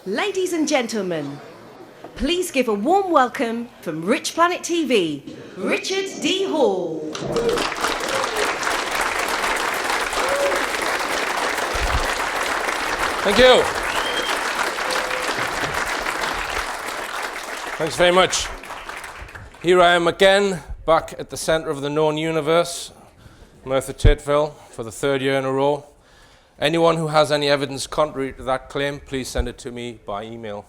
Ladies and gentlemen, please give a warm welcome from Richplanet TV, Richard D. Hall. Thank you. Thanks very much. Here I am again, back at the centre of the known universe, Merthyr Tydfil, for the third year in a row. Anyone who has any evidence contrary to that claim, please send it to me by email.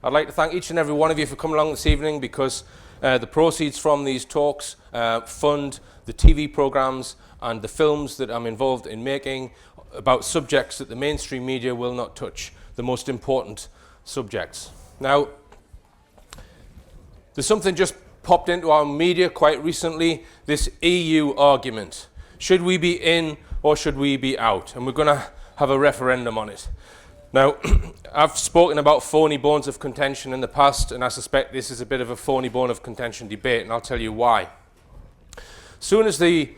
I'd like to thank each and every one of you for coming along this evening, because the proceeds from these talks fund the TV programmes and the films that I'm involved in making about subjects that the mainstream media will not touch, the most important subjects. Now, there's something just popped into our media quite recently, this EU argument. Should we be in or should we be out? And we're going to have a referendum on it. Now, I've spoken about phony bones of contention in the past, and I suspect this is a bit of a phony bone of contention debate, and I'll tell you why. Soon as the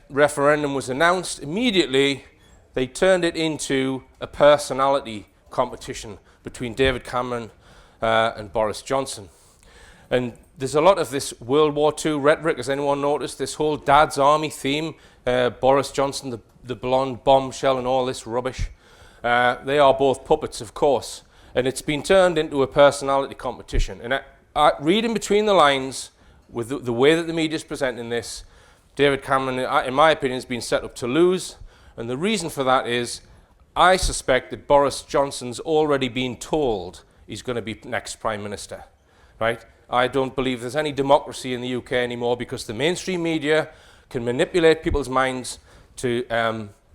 referendum was announced, immediately they turned it into a personality competition between David Cameron and Boris Johnson. And there's a lot of this World War II rhetoric. Has anyone noticed this whole Dad's Army theme? Boris Johnson, the blonde bombshell and all this rubbish. They are both puppets, of course. And it's been turned into a personality competition. And reading between the lines, with the way that the media is presenting this, David Cameron, in my opinion, has been set up to lose. And the reason for that is, I suspect that Boris Johnson's already been told he's going to be next Prime Minister, right? I don't believe there's any democracy in the UK anymore, because the mainstream media can manipulate people's minds to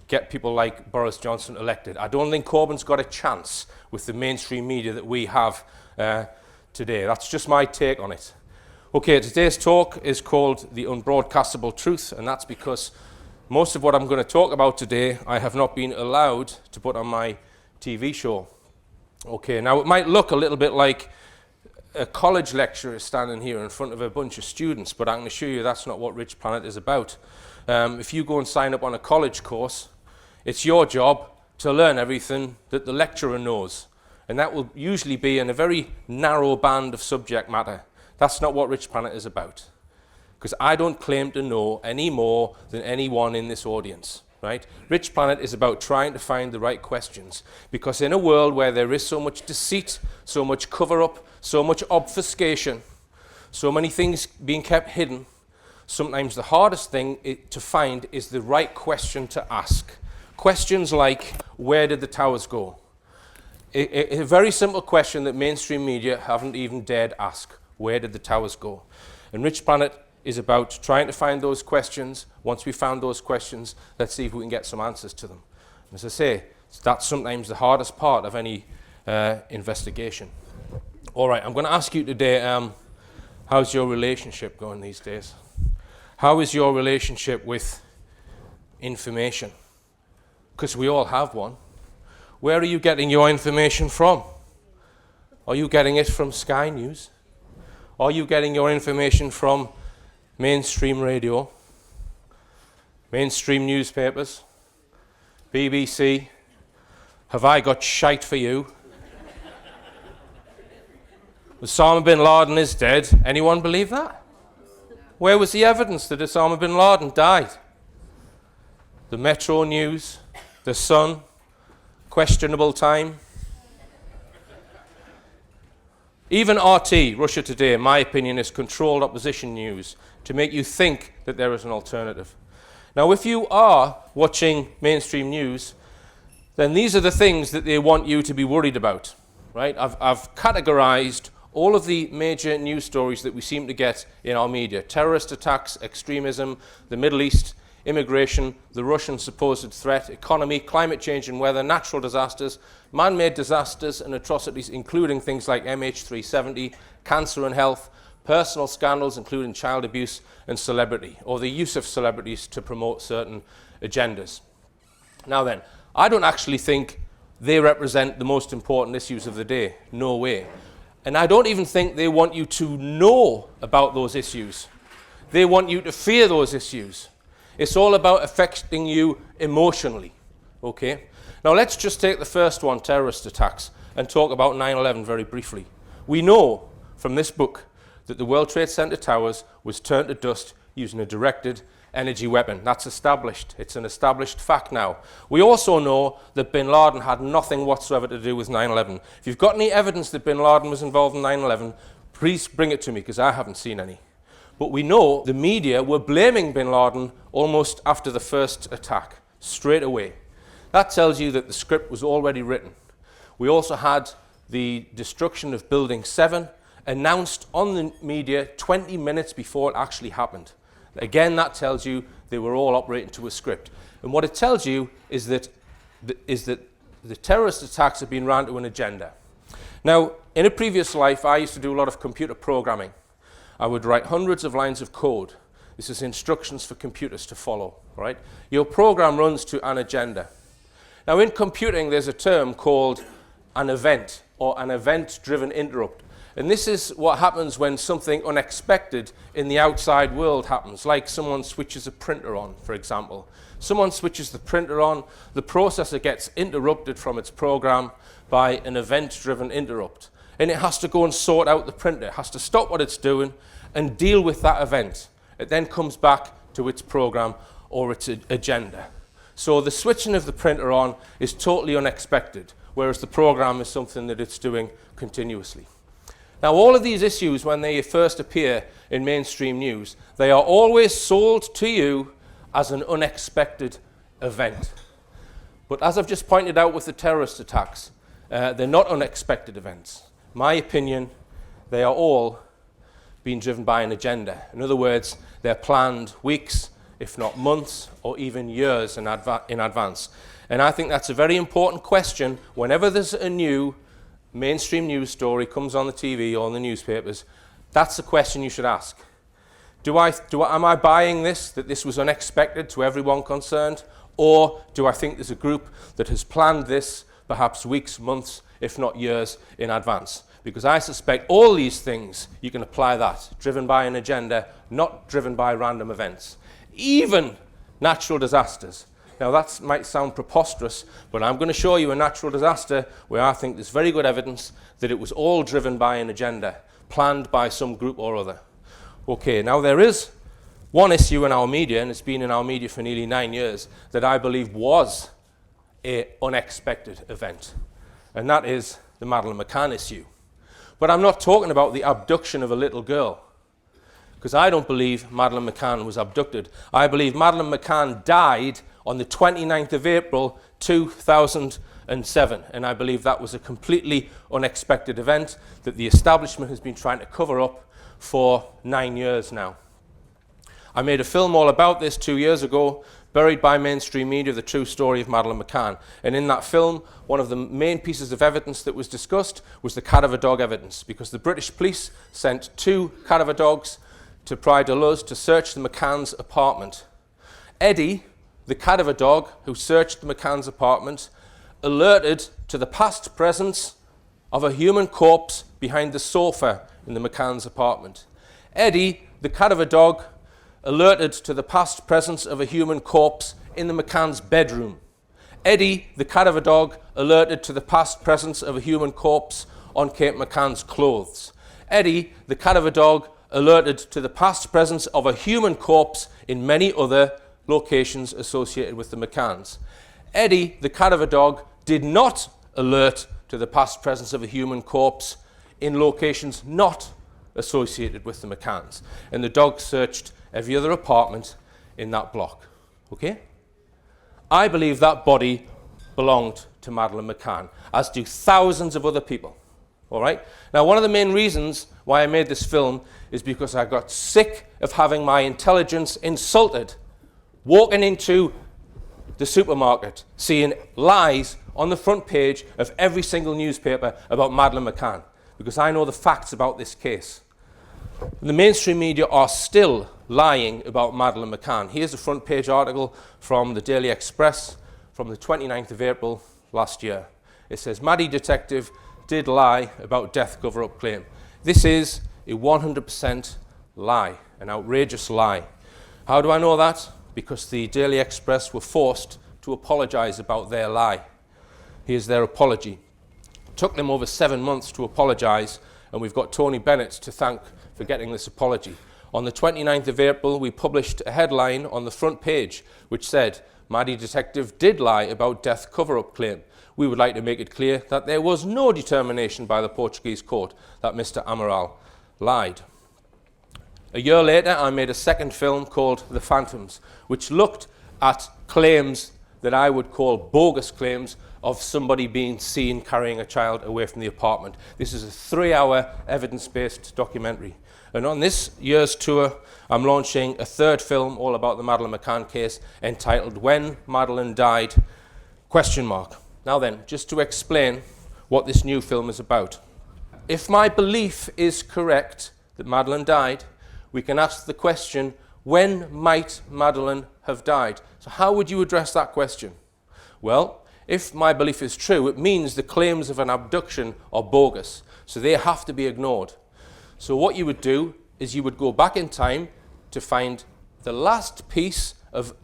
get people like Boris Johnson elected. I don't think Corbyn's got a chance with the mainstream media that we have today. That's just my take on it. Okay, today's talk is called The Unbroadcastable Truth, and that's because most of what I'm going to talk about today I have not been allowed to put on my TV show. Okay, now it might look a little bit like a college lecturer standing here in front of a bunch of students, but I can assure you that's not what Richplanet is about. If you go and sign up on a college course, it's your job to learn everything that the lecturer knows, and that will usually be in a very narrow band of subject matter. That's not what Richplanet is about, because I don't claim to know any more than anyone in this audience. Right? Richplanet is about trying to find the right questions, because in a world where there is so much deceit, so much cover-up, so much obfuscation, so many things being kept hidden, sometimes the hardest thing to find is the right question to ask. Questions like, where did the towers go? A very simple question that mainstream media haven't even dared ask. Where did the towers go? And Richplanet is about trying to find those questions. Once we found those questions, let's see if we can get some answers to them. And as I say, that's sometimes the hardest part of any investigation. All right, I'm going to ask you today, how's your relationship going these days? How is your relationship with information? Because we all have one. Where are you getting your information from? Are you getting it from Sky News? Are you getting your information from mainstream radio, mainstream newspapers, BBC? Have I got shite for you? Osama bin Laden is dead. Anyone believe that? Where was the evidence that Osama bin Laden died? The Metro News, The Sun, questionable time. Even RT, Russia Today, in my opinion, is controlled opposition news to make you think that there is an alternative. Now, if you are watching mainstream news, then these are the things that they want you to be worried about, right? I've categorized all of the major news stories that we seem to get in our media: terrorist attacks, extremism, the Middle East, immigration, the Russian supposed threat, economy, climate change and weather, natural disasters, man-made disasters and atrocities, including things like MH370, cancer and health, personal scandals, including child abuse and celebrity, or the use of celebrities to promote certain agendas. Now then, I don't actually think they represent the most important issues of the day. No way. And I don't even think they want you to know about those issues. They want you to fear those issues. It's all about affecting you emotionally, okay? Now let's just take the first one, terrorist attacks. and talk about 9/11 very briefly. We know from this book that the World Trade Center towers was turned to dust using a directed energy weapon. That's established. It's an established fact now. We also know that bin Laden had nothing whatsoever to do with 9/11. If you've got any evidence that bin Laden was involved in 9/11, please bring it to me, because I haven't seen any. But we know the media were blaming bin Laden almost after the first attack, straight away. That tells you that the script was already written. We also had the destruction of Building 7 announced on the media 20 minutes before it actually happened. Again, that tells you they were all operating to a script. And what it tells you is that the terrorist attacks have been ran to an agenda. Now, in a previous life, I used to do a lot of computer programming. I would write hundreds of lines of code. This is instructions for computers to follow, right? Your program runs to an agenda. Now, in computing, there's a term called an event, or an event-driven interrupt. And this is what happens when something unexpected in the outside world happens, like someone switches a printer on, for example. Someone switches the printer on, the processor gets interrupted from its program by an event-driven interrupt. And it has to go and sort out the printer. It has to stop what it's doing and deal with that event. It then comes back to its program or its agenda. So the switching of the printer on is totally unexpected, whereas the program is something that it's doing continuously. Now, all of these issues, when they first appear in mainstream news, they are always sold to you as an unexpected event. But as I've just pointed out with the terrorist attacks, they're not unexpected events. My opinion, they are all being driven by an agenda. In other words, they're planned weeks, if not months, or even years in advance. And I think that's a very important question whenever there's a new mainstream news story comes on the TV or in the newspapers. That's the question you should ask. Am I buying this, that this was unexpected to everyone concerned? Or do I think there's a group that has planned this perhaps weeks, months, if not years in advance? Because I suspect all these things, you can apply that, driven by an agenda, not driven by random events. Even natural disasters. Now that might sound preposterous, but I'm going to show you a natural disaster where I think there's very good evidence that it was all driven by an agenda, planned by some group or other. Okay, now there is one issue in our media, and it's been in our media for nearly 9 years, that I believe was an unexpected event, and that is the Madeleine McCann issue. But I'm not talking about the abduction of a little girl, because I don't believe Madeleine McCann was abducted. I believe Madeleine McCann died on the 29th of April 2007, and I believe that was a completely unexpected event that the establishment has been trying to cover up for 9 years now. I made a film all about this 2 years ago, Buried by Mainstream Media, The True Story of Madeleine McCann. And in that film, one of the main pieces of evidence that was discussed was the cadaver dog evidence, because the British police sent 2 cadaver dogs to Praia da Luz to search the McCann's apartment. Eddie, the cadaver dog who searched the McCann's apartment, alerted to the past presence of a human corpse behind the sofa in the McCann's apartment. Eddie, the cadaver dog, alerted to the past presence of a human corpse in the McCann's bedroom. Eddie, the cadaver dog, alerted to the past presence of a human corpse on Kate McCann's clothes. Eddie, the cadaver dog, alerted to the past presence of a human corpse in many other locations associated with the McCanns. Eddie, the cadaver dog, did not alert to the past presence of a human corpse in locations not associated with the McCanns. And the dog searched every other apartment in that block. Okay? I believe that body belonged to Madeleine McCann, as do thousands of other people. All right? Now, one of the main reasons why I made this film is because I got sick of having my intelligence insulted, walking into the supermarket, seeing lies on the front page of every single newspaper about Madeleine McCann, because I know the facts about this case. The mainstream media are still lying about Madeleine McCann. Here's a front page article from the Daily Express from the 29th of April last year. It says, Maddie detective did lie about death cover-up claim. This is a 100% lie, an outrageous lie. How do I know that? Because the Daily Express were forced to apologize about their lie. Here's their apology. took them over 7 months to apologise, and we've got Tony Bennett to thank for getting this apology. On the 29th of April, we published a headline on the front page which said, "Maddie Detective did lie about death cover-up claim. We would like to make it clear that there was no determination by the Portuguese court that Mr. Amaral lied." A year later, I made a second film called The Phantoms, which looked at claims that I would call bogus claims of somebody being seen carrying a child away from the apartment. This is a 3-hour evidence-based documentary. And on this year's tour, I'm launching a third film all about the Madeleine McCann case, entitled When Madeleine Died, ? Now then, just to explain what this new film is about. If my belief is correct that Madeleine died, we can ask the question, when might Madeleine have died? So how would you address that question? Well, if my belief is true, it means the claims of an abduction are bogus, so they have to be ignored. So what you would do is you would go back in time to find the last piece of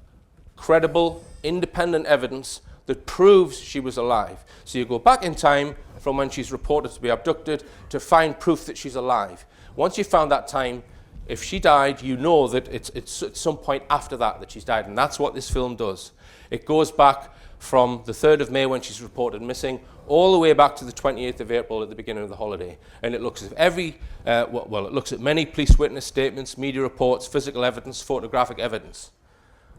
credible, independent evidence that proves she was alive. So you go back in time from when she's reported to be abducted to find proof that she's alive. Once you've found that time, if she died, you know that it's at some point after that she's died, and that's what this film does. It goes back from the 3rd of May when she's reported missing, all the way back to the 28th of April at the beginning of the holiday. And it looks at it looks at many police witness statements, media reports, physical evidence, photographic evidence,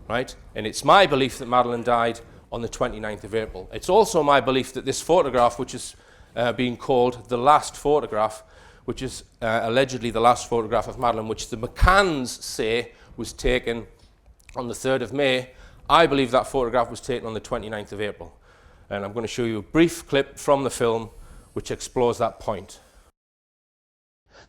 right? And it's my belief that Madeleine died on the 29th of April. It's also my belief that this photograph, which is being called the last photograph, which is allegedly the last photograph of Madeleine, which the McCanns say was taken on the 3rd of May, I believe that photograph was taken on the 29th of April. And I'm going to show you a brief clip from the film which explores that point.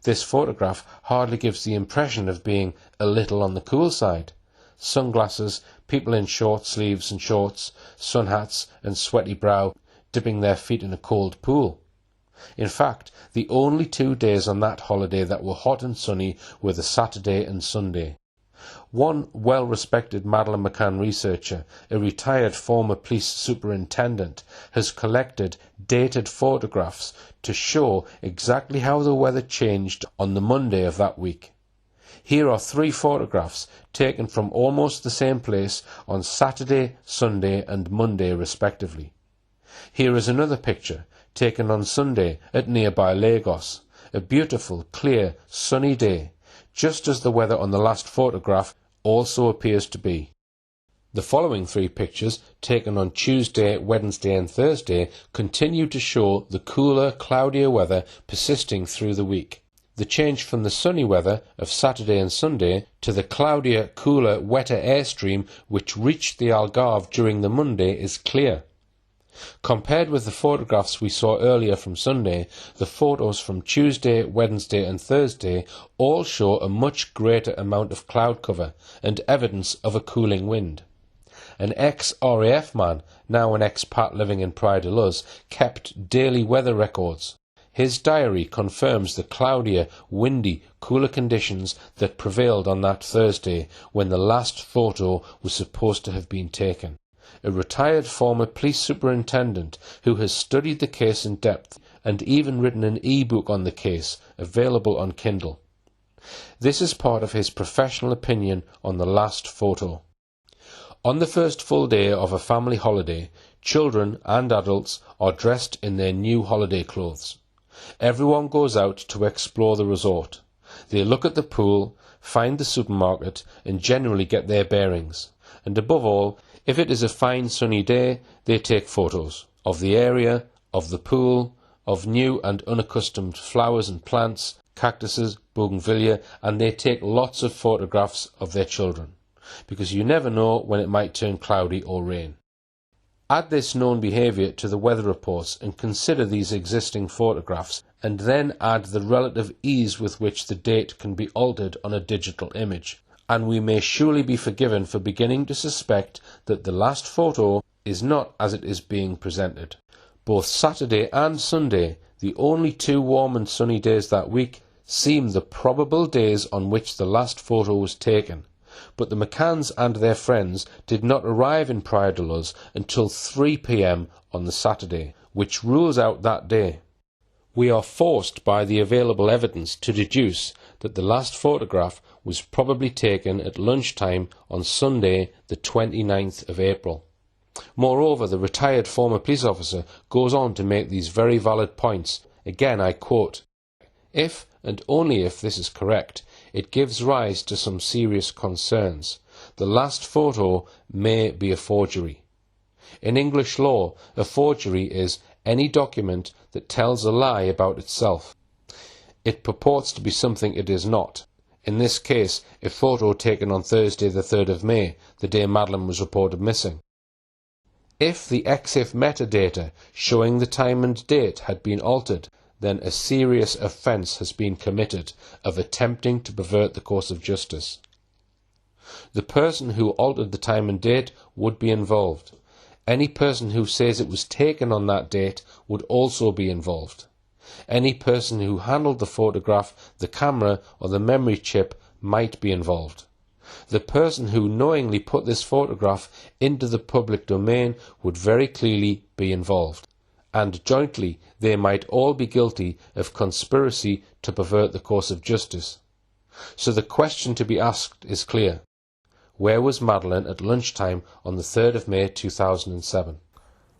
This photograph hardly gives the impression of being a little on the cool side. Sunglasses, people in short sleeves and shorts, sun hats and sweaty brow, dipping their feet in a cold pool. In fact, the only 2 days on that holiday that were hot and sunny were the Saturday and Sunday. One well-respected Madeleine McCann researcher, a retired former police superintendent, has collected dated photographs to show exactly how the weather changed on the Monday of that week. Here are 3 photographs taken from almost the same place on Saturday, Sunday and Monday respectively. Here is another picture taken on Sunday at nearby Lagos, a beautiful, clear, sunny day, just as the weather on the last photograph also appears to be. The following 3 pictures, taken on Tuesday, Wednesday and Thursday, continue to show the cooler, cloudier weather persisting through the week. The change from the sunny weather of Saturday and Sunday to the cloudier, cooler, wetter airstream which reached the Algarve during the Monday is clear. Compared with the photographs we saw earlier from Sunday, the photos from Tuesday, Wednesday and Thursday all show a much greater amount of cloud cover and evidence of a cooling wind. An ex-RAF man, now an expat living in Praia de Luz, kept daily weather records. His diary confirms the cloudier, windy, cooler conditions that prevailed on that Thursday when the last photo was supposed to have been taken. A retired former police superintendent who has studied the case in depth and even written an e-book on the case, available on Kindle. This is part of his professional opinion on the last photo. On the first full day of a family holiday, children and adults are dressed in their new holiday clothes. Everyone goes out to explore the resort. They look at the pool, find the supermarket and generally get their bearings. And above all, if it is a fine sunny day, they take photos of the area, of the pool, of new and unaccustomed flowers and plants, cactuses, bougainvillea, and they take lots of photographs of their children, because you never know when it might turn cloudy or rain. Add this known behaviour to the weather reports and consider these existing photographs, and then add the relative ease with which the date can be altered on a digital image, and we may surely be forgiven for beginning to suspect that the last photo is not as it is being presented. Both Saturday and Sunday, the only 2 warm and sunny days that week, seem the probable days on which the last photo was taken. But the McCanns and their friends did not arrive in Praia de Luz until 3 p.m. on the Saturday, which rules out that day. We are forced by the available evidence to deduce that the last photograph was probably taken at lunchtime on Sunday the 29th of April. Moreover, the retired former police officer goes on to make these very valid points. Again, I quote, "If, and only if this is correct, it gives rise to some serious concerns. The last photo may be a forgery. In English law, a forgery is any document that tells a lie about itself. It purports to be something it is not. In this case, a photo taken on Thursday the 3rd of May, the day Madeleine was reported missing. If the EXIF metadata showing the time and date had been altered, then a serious offence has been committed of attempting to pervert the course of justice. The person who altered the time and date would be involved. Any person who says it was taken on that date would also be involved. Any person who handled the photograph, the camera, or the memory chip might be involved. The person who knowingly put this photograph into the public domain would very clearly be involved. And jointly they might all be guilty of conspiracy to pervert the course of justice. So the question to be asked is clear. Where was Madeleine at lunchtime on the 3rd of May 2007?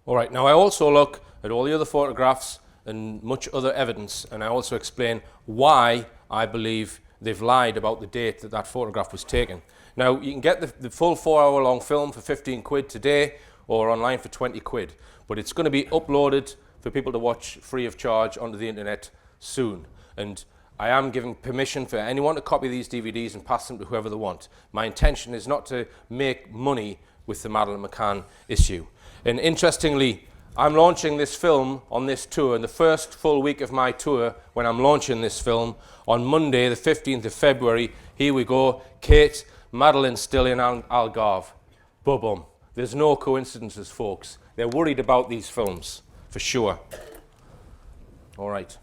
All right, now I also look at all the other photographs and much other evidence, and I also explain why I believe they've lied about the date that that photograph was taken. Now, you can get the full 4-hour-long film for 15 quid today or online for 20 quid, but it's going to be uploaded for people to watch free of charge onto the internet soon. And I am giving permission for anyone to copy these DVDs and pass them to whoever they want. My intention is not to make money with the Madeleine McCann issue. And interestingly, I'm launching this film on this tour, in the first full week of my tour, when I'm launching this film, on Monday, the 15th of February. Here we go. Kate, Madeleine's still in Algarve. Boom. There's no coincidences, folks. They're worried about these films, for sure. All right.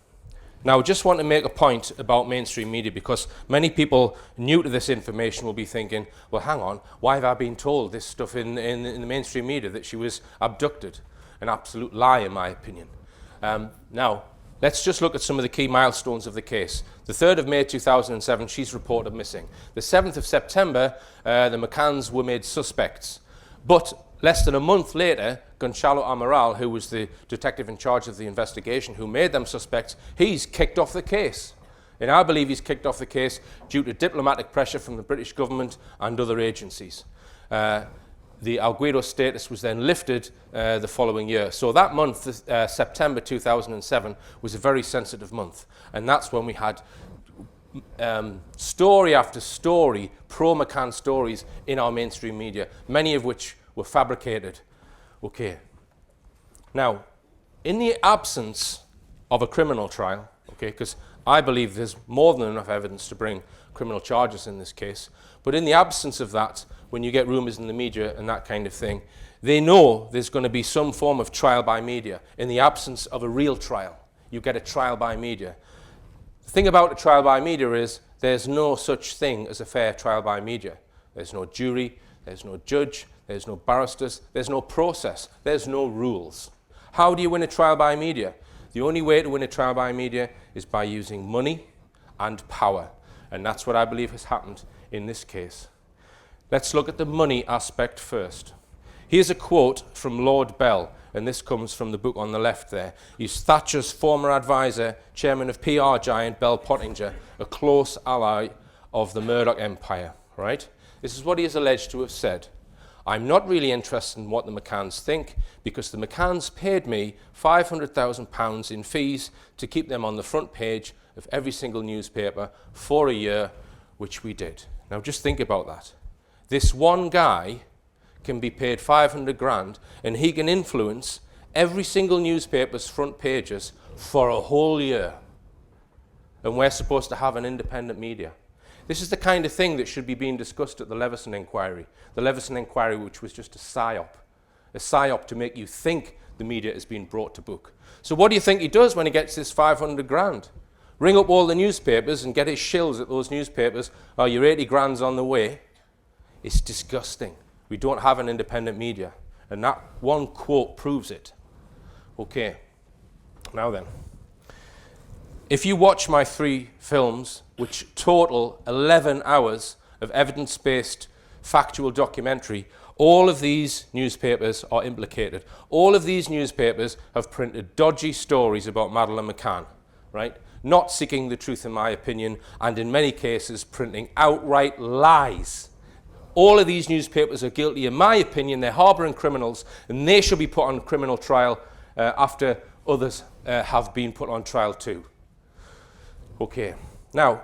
Now, I just want to make a point about mainstream media, because many people new to this information will be thinking, well, hang on, why have I been told this stuff in the mainstream media, that she was abducted? An absolute lie, in my opinion. Now, let's just look at some of the key milestones of the case. The 3rd of May 2007, she's reported missing. The 7th of September, the McCanns were made suspects. But less than a month later, Gonçalo Amaral, who was the detective in charge of the investigation, who made them suspects, he's kicked off the case. And I believe he's kicked off the case due to diplomatic pressure from the British government and other agencies. The Alguido status was then lifted the following year. So that month, September 2007, was a very sensitive month. And that's when we had story after story, pro-McCann stories in our mainstream media, many of which were fabricated. Okay. Now, in the absence of a criminal trial, okay, because I believe there's more than enough evidence to bring criminal charges in this case, but in the absence of that, when you get rumours in the media and that kind of thing, they know there's going to be some form of trial by media. In the absence of a real trial, you get a trial by media. The thing about a trial by media is there's no such thing as a fair trial by media. There's no jury, there's no judge, there's no barristers, there's no process, there's no rules. How do you win a trial by media? The only way to win a trial by media is by using money and power. And that's what I believe has happened in this case. Let's look at the money aspect first. Here's a quote from Lord Bell, and this comes from the book on the left there. He's Thatcher's former advisor, chairman of PR giant Bell Pottinger, a close ally of the Murdoch empire, right? This is what he is alleged to have said. I'm not really interested in what the McCanns think, because the McCanns paid me £500,000 in fees to keep them on the front page of every single newspaper for a year, which we did. Now just think about that. This one guy can be paid 500 grand and he can influence every single newspaper's front pages for a whole year. And we're supposed to have an independent media. This is the kind of thing that should be being discussed at the Leveson inquiry. The Leveson inquiry, which was just a psyop to make you think the media is being brought to book. So what do you think he does when he gets this 500 grand? Ring up all the newspapers and get his shills at those newspapers. Oh, your 80 grand's on the way. It's disgusting. We don't have an independent media. And that one quote proves it. Okay, Now then, if you watch my 3 films, which total 11 hours of evidence-based factual documentary, all of these newspapers are implicated. All of these newspapers have printed dodgy stories about Madeleine McCann, right? Not seeking the truth in my opinion, and in many cases printing outright lies. All of these newspapers are guilty in my opinion. They're harbouring criminals, and they should be put on criminal trial after others have been put on trial too. Okay, now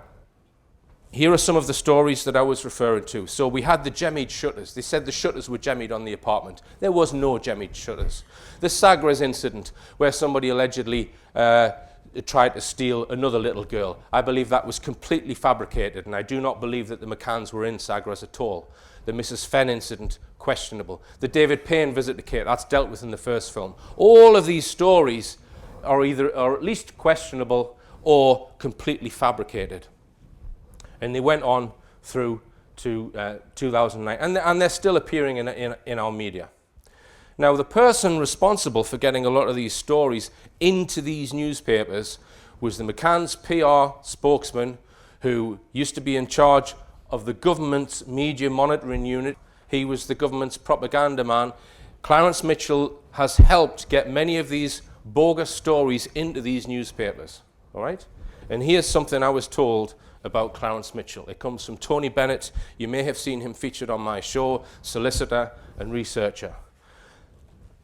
here are some of the stories that I was referring to. So we had the jemmied shutters. They said the shutters were jemmied on the apartment. There was no jemmied shutters. The Sagres incident, where somebody allegedly tried to steal another little girl, I believe that was completely fabricated, and I do not believe that the McCanns were in Sagres at all. The Mrs. Fenn incident, questionable. The David Payne visit to Kate, that's dealt with in the first film. All of these stories are at least questionable or completely fabricated. And they went on through to 2009, and they're still appearing in our media. Now, the person responsible for getting a lot of these stories into these newspapers was the McCann's PR spokesman, who used to be in charge of the government's media monitoring unit. He was the government's propaganda man. Clarence Mitchell has helped get many of these bogus stories into these newspapers, all right? And here's something I was told about Clarence Mitchell. It comes from Tony Bennett. You may have seen him featured on my show, solicitor and researcher.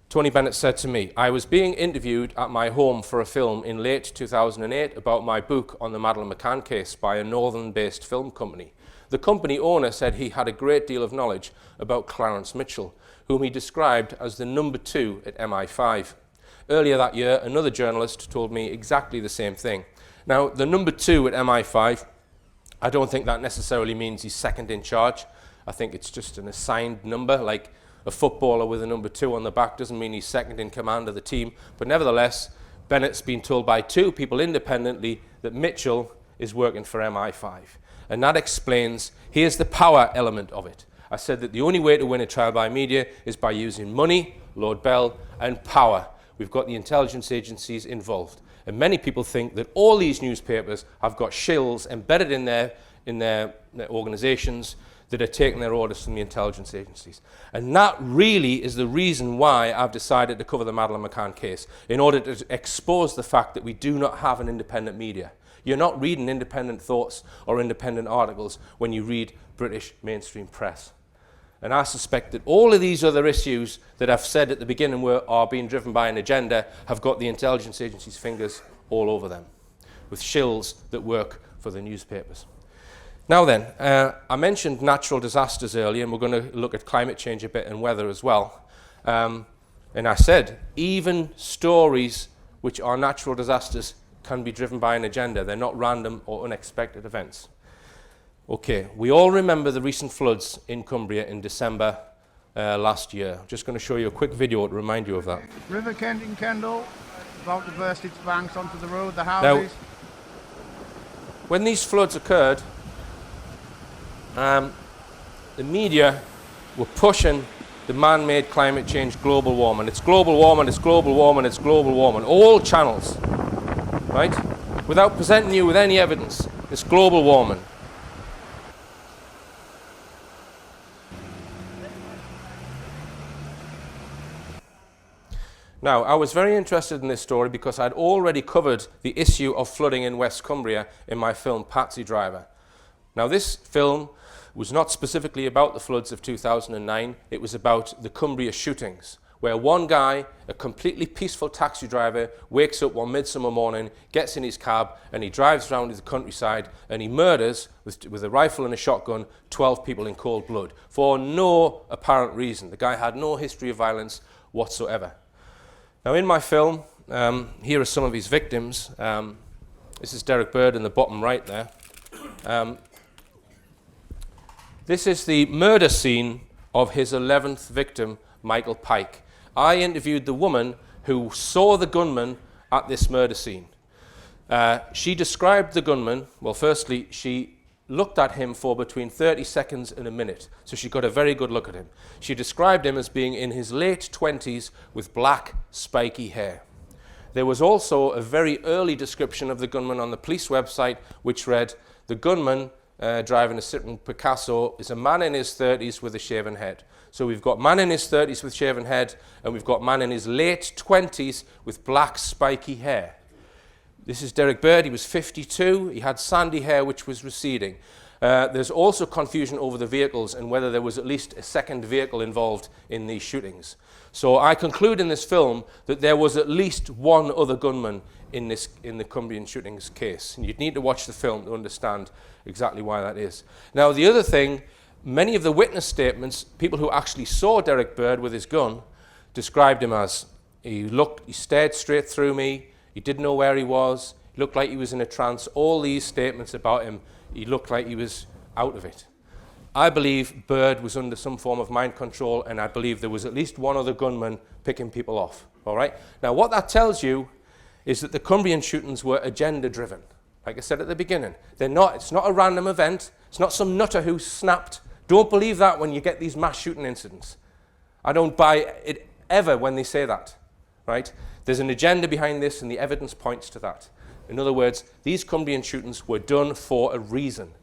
Tony Bennett said to me, I was being interviewed at my home for a film in late 2008 about my book on the Madeleine McCann case by a northern-based film company. The company owner said he had a great deal of knowledge about Clarence Mitchell, whom he described as the number 2 at MI5. Earlier that year, another journalist told me exactly the same thing. Now, the number 2 at MI5, I don't think that necessarily means he's second in charge. I think it's just an assigned number, like a footballer with a number 2 on the back doesn't mean he's second in command of the team. But nevertheless, Bennett's been told by 2 people independently that Mitchell is working for MI5. And that explains, here's the power element of it. I said that the only way to win a trial by media is by using money, Lord Bell, and power. We've got the intelligence agencies involved. And many people think that all these newspapers have got shills embedded in their organizations that are taking their orders from the intelligence agencies. And that really is the reason why I've decided to cover the Madeleine McCann case, in order to expose the fact that we do not have an independent media. You're not reading independent thoughts or independent articles when you read British mainstream press. And I suspect that all of these other issues that I've said at the beginning are being driven by an agenda have got the intelligence agency's fingers all over them, with shills that work for the newspapers. Now then, I mentioned natural disasters earlier, and we're going to look at climate change a bit and weather as well. And I said, even stories which are natural disasters can be driven by an agenda. They're not random or unexpected events. Okay, we all remember the recent floods in Cumbria in December last year. I'm just going to show you a quick video to remind you of that. River Kent in Kendal, about to burst its banks onto the road, the houses. Now, when these floods occurred, the media were pushing the man-made climate change, global warming. It's global warming, it's global warming, it's global warming. All channels, right? Without presenting you with any evidence, it's global warming. Now, I was very interested in this story because I'd already covered the issue of flooding in West Cumbria in my film Patsy Driver. Now, this film was not specifically about the floods of 2009, it was about the Cumbria shootings, where one guy, a completely peaceful taxi driver, wakes up one midsummer morning, gets in his cab, and he drives around the countryside, and he murders, with a rifle and a shotgun, 12 people in cold blood, for no apparent reason. The guy had no history of violence whatsoever. Now, in my film, here are some of his victims. This is Derek Bird in the bottom right there. This is the murder scene of his 11th victim, Michael Pike. I interviewed the woman who saw the gunman at this murder scene. She described the gunman, well, firstly, she looked at him for between 30 seconds and a minute, so she got a very good look at him. She described him as being in his late 20s with black, spiky hair. There was also a very early description of the gunman on the police website, which read, "The gunman driving a Citroen Picasso is a man in his 30s with a shaven head." So we've got man in his 30s with shaven head, and we've got man in his late 20s with black spiky hair. This is Derek Bird. He was 52. He had sandy hair which was receding. There's also confusion over the vehicles and whether there was at least a second vehicle involved in these shootings. So I conclude in this film that there was at least one other gunman in the Cumbrian shootings case. And you'd need to watch the film to understand exactly why that is. Now, the other thing, many of the witness statements, people who actually saw Derek Bird with his gun, described him as, he stared straight through me, he didn't know where he was, he looked like he was in a trance. All these statements about him, he looked like he was out of it. I believe Bird was under some form of mind control, and I believe there was at least one other gunman picking people off. All right? Now, what that tells you is that the Cumbrian shootings were agenda-driven. Like I said at the beginning, it's not a random event. It's not some nutter who snapped. Don't believe that when you get these mass shooting incidents. I don't buy it ever when they say that. Right? There's an agenda behind this, and the evidence points to that. In other words, these Cumbrian shootings were done for a reason.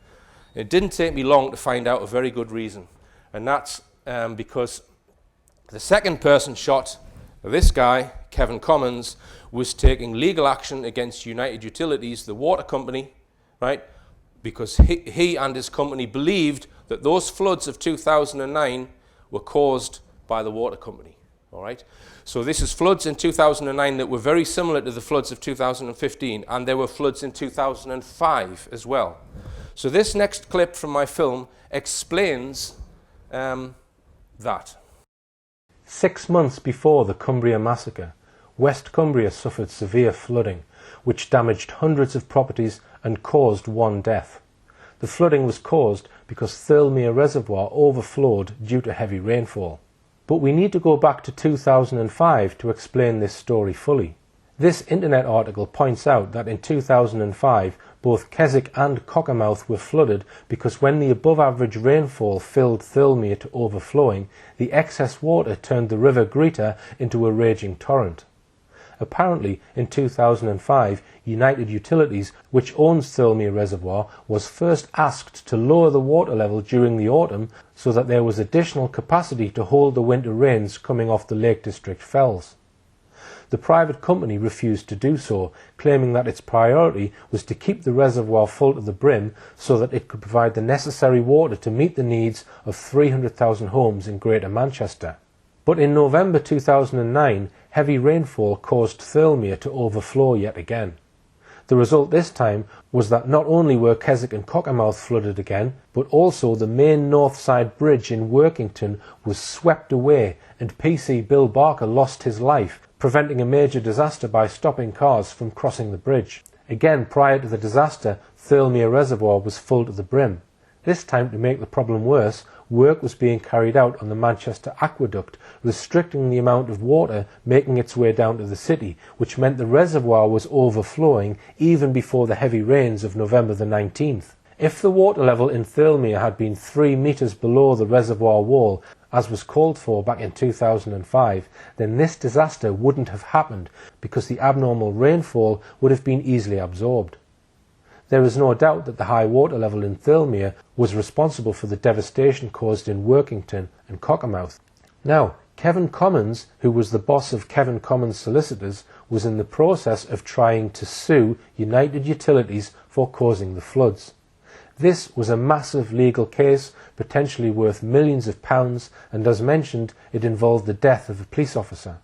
It didn't take me long to find out a very good reason, and that's because the second person shot, this guy, Kevin Commons, was taking legal action against United Utilities, the water company, right? Because he and his company believed that those floods of 2009 were caused by the water company, all right? So this is floods in 2009 that were very similar to the floods of 2015, and there were floods in 2005 as well. So this next clip from my film explains that. 6 months before the Cumbria massacre, West Cumbria suffered severe flooding, which damaged hundreds of properties and caused one death. The flooding was caused because Thirlmere Reservoir overflowed due to heavy rainfall. But we need to go back to 2005 to explain this story fully. This internet article points out that in 2005, both Keswick and Cockermouth were flooded because when the above-average rainfall filled Thirlmere to overflowing, the excess water turned the River Greeter into a raging torrent. Apparently, in 2005, United Utilities, which owns Thirlmere Reservoir, was first asked to lower the water level during the autumn so that there was additional capacity to hold the winter rains coming off the Lake District fells. The private company refused to do so, claiming that its priority was to keep the reservoir full to the brim so that it could provide the necessary water to meet the needs of 300,000 homes in Greater Manchester. But in November 2009, heavy rainfall caused Thirlmere to overflow yet again. The result this time was that not only were Keswick and Cockermouth flooded again, but also the main north side bridge in Workington was swept away and PC Bill Barker lost his life, preventing a major disaster by stopping cars from crossing the bridge. Again, prior to the disaster, Thirlmere Reservoir was full to the brim. This time, to make the problem worse, work was being carried out on the Manchester Aqueduct, restricting the amount of water making its way down to the city, which meant the reservoir was overflowing even before the heavy rains of November the 19th. If the water level in Thirlmere had been 3 metres below the reservoir wall, as was called for back in 2005, then this disaster wouldn't have happened because the abnormal rainfall would have been easily absorbed. There is no doubt that the high water level in Thirlmere was responsible for the devastation caused in Workington and Cockermouth. Now, Kevin Commons, who was the boss of Kevin Commons Solicitors, was in the process of trying to sue United Utilities for causing the floods. This was a massive legal case, potentially worth millions of pounds, and as mentioned, it involved the death of a police officer.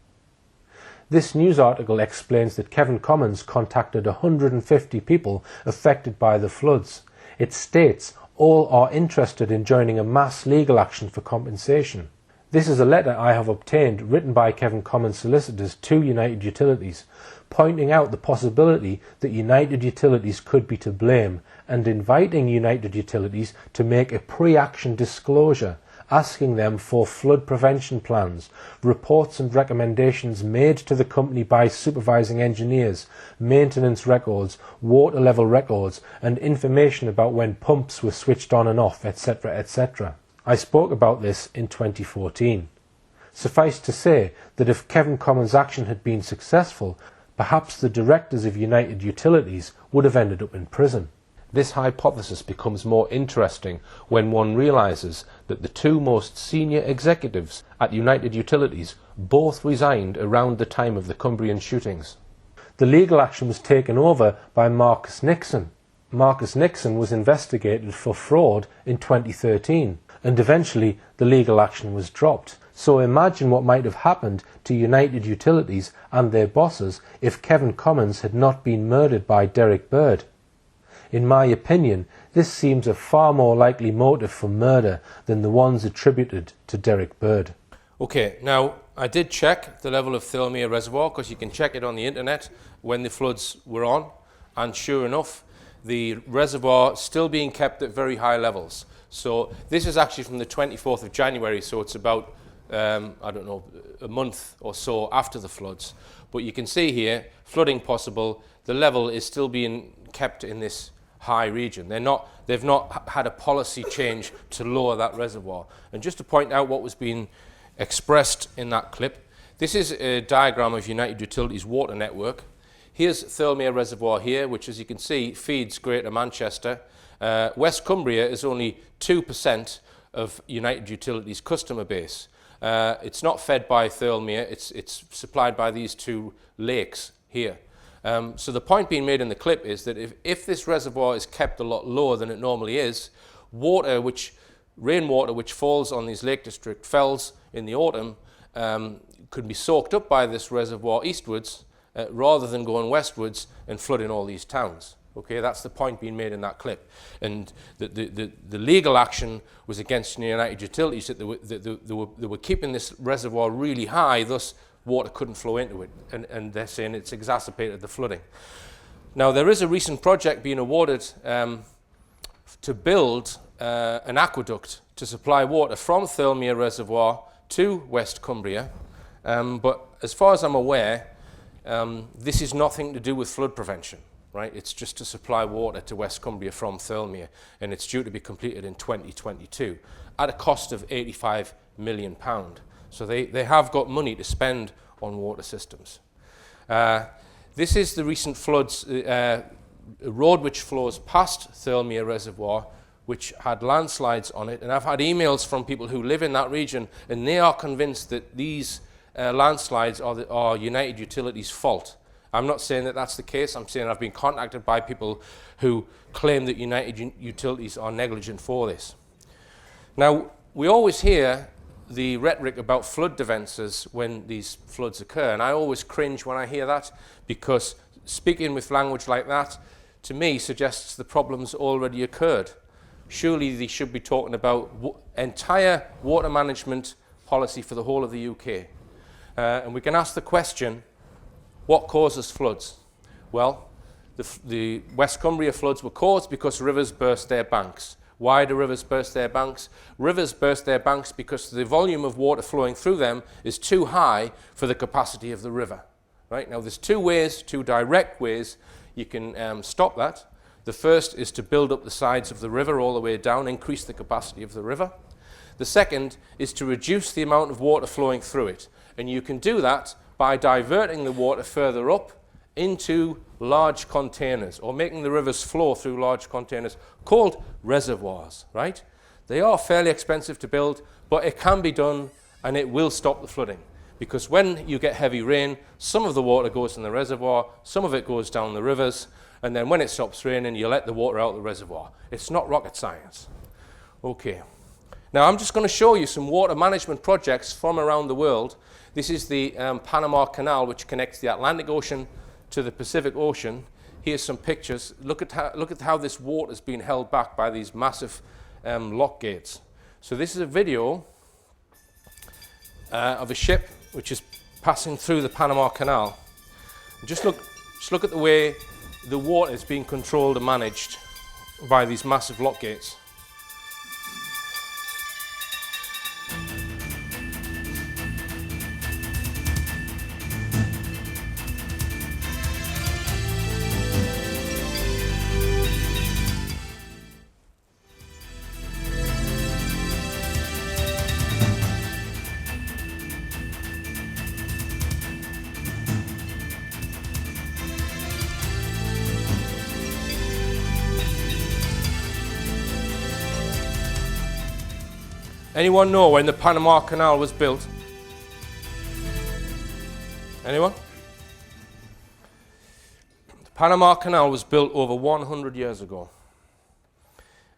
This news article explains that Kevin Commons contacted 150 people affected by the floods. It states all are interested in joining a mass legal action for compensation. This is a letter I have obtained written by Kevin Commons Solicitors to United Utilities, pointing out the possibility that United Utilities could be to blame and inviting United Utilities to make a pre-action disclosure, asking them for flood prevention plans, reports and recommendations made to the company by supervising engineers, maintenance records, water level records, and information about when pumps were switched on and off, etc., etc. I spoke about this in 2014. Suffice to say that if Kevin Commons' action had been successful, Perhaps the directors of United Utilities would have ended up in prison. This hypothesis becomes more interesting when one realises that the two most senior executives at United Utilities both resigned around the time of the Cumbrian shootings. The legal action was taken over by Marcus Nixon. Marcus Nixon was investigated for fraud in 2013, and eventually the legal action was dropped. So imagine what might have happened to United Utilities and their bosses if Kevin Commons had not been murdered by Derek Bird. In my opinion, this seems a far more likely motive for murder than the ones attributed to Derek Bird. Okay, now I did check the level of Thirlmere Reservoir because you can check it on the internet when the floods were on, and sure enough, the reservoir still being kept at very high levels. So this is actually from the 24th of January, so it's about, I don't know, a month or so after the floods. But you can see here, flooding possible, the level is still being kept in this high region. They've not had a policy change to lower that reservoir. And just to point out what was being expressed in that clip, this is a diagram of United Utilities water network. Here's Thirlmere Reservoir here, which as you can see feeds Greater Manchester. West Cumbria is only 2% of United Utilities customer base. It's not fed by Thirlmere, it's supplied by these two lakes here. So the point being made in the clip is that if this reservoir is kept a lot lower than it normally is, rainwater which falls on these Lake District fells in the autumn could be soaked up by this reservoir eastwards rather than going westwards and flooding all these towns. Okay, that's the point being made in that clip. And the legal action was against United Utilities that they were keeping this reservoir really high, thus water couldn't flow into it, and they're saying it's exacerbated the flooding. Now there is a recent project being awarded to build an aqueduct to supply water from Thirlmere Reservoir to West Cumbria, but as far as I'm aware, this is nothing to do with flood prevention, right? It's just to supply water to West Cumbria from Thirlmere, and it's due to be completed in 2022 at a cost of £85 million. So they have got money to spend on water systems. This is the recent floods, a road which flows past Thirlmere Reservoir, which had landslides on it. And I've had emails from people who live in that region, and they are convinced that these landslides are United Utilities' fault. I'm not saying that that's the case. I'm saying I've been contacted by people who claim that United Utilities are negligent for this. Now, we always hear the rhetoric about flood defences when these floods occur, and I always cringe when I hear that, because speaking with language like that to me suggests the problem's already occurred. Surely they should be talking about entire water management policy for the whole of the UK. And we can ask the question, what causes floods? Well, the West Cumbria floods were caused because rivers burst their banks. Why do rivers burst their banks? Rivers burst their banks because the volume of water flowing through them is too high for the capacity of the river. Right? Now there's two direct ways you can stop that. The first is to build up the sides of the river all the way down, increase the capacity of the river. The second is to reduce the amount of water flowing through it. And you can do that by diverting the water further up into large containers, or making the rivers flow through large containers called reservoirs, right? They are fairly expensive to build, but it can be done and it will stop the flooding. Because when you get heavy rain, some of the water goes in the reservoir, some of it goes down the rivers, and then when it stops raining, you let the water out of the reservoir. It's not rocket science. Okay. Now I'm just going to show you some water management projects from around the world. This is the Panama Canal, which connects the Atlantic Ocean to the Pacific Ocean. Here's some pictures. Look at how this water is being held back by these massive lock gates. So this is a video of a ship which is passing through the Panama Canal. Just look at the way the water is being controlled and managed by these massive lock gates. Anyone know when the Panama Canal was built? Anyone? The Panama Canal was built over 100 years ago.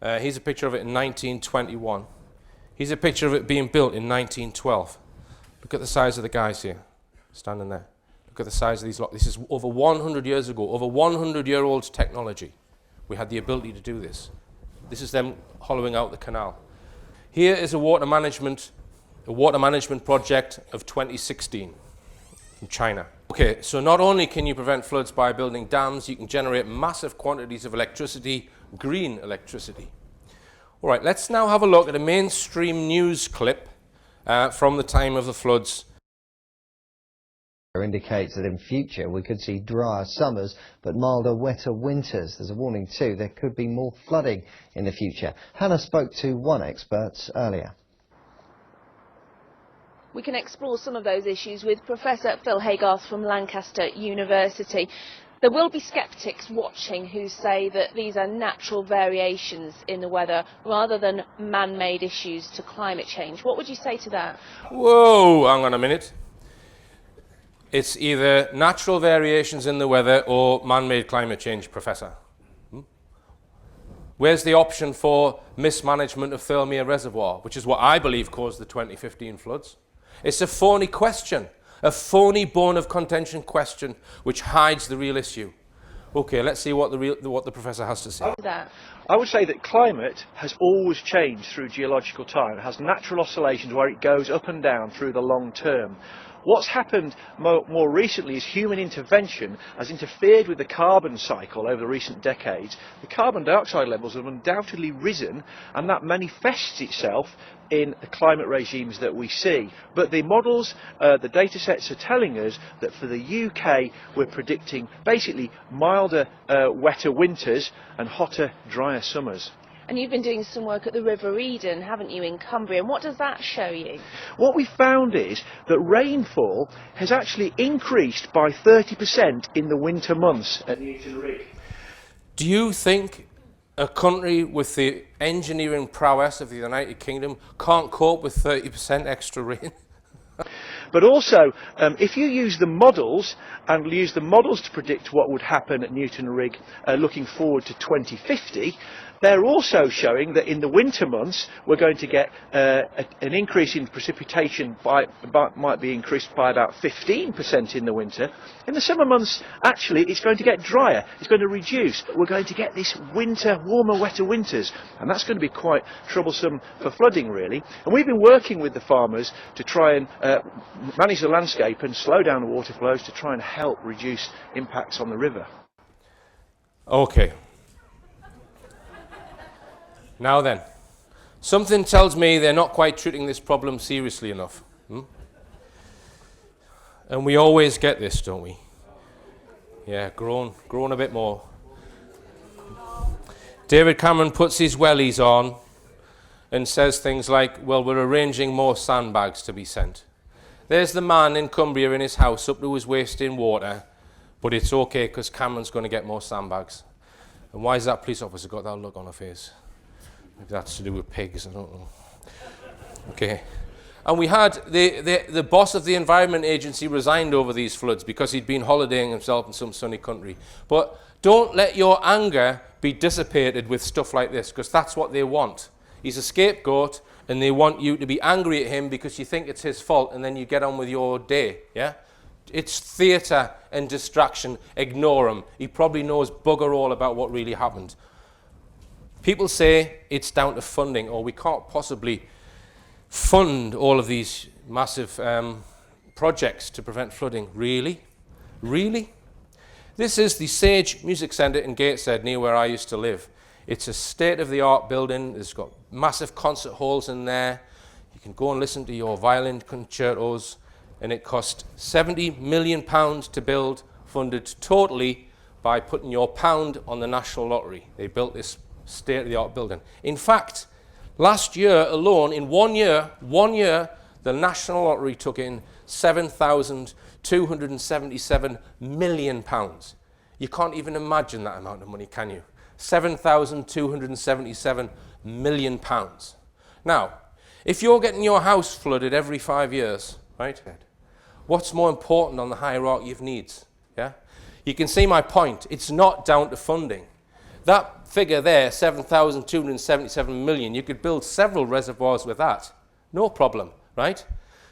Here's a picture of it in 1921. Here's a picture of it being built in 1912. Look at the size of the guys here, standing there. Look at the size of these lots. This is over 100 years ago, over 100-year-old technology. We had the ability to do this. This is them hollowing out the canal. Here is a water management project of 2016 in China. Okay, so not only can you prevent floods by building dams, you can generate massive quantities of electricity, green electricity. All right, let's now have a look at a mainstream news clip from the time of the floods. Indicates that in future we could see drier summers but milder, wetter winters. There's a warning too, there could be more flooding in the future. Hannah spoke to one expert earlier. We can explore some of those issues with Professor Phil Haygarth from Lancaster University. There will be sceptics watching who say that these are natural variations in the weather rather than man-made issues to climate change. What would you say to that? Whoa, hang on a minute. It's either natural variations in the weather or man-made climate change, Professor. Where's the option for mismanagement of Thirlmere Reservoir, which is what I believe caused the 2015 floods? It's a phony question, a phony bone of contention question which hides the real issue. Okay, let's see what the professor has to say. I would say that climate has always changed through geological time. It has natural oscillations where it goes up and down through the long term. What's happened more recently is human intervention has interfered with the carbon cycle over the recent decades. The carbon dioxide levels have undoubtedly risen, and that manifests itself in the climate regimes that we see. But the models, the data sets are telling us that for the UK we're predicting basically milder, wetter winters and hotter, drier summers. And you've been doing some work at the River Eden, haven't you, in Cumbria, and what does that show you? What we found is that rainfall has actually increased by 30% in the winter months at Newton Rig. Do you think a country with the engineering prowess of the United Kingdom can't cope with 30% extra rain? But also, if you use the models and use the models to predict what would happen at Newton Rig looking forward to 2050, they're also showing that in the winter months we're going to get an increase in precipitation might be increased by about 15% in the winter. In the summer months, actually, it's going to get drier. It's going to reduce. We're going to get this winter, warmer, wetter winters, and that's going to be quite troublesome for flooding, really. And we've been working with the farmers to try and manage the landscape and slow down the water flows to try and help reduce impacts on the river. Okay. Now then, something tells me they're not quite treating this problem seriously enough. And we always get this, don't we? Yeah, grown a bit more. David Cameron puts his wellies on and says things like, well, we're arranging more sandbags to be sent. There's the man in Cumbria in his house up to his waist in water, but it's okay because Cameron's going to get more sandbags. And why has that police officer got that look on her face? Maybe that's to do with pigs, I don't know. Okay. And we had the boss of the Environment Agency resigned over these floods because he'd been holidaying himself in some sunny country. But don't let your anger be dissipated with stuff like this, because that's what they want. He's a scapegoat, and they want you to be angry at him because you think it's his fault, and then you get on with your day, yeah? It's theatre and distraction. Ignore him. He probably knows bugger all about what really happened. People say it's down to funding, or we can't possibly fund all of these massive projects to prevent flooding. Really? Really? This is the Sage Music Centre in Gateshead, near where I used to live. It's a state-of-the-art building. It's got massive concert halls in there. You can go and listen to your violin concertos, and it cost £70 million to build, funded totally by putting your pound on the National Lottery. They built this state-of-the-art building. In fact, last year alone, in one year, the National Lottery took in £7,277 million. You can't even imagine that amount of money, can you? £7,277 million. Now, If you're getting your house flooded every 5 years, right, what's more important on the hierarchy of needs? Yeah? You can see my point. It's not down to funding. That figure there, 7,277 million, you could build several reservoirs with that. No problem, right?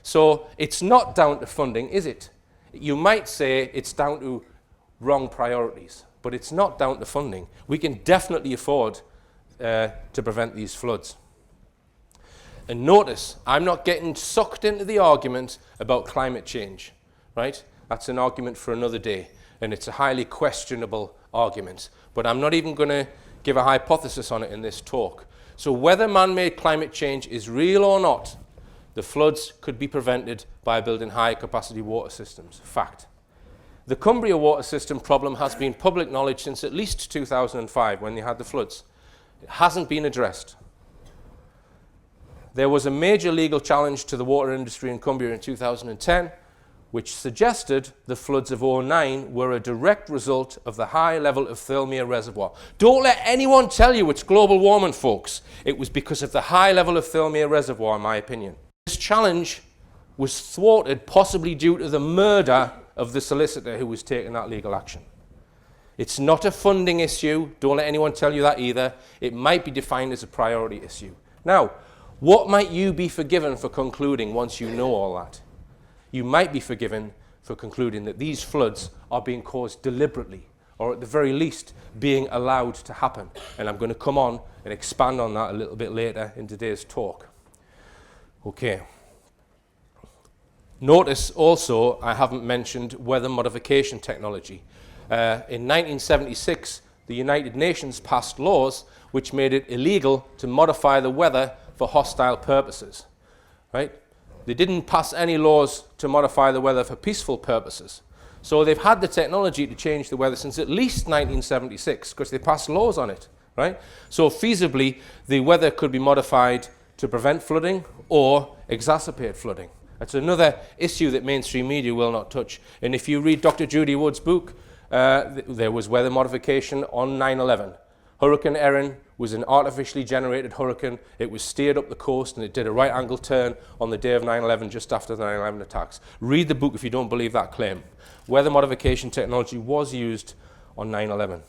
So it's not down to funding, is it? You might say it's down to wrong priorities, but it's not down to funding. We can definitely afford to prevent these floods. And notice, I'm not getting sucked into the argument about climate change, right? That's an argument for another day, and it's a highly questionable argument. But I'm not even going to give a hypothesis on it in this talk. So whether man-made climate change is real or not, the floods could be prevented by building high capacity water systems. Fact. The Cumbria water system problem has been public knowledge since at least 2005 when they had the floods. It hasn't been addressed. There was a major legal challenge to the water industry in Cumbria in 2010, which suggested the floods of 2009 were a direct result of the high level of Thirlmere Reservoir. Don't let anyone tell you it's global warming, folks. It was because of the high level of Thirlmere Reservoir, in my opinion. This challenge was thwarted possibly due to the murder of the solicitor who was taking that legal action. It's not a funding issue. Don't let anyone tell you that either. It might be defined as a priority issue. Now, what might you be forgiven for concluding once you know all that? You might be forgiven for concluding that these floods are being caused deliberately, or at the very least, being allowed to happen. And I'm going to come on and expand on that a little bit later in today's talk. Okay. Notice also I haven't mentioned weather modification technology. In 1976, the United Nations passed laws which made it illegal to modify the weather for hostile purposes. Right? They didn't pass any laws to modify the weather for peaceful purposes. So they've had the technology to change the weather since at least 1976 because they passed laws on it. Right? So feasibly, the weather could be modified to prevent flooding or exacerbate flooding. That's another issue that mainstream media will not touch. And if you read Dr. Judy Wood's book, there was weather modification on 9/11. Hurricane Erin was an artificially generated hurricane. It was steered up the coast and it did a right angle turn on the day of 9/11, just after the 9/11 attacks. Read the book if you don't believe that claim. Weather modification technology was used on 9/11.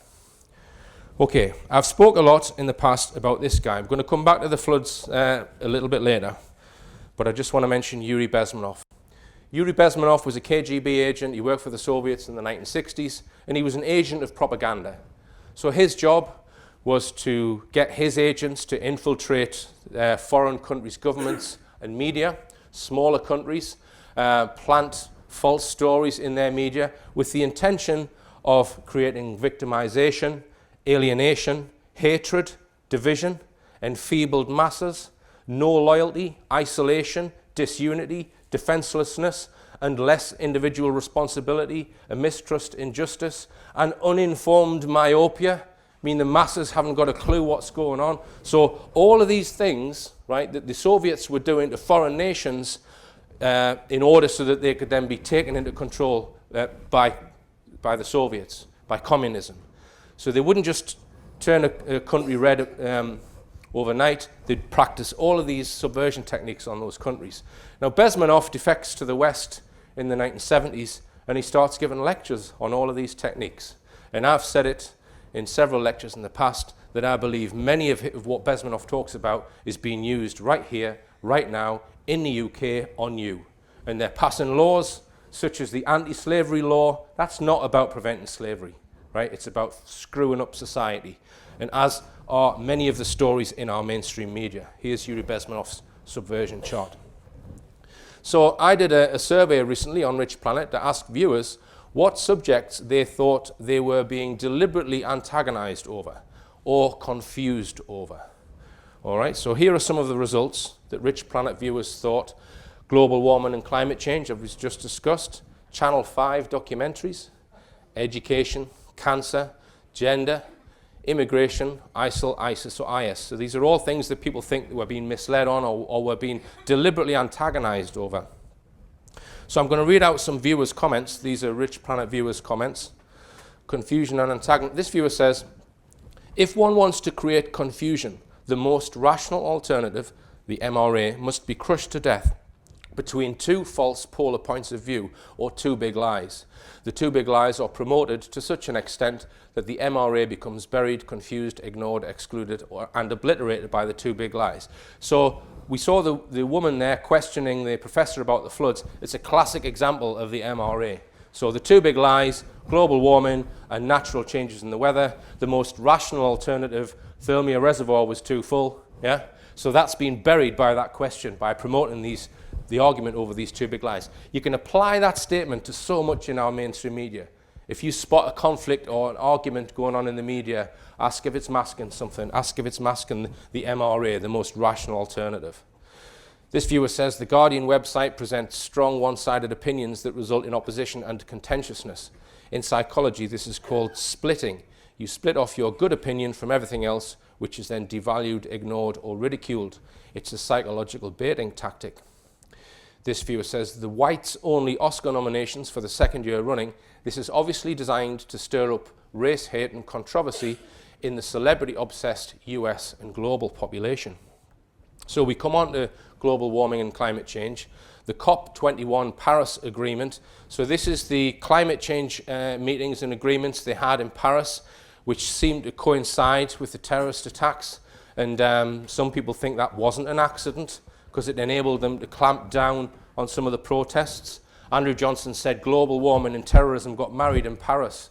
Okay, I've spoke a lot in the past about this guy. I'm going to come back to the floods a little bit later, but I just want to mention Yuri Bezmenov. Yuri Bezmenov was a KGB agent. He worked for the Soviets in the 1960s, and he was an agent of propaganda. So his job was to get his agents to infiltrate foreign countries' governments and media, smaller countries, plant false stories in their media with the intention of creating victimization, alienation, hatred, division, enfeebled masses, no loyalty, isolation, disunity, defenselessness, and less individual responsibility, a mistrust in justice, and uninformed myopia. I mean, the masses haven't got a clue what's going on. So all of these things, right, that the Soviets were doing to foreign nations in order so that they could then be taken into control by the Soviets, by communism. So they wouldn't just turn a country red overnight. They'd practice all of these subversion techniques on those countries. Now, Bezmenov defects to the West in the 1970s, and he starts giving lectures on all of these techniques. And I've said it in several lectures in the past that I believe many of what Bezmenov talks about is being used right here, right now, in the UK on you. And they're passing laws such as the anti-slavery law. That's not about preventing slavery, right? It's about screwing up society. And as are many of the stories in our mainstream media. Here's Yuri Bezmenov's subversion chart. So I did a survey recently on Richplanet to ask viewers what subjects they thought they were being deliberately antagonized over or confused over. All right, so here are some of the results that Richplanet viewers thought. Global warming and climate change, as we've just discussed. Channel 5 documentaries. Education, cancer, gender, immigration, ISIL, ISIS, or IS. So these are all things that people think that we're being misled on or we're being deliberately antagonized over. So I'm going to read out some viewers' comments. These are Richplanet viewers' comments. Confusion and antagonism. This viewer says, if one wants to create confusion, the most rational alternative the MRA, must be crushed to death between two false polar points of view, or two big lies. The two big lies are promoted to such an extent that the MRA becomes buried, confused, ignored, excluded, and obliterated by the two big lies. So we saw the woman there questioning the professor about the floods. It's a classic example of the MRA. So the two big lies, global warming and natural changes in the weather. The most rational alternative, Thermia Reservoir was too full. Yeah? So that's been buried by that question, by promoting the argument over these two big lies. You can apply that statement to so much in our mainstream media. If you spot a conflict or an argument going on in the media, ask if it's masking something. Ask if it's masking the MRA, the most rational alternative. This viewer says the Guardian website presents strong one-sided opinions that result in opposition and contentiousness. In psychology, this is called splitting. You split off your good opinion from everything else, which is then devalued, ignored, or ridiculed. It's a psychological baiting tactic. This viewer says the whites-only Oscar nominations for the second year running. This is obviously designed to stir up race hate and controversy in the celebrity-obsessed US and global population. So we come on to global warming and climate change. The COP21 Paris Agreement. So this is the climate change meetings and agreements they had in Paris, which seemed to coincide with the terrorist attacks. And some people think that wasn't an accident, because it enabled them to clamp down on some of the protests. Andrew Johnson said global warming and terrorism got married in Paris.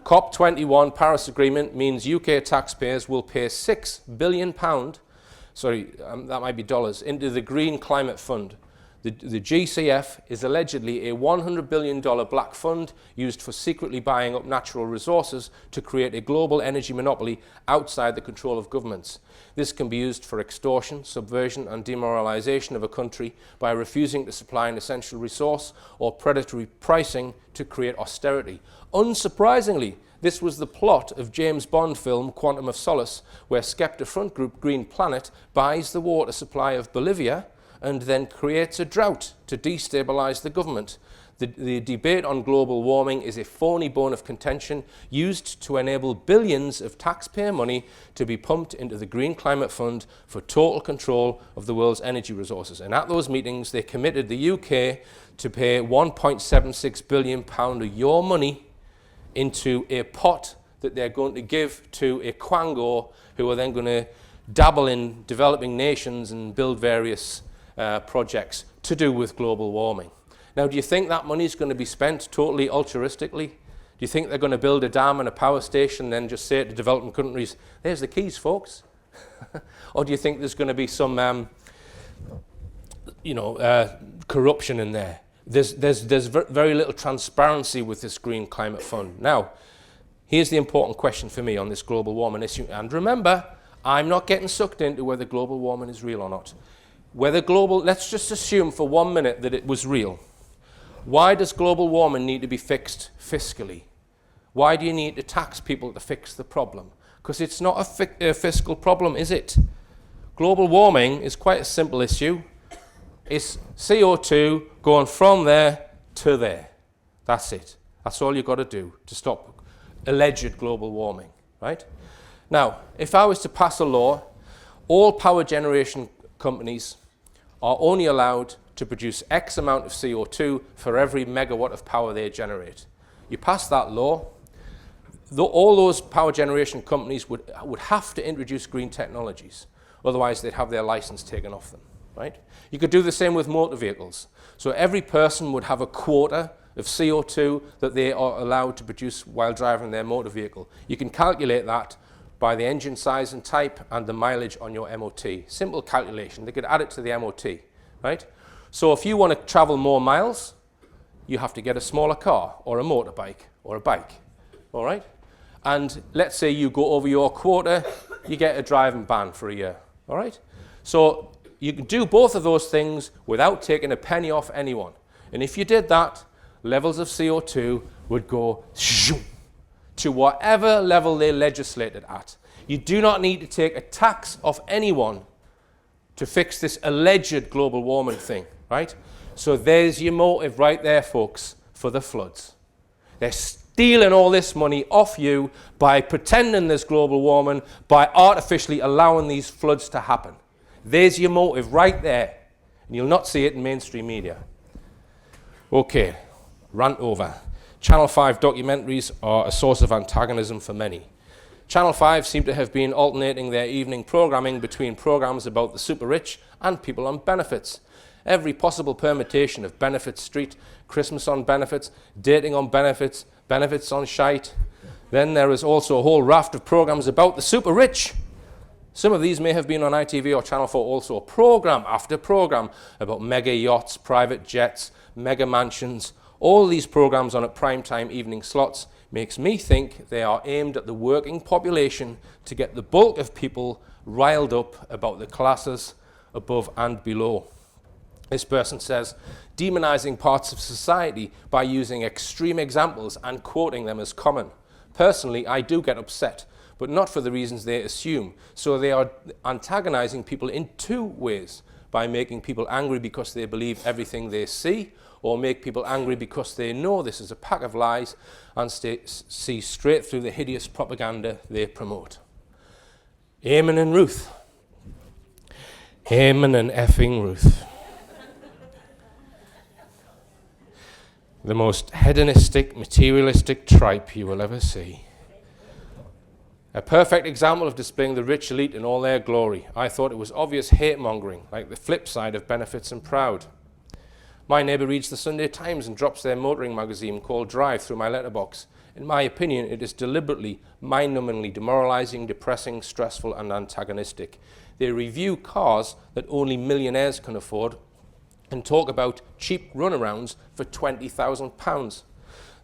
COP21 Paris Agreement means UK taxpayers will pay £6 billion, that might be dollars, into the Green Climate Fund. The GCF is allegedly a $100 billion black fund used for secretly buying up natural resources to create a global energy monopoly outside the control of governments. This can be used for extortion, subversion and demoralization of a country by refusing to supply an essential resource, or predatory pricing to create austerity. Unsurprisingly, this was the plot of James Bond film Quantum of Solace, where Skepta front group Greenplanet buys the water supply of Bolivia and then creates a drought to destabilize the government. The debate on global warming is a phony bone of contention used to enable billions of taxpayer money to be pumped into the Green Climate Fund for total control of the world's energy resources. And at those meetings, they committed the UK to pay £1.76 billion of your money into a pot that they're going to give to a quango, who are then going to dabble in developing nations and build various projects to do with global warming. Now, do you think that money is going to be spent totally altruistically? Do you think they're going to build a dam and a power station and then just say to developing countries, there's the keys, folks? Or do you think there's going to be some corruption in there? There's very little transparency with this Green Climate Fund. Now, here's the important question for me on this global warming issue. And remember, I'm not getting sucked into whether global warming is real or not. Let's just assume for 1 minute that it was real. Why does global warming need to be fixed fiscally? Why do you need to tax people to fix the problem? Because it's not a fiscal problem, is it? Global warming is quite a simple issue. It's CO2 going from there to there. That's it. That's all you've got to do to stop alleged global warming, right? Now, if I was to pass a law, all power generation companies are only allowed to produce X amount of CO2 for every megawatt of power they generate. You pass that law, all those power generation companies would have to introduce green technologies. Otherwise, they'd have their license taken off them, right? You could do the same with motor vehicles. So every person would have a quota of CO2 that they are allowed to produce while driving their motor vehicle. You can calculate that by the engine size and type and the mileage on your MOT. Simple calculation. They could add it to the MOT, right? So if you want to travel more miles, you have to get a smaller car or a motorbike or a bike, all right? And let's say you go over your quota, you get a driving ban for a year, all right? So you can do both of those things without taking a penny off anyone. And if you did that, levels of CO2 would go to whatever level they legislated at. You do not need to take a tax off anyone to fix this alleged global warming thing, right? So there's your motive right there, folks, for the floods. They're stealing all this money off you by pretending there's global warming, by artificially allowing these floods to happen. There's your motive right there. And you'll not see it in mainstream media. Okay, rant over. Channel 5 documentaries are a source of antagonism for many. Channel 5 seem to have been alternating their evening programming between programs about the super rich and people on benefits. Every possible permutation of Benefit Street, Christmas on benefits, dating on benefits, benefits on shite. Then there is also a whole raft of programs about the super rich. Some of these may have been on ITV or Channel 4 also, program after program about mega yachts, private jets, mega mansions. All these programs on at prime time evening slots makes me think they are aimed at the working population to get the bulk of people riled up about the classes above and below. This person says, demonizing parts of society by using extreme examples and quoting them as common. Personally, I do get upset, but not for the reasons they assume. So they are antagonizing people in two ways, by making people angry because they believe everything they see, or make people angry because they know this is a pack of lies and see straight through the hideous propaganda they promote. Eamon and Ruth. Eamon and effing Ruth. The most hedonistic, materialistic tripe you will ever see. A perfect example of displaying the rich elite in all their glory. I thought it was obvious hate-mongering, like the flip side of benefits and proud. My neighbour reads the Sunday Times and drops their motoring magazine called Drive through my letterbox. In my opinion, it is deliberately, mind-numbingly demoralising, depressing, stressful and antagonistic. They review cars that only millionaires can afford and talk about cheap runarounds for £20,000.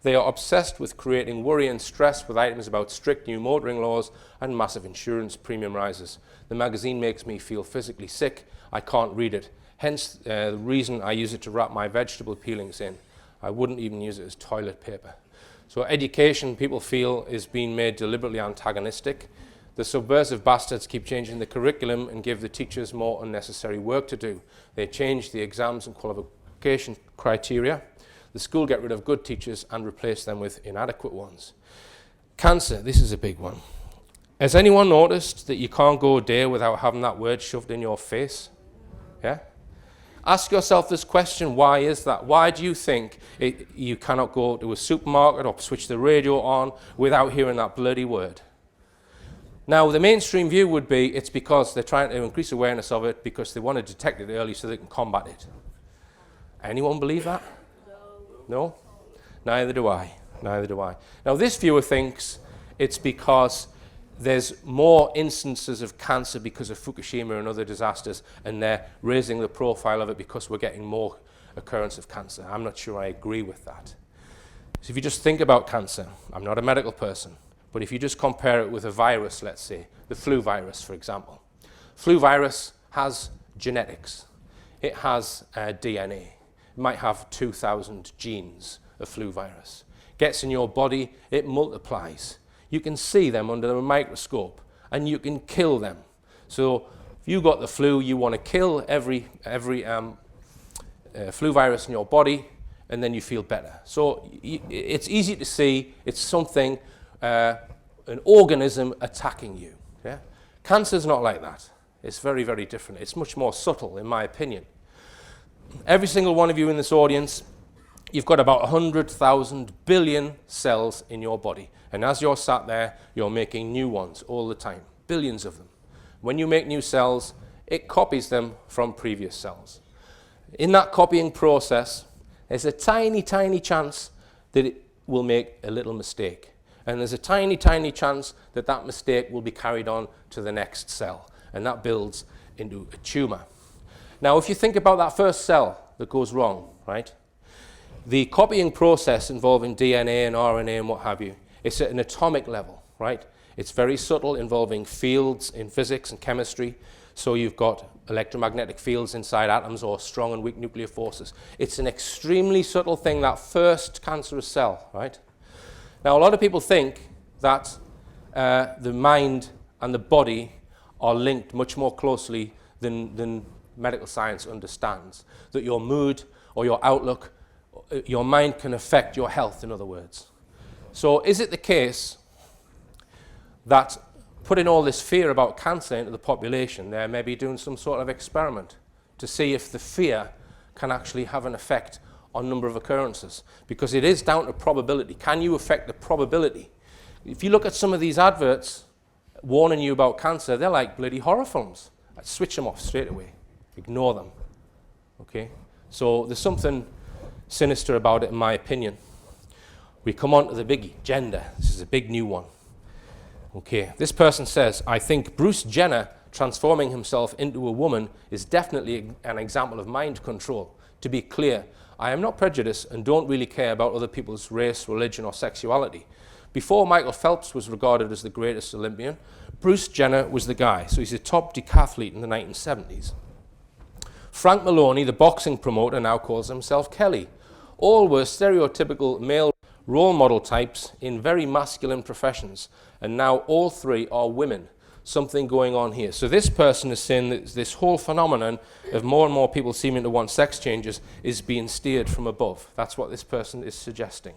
They are obsessed with creating worry and stress with items about strict new motoring laws and massive insurance premium rises. The magazine makes me feel physically sick. I can't read it. Hence the reason I use it to wrap my vegetable peelings in. I wouldn't even use it as toilet paper. So education, people feel, is being made deliberately antagonistic. The subversive bastards keep changing the curriculum and give the teachers more unnecessary work to do. They change the exams and qualification criteria. The school get rid of good teachers and replace them with inadequate ones. Cancer, this is a big one. Has anyone noticed that you can't go a day without having that word shoved in your face? Yeah? Ask yourself this question, why is that? Why do you think you cannot go to a supermarket or switch the radio on without hearing that bloody word? Now, the mainstream view would be it's because they're trying to increase awareness of it because they want to detect it early so they can combat it. Anyone believe that? No? Neither do I. Neither do I. Now, this viewer thinks it's because there's more instances of cancer because of Fukushima and other disasters, and they're raising the profile of it because we're getting more occurrence of cancer. I'm not sure I agree with that. So if you just think about cancer, I'm not a medical person, but if you just compare it with a virus, let's say, the flu virus, for example. Flu virus has genetics. It has DNA. It might have 2,000 genes of flu virus. Gets in your body, it multiplies. You can see them under a microscope, and you can kill them. So if you got the flu, you want to kill every flu virus in your body, and then you feel better. So it's easy to see it's something, an organism attacking you. Yeah? Cancer's not like that. It's very, very different. It's much more subtle, in my opinion. Every single one of you in this audience, you've got about 100,000 billion cells in your body. And as you're sat there, you're making new ones all the time, billions of them. When you make new cells, it copies them from previous cells. In that copying process, there's a tiny, tiny chance that it will make a little mistake. And there's a tiny, tiny chance that that mistake will be carried on to the next cell. And that builds into a tumor. Now, if you think about that first cell that goes wrong, right? The copying process involving DNA and RNA and what have you, it's at an atomic level, right? It's very subtle, involving fields in physics and chemistry. So you've got electromagnetic fields inside atoms or strong and weak nuclear forces. It's an extremely subtle thing, that first cancerous cell, right? Now, a lot of people think that the mind and the body are linked much more closely than medical science understands. That your mood or your outlook, your mind can affect your health, in other words. So is it the case that putting all this fear about cancer into the population, they're maybe doing some sort of experiment to see if the fear can actually have an effect on number of occurrences? Because it is down to probability. Can you affect the probability? If you look at some of these adverts warning you about cancer, they're like bloody horror films. I'd switch them off straight away. Ignore them. Okay? So there's something sinister about it, in my opinion. We come on to the biggie, gender. This is a big new one. Okay, this person says, I think Bruce Jenner transforming himself into a woman is definitely an example of mind control. To be clear, I am not prejudiced and don't really care about other people's race, religion or sexuality. Before Michael Phelps was regarded as the greatest Olympian, Bruce Jenner was the guy. So he's a top decathlete in the 1970s. Frank Maloney, the boxing promoter, now calls himself Kelly. All were stereotypical male role model types in very masculine professions, and now all three are women. Something going on here. So this person is saying that this whole phenomenon of more and more people seeming to want sex changes is being steered from above. That's what this person is suggesting.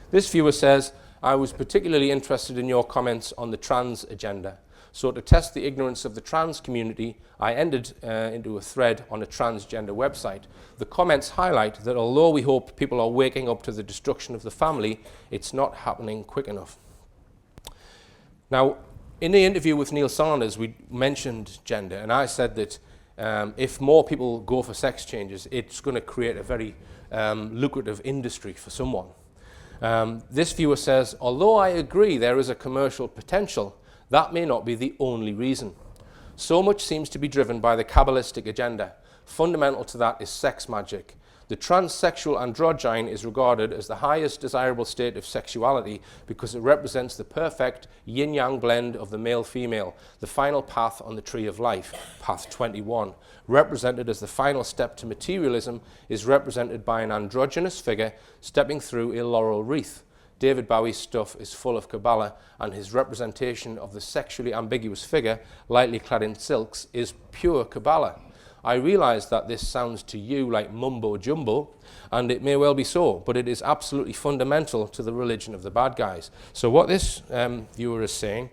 This viewer says, I was particularly interested in your comments on the trans agenda. So to test the ignorance of the trans community, I entered into a thread on a transgender website. The comments highlight that although we hope people are waking up to the destruction of the family, it's not happening quick enough. Now, in the interview with Neil Sanders, we mentioned gender, and I said that if more people go for sex changes, it's going to create a very lucrative industry for someone. This viewer says, although I agree there is a commercial potential, that may not be the only reason. So much seems to be driven by the Kabbalistic agenda. Fundamental to that is sex magic. The transsexual androgyne is regarded as the highest desirable state of sexuality because it represents the perfect yin-yang blend of the male-female, the final path on the tree of life, path 21. Represented as the final step to materialism is represented by an androgynous figure stepping through a laurel wreath. David Bowie's stuff is full of Kabbalah, and his representation of the sexually ambiguous figure, lightly clad in silks, is pure Kabbalah. I realise that this sounds to you like mumbo-jumbo, and it may well be so, but it is absolutely fundamental to the religion of the bad guys. So what this viewer is saying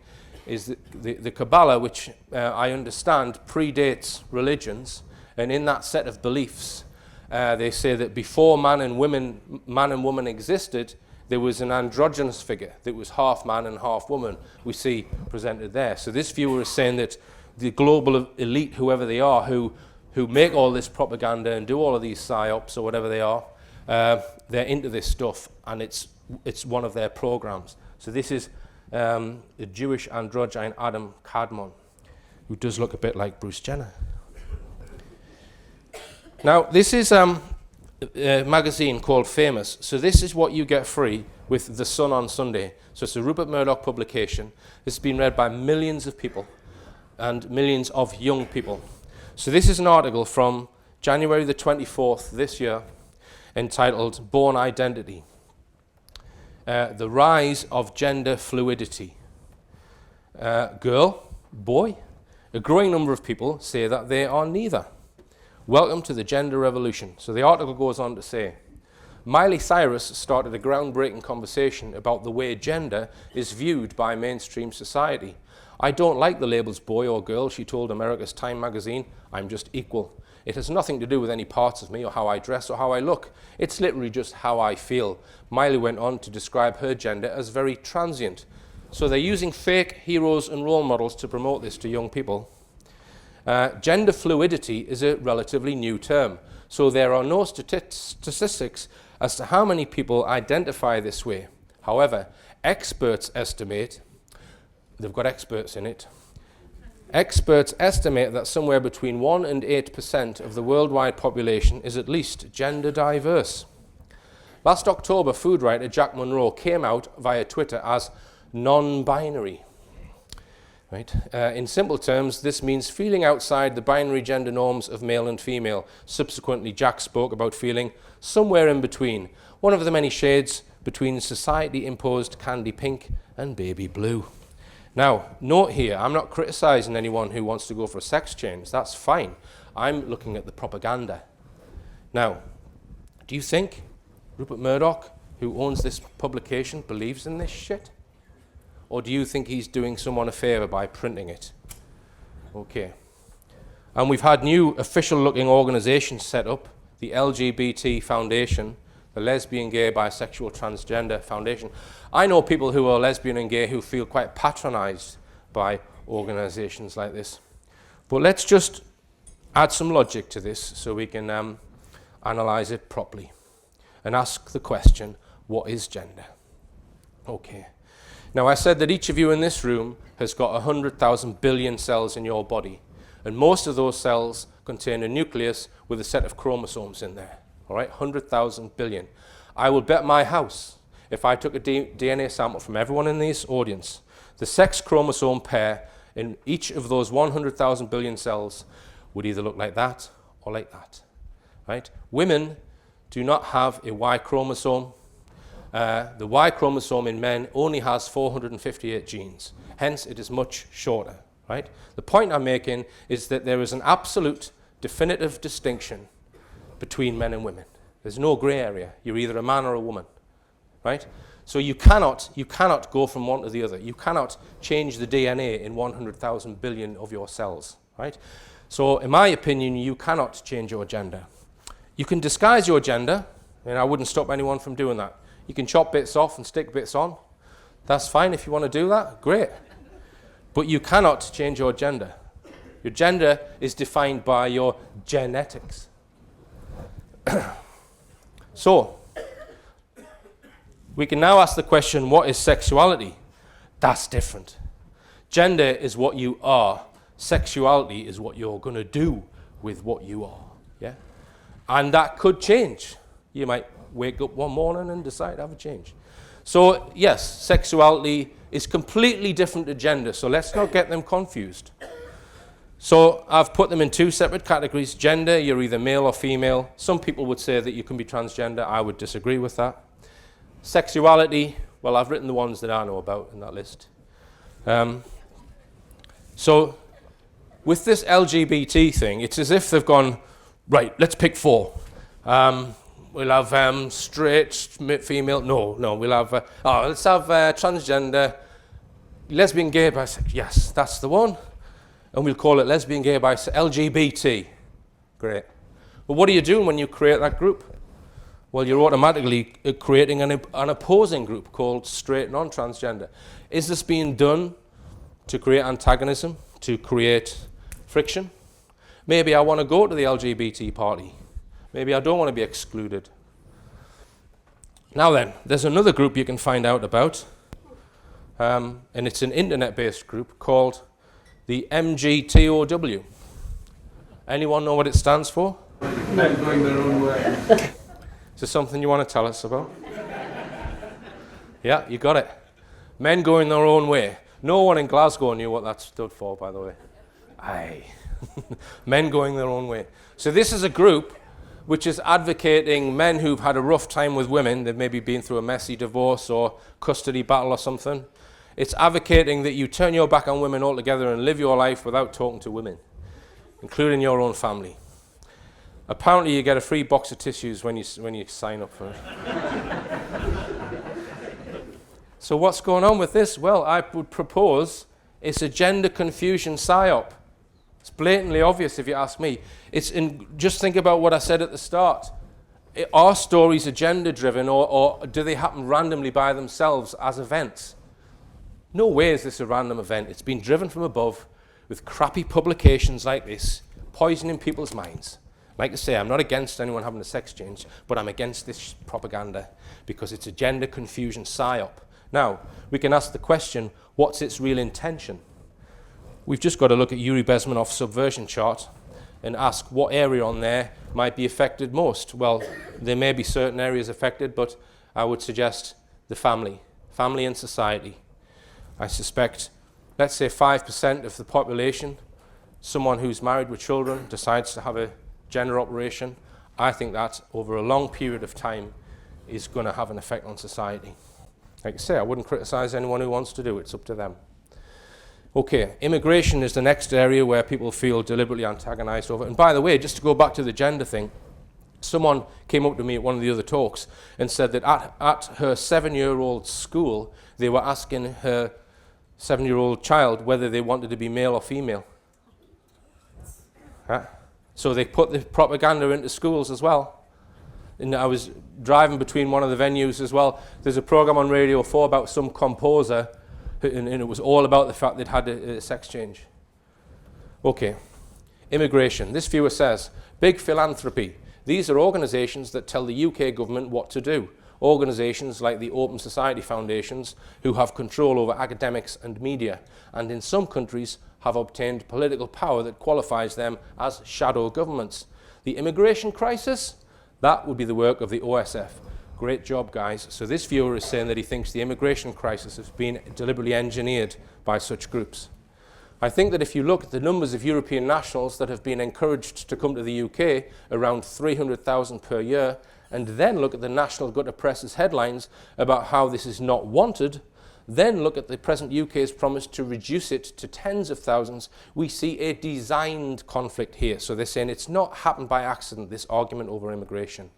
is that the Kabbalah, which I understand predates religions, and in that set of beliefs, they say that before man and woman existed, there was an androgynous figure that was half man and half woman, we see presented there. So this viewer is saying that the global elite, whoever they are, who make all this propaganda and do all of these psyops or whatever they are, they're into this stuff, and it's one of their programs. So this is the Jewish androgyne Adam Kadmon, who does look a bit like Bruce Jenner. Now, this is a magazine called Famous. So this is what you get free with The Sun on Sunday. So it's a Rupert Murdoch publication. It's been read by millions of people and millions of young people. So this is an article from January the 24th this year entitled Born Identity, The Rise of Gender Fluidity. Girl, boy, a growing number of people say that they are neither. Welcome to the gender revolution. So the article goes on to say, Miley Cyrus started a groundbreaking conversation about the way gender is viewed by mainstream society. I don't like the labels boy or girl, she told America's Time magazine. I'm just equal. It has nothing to do with any parts of me or how I dress or how I look. It's literally just how I feel. Miley went on to describe her gender as very transient. So they're using fake heroes and role models to promote this to young people. Gender fluidity is a relatively new term. So there are no statistics as to how many people identify this way. However, experts estimate, they've got experts in it, experts estimate that somewhere between 1 and 8% of the worldwide population is at least gender diverse. Last October, food writer Jack Monroe came out via Twitter as non-binary. Right? In simple terms, this means feeling outside the binary gender norms of male and female. Subsequently, Jack spoke about feeling somewhere in between, one of the many shades between society-imposed candy pink and baby blue. Now, note here, I'm not criticizing anyone who wants to go for a sex change. That's fine. I'm looking at the propaganda. Now, do you think Rupert Murdoch who owns this publication believes in this shit? Or do you think he's doing someone a favour by printing it? Okay. And we've had new official-looking organisations set up, the LGBT Foundation, the Lesbian, Gay, Bisexual, Transgender Foundation. I know people who are lesbian and gay who feel quite patronised by organisations like this. But let's just add some logic to this so we can analyse it properly and ask the question, what is gender? Okay. Now, I said that each of you in this room has got 100,000 billion cells in your body, and most of those cells contain a nucleus with a set of chromosomes in there. All right, 100,000 billion. I will bet my house, if I took a DNA sample from everyone in this audience, the sex chromosome pair in each of those 100,000 billion cells would either look like that or like that. Right? Women do not have a Y chromosome. The Y chromosome in men only has 458 genes. Hence, it is much shorter. Right? The point I'm making is that there is an absolute definitive distinction between men and women. There's no grey area. You're either a man or a woman. Right? So you cannot go from one to the other. You cannot change the DNA in 100,000 billion of your cells. Right? So in my opinion, you cannot change your gender. You can disguise your gender, and I wouldn't stop anyone from doing that. You can chop bits off and stick bits on. That's fine if you want to do that, great. But you cannot change your gender. Your gender is defined by your genetics. So, we can now ask the question, what is sexuality? That's different. Gender is what you are. Sexuality is what you're going to do with what you are. Yeah? And that could change. You might wake up one morning and decide to have a change. So, yes, sexuality is completely different to gender, so let's not get them confused. So, I've put them in two separate categories. Gender, you're either male or female. Some people would say that you can be transgender. I would disagree with that. Sexuality, well, I've written the ones that I know about in that list. So, with this LGBT thing, it's as if they've gone, right, let's pick four. We'll have straight, female, no, we'll have, let's have transgender, lesbian, gay, bisexual, yes, that's the one. And we'll call it lesbian, gay, bisexual, LGBT. Great. But what are you doing when you create that group? Well, you're automatically creating an opposing group called straight non-transgender. Is this being done to create antagonism, to create friction? Maybe I want to go to the LGBT party. Maybe I don't want to be excluded. Now then, there's another group you can find out about, and it's an internet-based group called the MGTOW. Anyone know what it stands for? Men going their own way. Is there something you want to tell us about? Yeah, you got it. Men going their own way. No one in Glasgow knew what that stood for, by the way. Aye. Men going their own way. So this is a group which is advocating men who've had a rough time with women. They've maybe been through a messy divorce or custody battle or something. It's advocating that you turn your back on women altogether and live your life without talking to women, including your own family. Apparently you get a free box of tissues when you sign up for it. So what's going on with this? Well, I would propose it's a gender confusion psyop. It's blatantly obvious if you ask me. Just think about what I said at the start. Are stories agenda driven or do they happen randomly by themselves as events? No way is this a random event. It's been driven from above with crappy publications like this, poisoning people's minds. Like I say, I'm not against anyone having a sex change, but I'm against this propaganda because it's a gender confusion psyop. Now, we can ask the question, what's its real intention? We've just got to look at Yuri Bezmenov's subversion chart and ask what area on there might be affected most. Well, there may be certain areas affected, but I would suggest the family and society. I suspect, let's say 5% of the population, someone who's married with children decides to have a gender operation. I think that over a long period of time is going to have an effect on society. Like I say, I wouldn't criticize anyone who wants to do it. It's up to them. Okay, immigration is the next area where people feel deliberately antagonized over. And by the way, just to go back to the gender thing, Someone came up to me at one of the other talks and said that at her 7-year-old school, they were asking her 7-year-old child whether they wanted to be male or female. So they put the propaganda into schools as well. And I was driving between one of the venues as well. There's a program on Radio 4 about some composer, and it was all about the fact they'd had a sex change. Okay, immigration. This viewer says, big philanthropy. These are organisations that tell the UK government what to do. Organisations like the Open Society Foundations, who have control over academics and media, and in some countries have obtained political power that qualifies them as shadow governments. The immigration crisis, that would be the work of the OSF. Great job, guys. So this viewer is saying that he thinks the immigration crisis has been deliberately engineered by such groups. I think that if you look at the numbers of European nationals that have been encouraged to come to the UK, around 300,000 per year, and then look at the National Gutter Press's headlines about how this is not wanted, then look at the present UK's promise to reduce it to tens of thousands, we see a designed conflict here. So they're saying it's not happened by accident, this argument over immigration.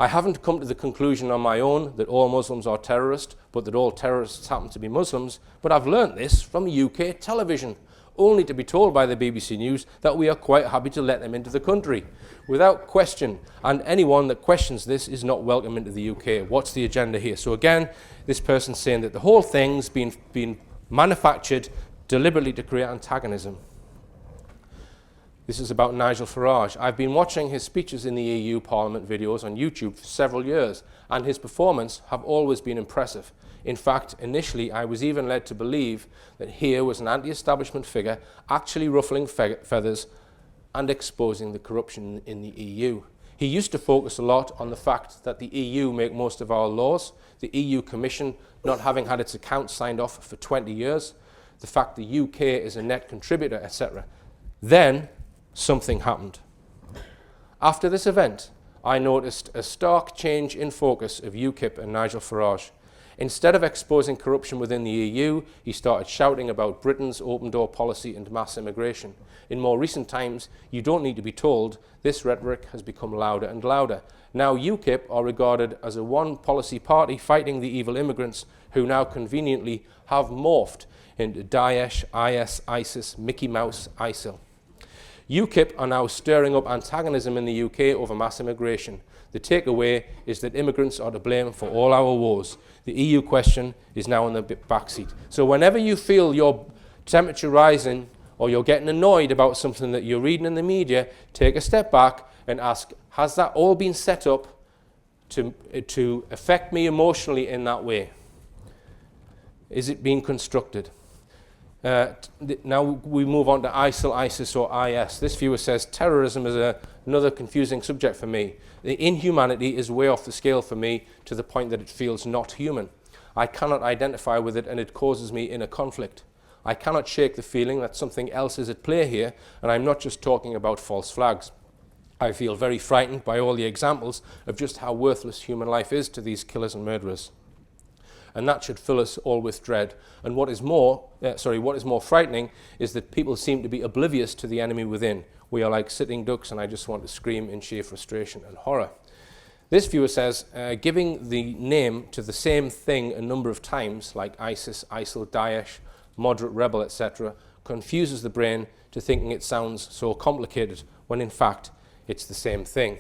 I haven't come to the conclusion on my own that all Muslims are terrorists, but that all terrorists happen to be Muslims, but I've learnt this from UK television, only to be told by the BBC News that we are quite happy to let them into the country, without question, and anyone that questions this is not welcome into the UK. What's the agenda here? So again, this person's saying that the whole thing's been manufactured deliberately to create antagonism. This is about Nigel Farage. I've been watching his speeches in the EU Parliament videos on YouTube for several years, and his performance have always been impressive. In fact, initially I was even led to believe that here was an anti-establishment figure actually ruffling feathers and exposing the corruption in the EU. He used to focus a lot on the fact that the EU make most of our laws, the EU Commission not having had its accounts signed off for 20 years, the fact the UK is a net contributor, etc. Then something happened. After this event, I noticed a stark change in focus of UKIP and Nigel Farage. Instead of exposing corruption within the EU, he started shouting about Britain's open door policy and mass immigration. In more recent times, you don't need to be told, this rhetoric has become louder and louder. Now UKIP are regarded as a one policy party fighting the evil immigrants who now conveniently have morphed into Daesh, IS, ISIS, Mickey Mouse, ISIL. UKIP are now stirring up antagonism in the UK over mass immigration. The takeaway is that immigrants are to blame for all our woes. The EU question is now in the backseat. So whenever you feel your temperature rising or you're getting annoyed about something that you're reading in the media, take a step back and ask, has that all been set up to affect me emotionally in that way? Is it being constructed? Now we move on to ISIL, ISIS or IS. This viewer says terrorism is another confusing subject for me. The inhumanity is way off the scale for me to the point that it feels not human. I cannot identify with it and it causes me inner conflict. I cannot shake the feeling that something else is at play here, and I'm not just talking about false flags. I feel very frightened by all the examples of just how worthless human life is to these killers and murderers. And that should fill us all with dread. And what is more frightening is that people seem to be oblivious to the enemy within. We are like sitting ducks, and I just want to scream in sheer frustration and horror. This viewer says, giving the name to the same thing a number of times, like ISIS, ISIL, Daesh, moderate rebel, etc., confuses the brain to thinking it sounds so complicated, when in fact it's the same thing.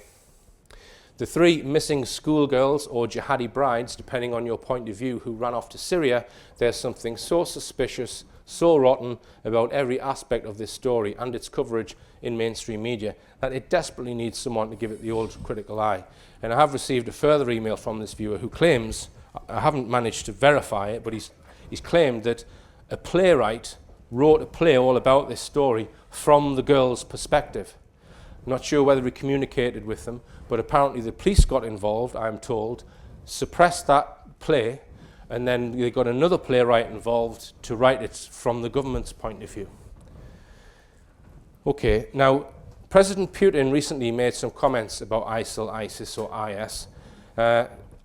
The 3 missing schoolgirls or jihadi brides, depending on your point of view, who ran off to Syria, there's something so suspicious, so rotten about every aspect of this story and its coverage in mainstream media that it desperately needs someone to give it the old critical eye. And I have received a further email from this viewer who claims, I haven't managed to verify it, but he's claimed that a playwright wrote a play all about this story from the girl's perspective. Not sure whether he communicated with them, but apparently the police got involved, I'm told, suppressed that play, and then they got another playwright involved to write it from the government's point of view. Okay, now President Putin recently made some comments about ISIL, ISIS or IS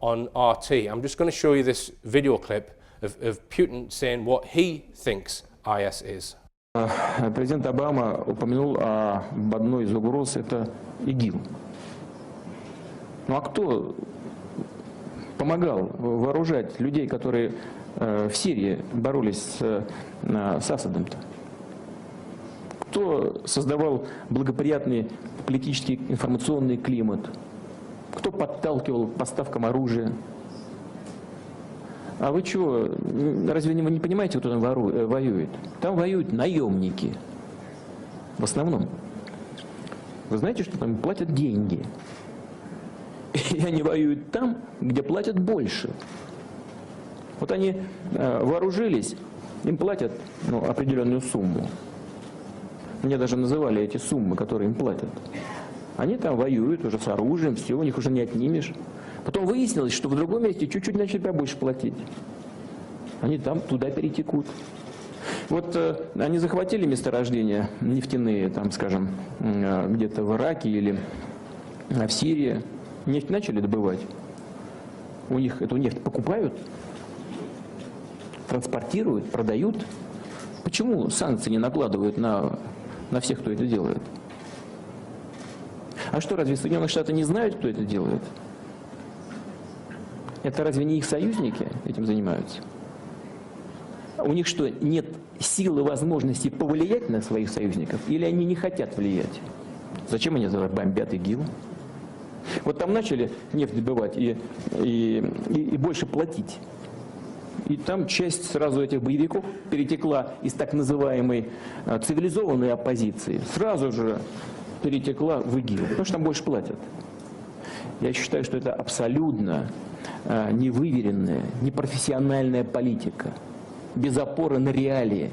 on RT. I'm just going to show you this video clip of Putin saying what he thinks IS is. Президент Обама упомянул об одной из угроз – это ИГИЛ. Ну а кто помогал вооружать людей, которые в Сирии боролись с Асадом-то? Кто создавал благоприятный политический информационный климат? Кто подталкивал к поставкам оружия? А вы чего, разве вы не понимаете, кто там воюет? Там воюют наемники. В основном. Вы знаете, что там платят деньги? И они воюют там, где платят больше. Вот они вооружились, им платят определенную сумму. Мне даже называли эти суммы, которые им платят. Они там воюют уже с оружием, все, у них уже не отнимешь. Потом выяснилось, что в другом месте чуть-чуть начали побольше платить. Они там туда перетекут. Вот они захватили месторождения нефтяные, там, скажем, где-то в Ираке или в Сирии. Нефть начали добывать. У них эту нефть покупают, транспортируют, продают. Почему санкции не накладывают на всех, кто это делает? А что, разве Соединенные Штаты не знают, кто это делает? Это разве не их союзники этим занимаются? У них что, нет силы, возможности повлиять на своих союзников? Или они не хотят влиять? Зачем они бомбят ИГИЛ? Вот там начали нефть добывать и больше платить. И там часть сразу этих боевиков перетекла из так называемой цивилизованной оппозиции. Сразу же перетекла в ИГИЛ, потому что там больше платят. Я считаю, что это абсолютно невыверенная, непрофессиональная политика, без опоры на реалии.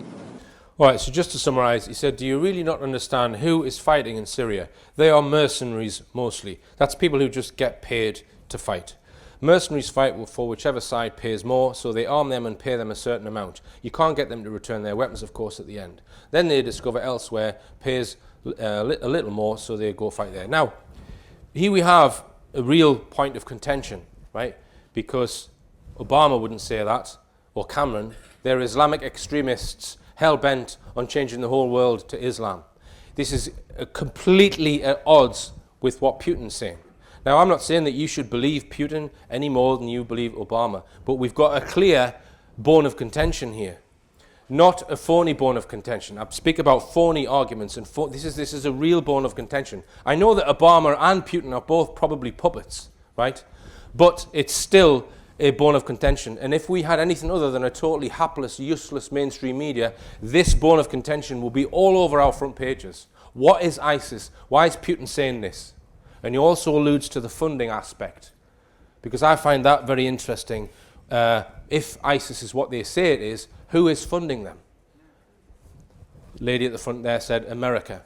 All right, so just to summarize, he said, do you really not understand who is fighting in Syria? They are mercenaries mostly. That's people who just get paid to fight. Mercenaries fight for whichever side pays more, so they arm them and pay them a certain amount. You can't get them to return their weapons, of course, at the end. Then they discover elsewhere pays a little more, so they go fight there. Now, here we have a real point of contention, right? Because Obama wouldn't say that, or Cameron. They're Islamic extremists hell-bent on changing the whole world to Islam. This is completely at odds with what Putin's saying. Now, I'm not saying that you should believe Putin any more than you believe Obama, but we've got a clear bone of contention here, not a phony bone of contention. I speak about phony arguments, and this is a real bone of contention. I know that Obama and Putin are both probably puppets, right? But it's still a bone of contention. And if we had anything other than a totally hapless, useless mainstream media, this bone of contention will be all over our front pages. What is ISIS? Why is Putin saying this? And he also alludes to the funding aspect, because I find that very interesting. If ISIS is what they say it is, who is funding them? Lady at the front there said America.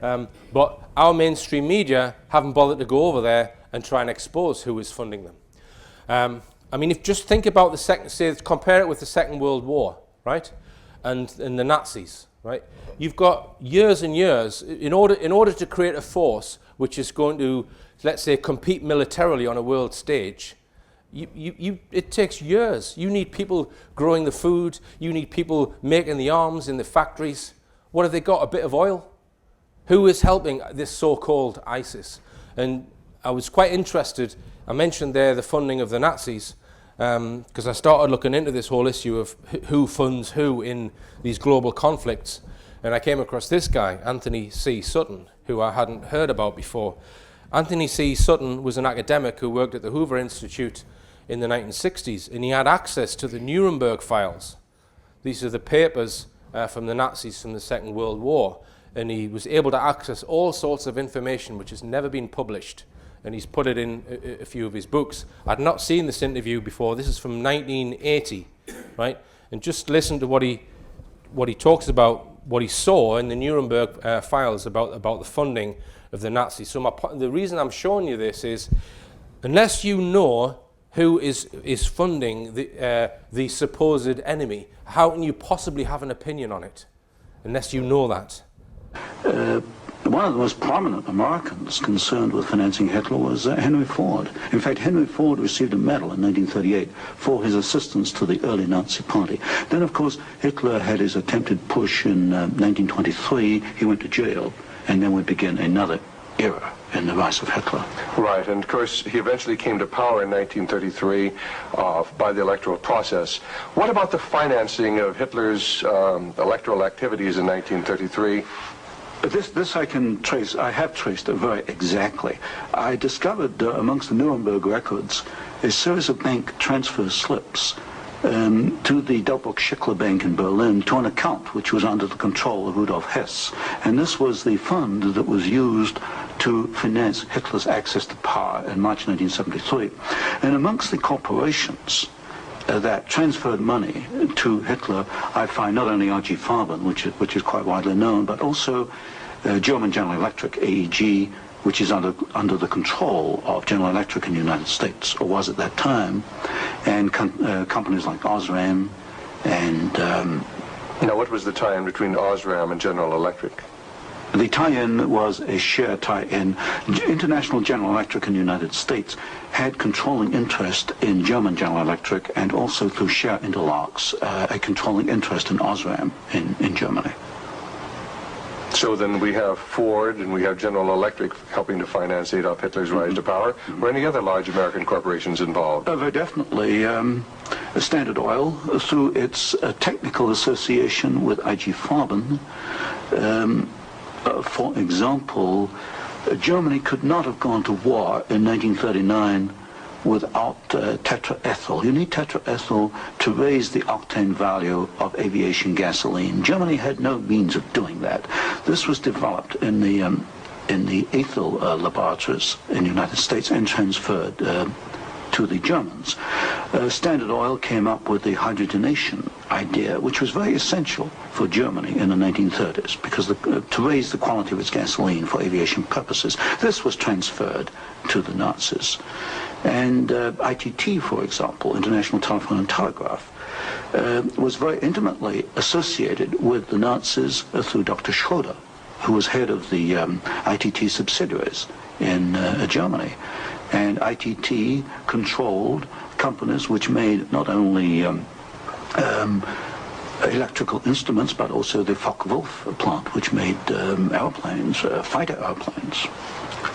But our mainstream media haven't bothered to go over there and try and expose who is funding them. I mean, if just think about compare it with the Second World War, right? And the Nazis, right? You've got years and years, in order to create a force which is going to, let's say, compete militarily on a world stage, it takes years. You need people growing the food, you need people making the arms in the factories. What have they got? A bit of oil? Who is helping this so-called ISIS? And I was quite interested, I mentioned there the funding of the Nazis, because I started looking into this whole issue of who funds who in these global conflicts, and I came across this guy, Anthony C. Sutton, who I hadn't heard about before. Anthony C. Sutton was an academic who worked at the Hoover Institute in the 1960s, and he had access to the Nuremberg files. These are the papers from the Nazis from the Second World War, and he was able to access all sorts of information which has never been published, and he's put it in a few of his books. I'd not seen this interview before. This is from 1980, right? And just listen to what he talks about, what he saw in the Nuremberg files about the funding of the Nazis. So the reason I'm showing you this is, unless you know who is funding the supposed enemy, how can you possibly have an opinion on it, unless you know that? One of the most prominent Americans concerned with financing Hitler was Henry Ford. In fact, Henry Ford received a medal in 1938 for his assistance to the early Nazi Party. Then, of course, Hitler had his attempted push in 1923. He went to jail, and then would begin another era in the rise of Hitler. Right, and of course he eventually came to power in 1933 by the electoral process. What about the financing of Hitler's electoral activities in 1933? This I can trace, I have traced it very exactly. I discovered amongst the Nuremberg records a series of bank transfer slips to the Delbrück-Schickler Bank in Berlin to an account which was under the control of Rudolf Hess. And this was the fund that was used to finance Hitler's access to power in March 1973. And amongst the corporations that transferred money to Hitler, I find not only R.G. Farben, which is quite widely known, but also German General Electric, AEG, which is under the control of General Electric in the United States, or was at that time, and companies like Osram and... Now, what was the tie-in between Osram and General Electric? The tie-in was a share tie-in. International General Electric in the United States had controlling interest in German General Electric and also through share interlocks, a controlling interest in Osram in Germany. So then we have Ford and we have General Electric helping to finance Adolf Hitler's rise to power. Were any other large American corporations involved? Very definitely. Standard Oil, through its technical association with I.G. Farben, for example, Germany could not have gone to war in 1939 without tetraethyl. You need tetraethyl to raise the octane value of aviation gasoline. Germany had no means of doing that. This was developed in the ethyl laboratories in the United States and transferred to the Germans. Standard Oil came up with the hydrogenation idea, which was very essential for Germany in the 1930s, because to raise the quality of its gasoline for aviation purposes. This was transferred to the Nazis. And ITT, for example, International Telephone and Telegraph, was very intimately associated with the Nazis through Dr. Schroeder, who was head of the ITT subsidiaries in Germany. And ITT controlled companies which made not only electrical instruments, but also the Focke-Wulf plant, which made airplanes, fighter airplanes.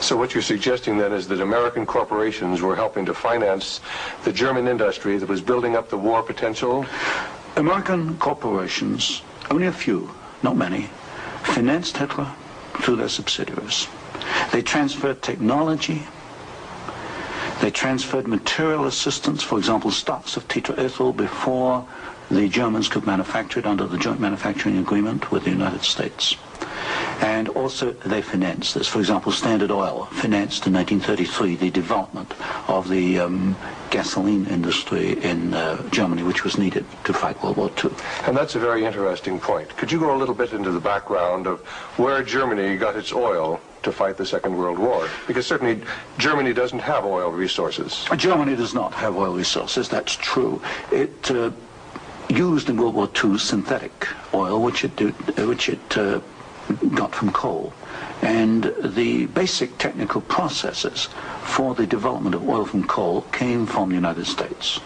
So what you're suggesting then is that American corporations were helping to finance the German industry that was building up the war potential? American corporations, only a few, not many, financed Hitler through their subsidiaries. They transferred technology. They transferred material assistance, for example, stocks of tetraethyl before the Germans could manufacture it under the joint manufacturing agreement with the United States. And also they financed this. For example, Standard Oil financed in 1933 the development of the gasoline industry in Germany, which was needed to fight World War II. And that's a very interesting point. Could you go a little bit into the background of where Germany got its oil to fight the Second World War? Because certainly Germany doesn't have oil resources. Germany does not have oil resources, that's true. It used in World War II synthetic oil, which it got from coal. And the basic technical processes for the development of oil from coal came from the United States,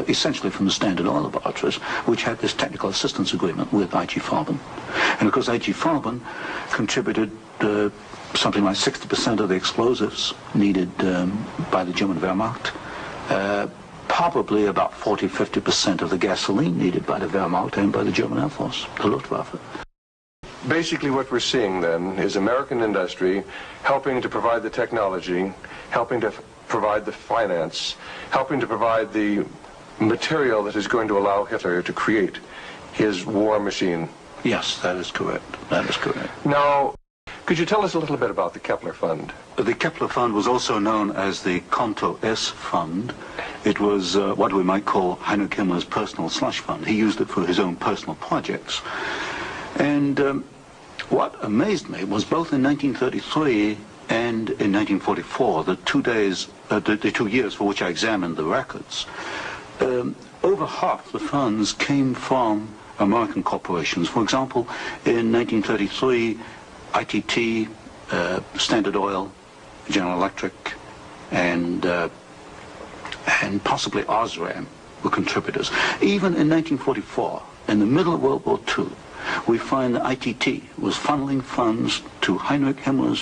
essentially from the Standard Oil laboratories, which had this technical assistance agreement with I.G. Farben. And of course I.G. Farben contributed something like 60% of the explosives needed by the German Wehrmacht, probably about 40–50% of the gasoline needed by the Wehrmacht and by the German Air Force, the Luftwaffe. Basically what we're seeing then is American industry helping to provide the technology, helping to provide the finance, helping to provide the material that is going to allow Hitler to create his war machine. Yes, that is correct. That is correct. Now, could you tell us a little bit about the Kepler Fund? The Kepler Fund was also known as the Konto S Fund. It was what we might call Heinrich Himmler's personal slush fund. He used it for his own personal projects. And what amazed me was both in 1933 and in 1944, the 2 years for which I examined the records, over half the funds came from American corporations. For example, in 1933, ITT, Standard Oil, General Electric, and possibly Osram were contributors. Even in 1944, in the middle of World War II, we find that ITT was funneling funds to Heinrich Himmler's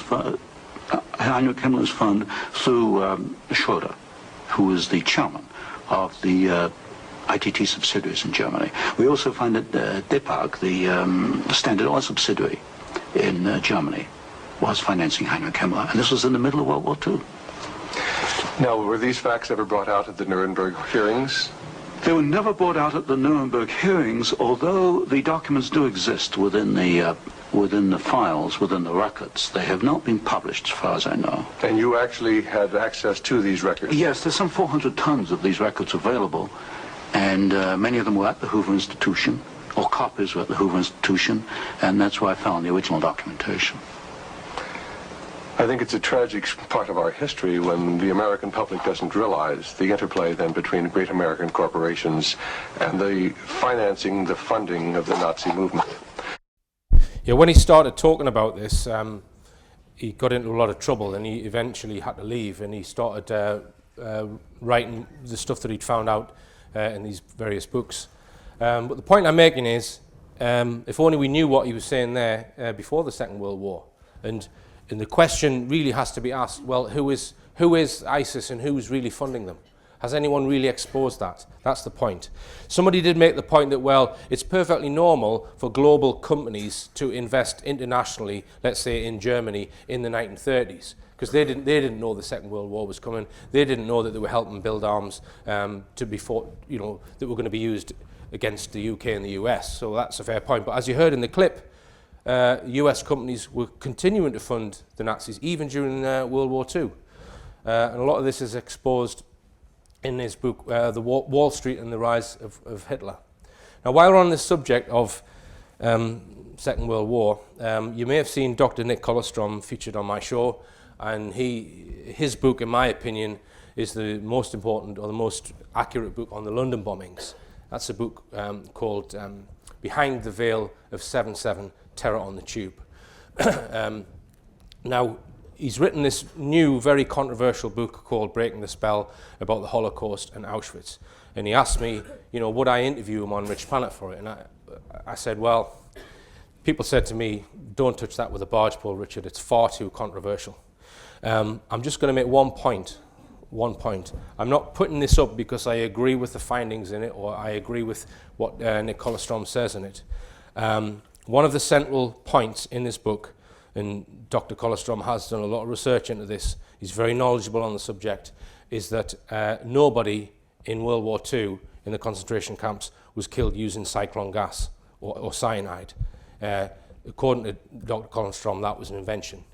Heinrich Himmler's fund through Schroeder, who was the chairman of the ITT subsidiaries in Germany. We also find that DEPAG, the Standard Oil subsidiary in Germany, was financing Heinrich Himmler, and this was in the middle of World War II. Now, were these facts ever brought out at the Nuremberg hearings? They were never brought out at the Nuremberg hearings, although the documents do exist within the files, within the records. They have not been published, as far as I know. And you actually had access to these records? Yes, there's some 400 tons of these records available, and many of them were at the Hoover Institution, or copies were at the Hoover Institution, and that's where I found the original documentation. I think it's a tragic part of our history when the American public doesn't realize the interplay then between great American corporations and the financing, the funding of the Nazi movement. Yeah, when he started talking about this, he got into a lot of trouble, and he eventually had to leave, and he started writing the stuff that he'd found out in these various books. But the point I'm making is, if only we knew what he was saying there before the Second World War. And the question really has to be asked, well, who is ISIS and who's really funding them? Has anyone really exposed that? That's the point. Somebody did make the point that, well, it's perfectly normal for global companies to invest internationally, let's say in Germany, in the 1930s, because they didn't know the Second World War was coming. They didn't know that they were helping build arms to be fought, you know, that were going to be used against the UK and the US. So that's a fair point. But as you heard in the clip, US companies were continuing to fund the Nazis even during World War II. And a lot of this is exposed in his book, The Wall Street and the Rise of Hitler. Now, while we're on this subject of Second World War, you may have seen Dr. Nick Kollerstrom featured on my show, and his book, in my opinion, is the most important or the most accurate book on the London bombings. That's a book called Behind the Veil of 7/7, Terror on the Tube. Now, he's written this new, very controversial book called Breaking the Spell about the Holocaust and Auschwitz. And he asked me, you know, would I interview him on Richplanet for it? And I said, well, people said to me, don't touch that with a barge pole, Richard. It's far too controversial. I'm just going to make one point. I'm not putting this up because I agree with the findings in it or I agree with what Nick Kollerstrom says in it. One of the central points in this book, and Dr. Kollerstrom has done a lot of research into this, he's very knowledgeable on the subject, is that nobody in World War II in the concentration camps was killed using cyclone gas or cyanide. According to Dr. Kollerstrom, that was an invention.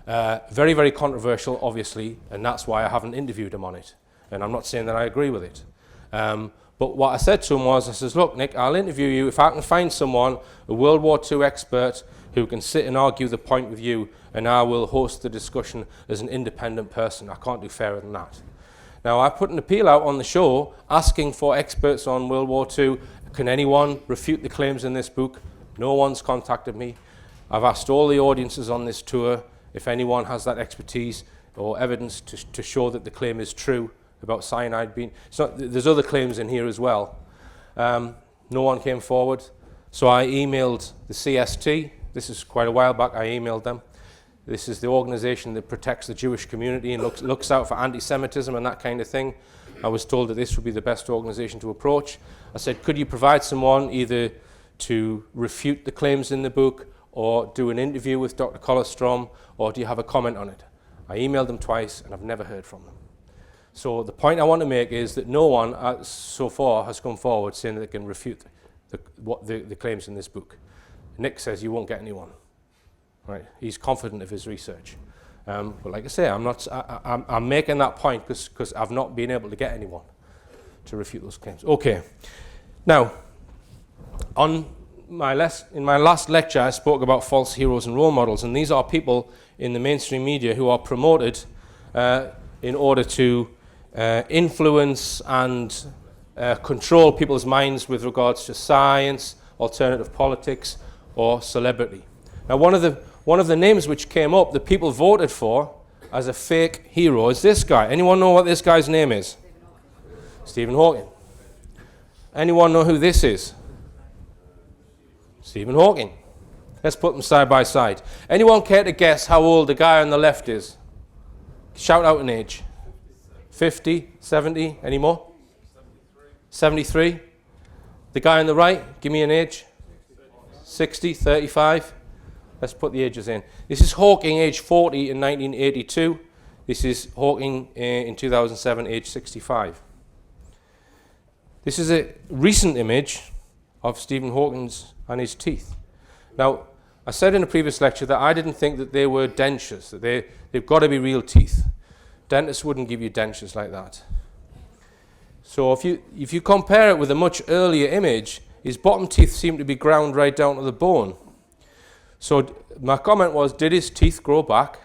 Very, very controversial, obviously, and that's why I haven't interviewed him on it. And I'm not saying that I agree with it. But what I said to him was, I says, look, Nick, I'll interview you if I can find someone, a World War II expert, who can sit and argue the point with you, and I will host the discussion as an independent person. I can't do fairer than that. Now, I put an appeal out on the show asking for experts on World War II. Can anyone refute the claims in this book? No one's contacted me. I've asked all the audiences on this tour if anyone has that expertise or evidence to show that the claim is true about cyanide being... there's other claims in here as well. No one came forward. So I emailed the CST. This is quite a while back. I emailed them. This is the organization that protects the Jewish community and looks out for anti-Semitism and that kind of thing. I was told that this would be the best organization to approach. I said, could you provide someone either to refute the claims in the book or do an interview with Dr. Kollerstrom, or do you have a comment on it? I emailed them twice and I've never heard from them. So the point I want to make is that no one so far has come forward saying that they can refute the claims in this book. Nick says you won't get anyone. Right? He's confident of his research. But like I say, I'm making that point because I've not been able to get anyone to refute those claims. Okay. Now, in my last lecture, I spoke about false heroes and role models, and these are people in the mainstream media who are promoted in order to influence and control people's minds with regards to science, alternative politics, or celebrity. Now, one of the names which came up that people voted for as a fake hero is this guy. Anyone know what this guy's name is? Stephen Hawking. Anyone know who this is? Stephen Hawking. Let's put them side by side. Anyone care to guess how old the guy on the left is? Shout out an age. 50, 70, any more? 73. The guy on the right, give me an age. 60, 35. Let's put the ages in. This is Hawking, age 40 in 1982. This is Hawking in 2007, age 65. This is a recent image of Stephen Hawking and his teeth. Now, I said in a previous lecture that I didn't think that they were dentures, that they've got to be real teeth. Dentists wouldn't give you dentures like that. So if you compare it with a much earlier image, his bottom teeth seem to be ground right down to the bone. So my comment was, did his teeth grow back?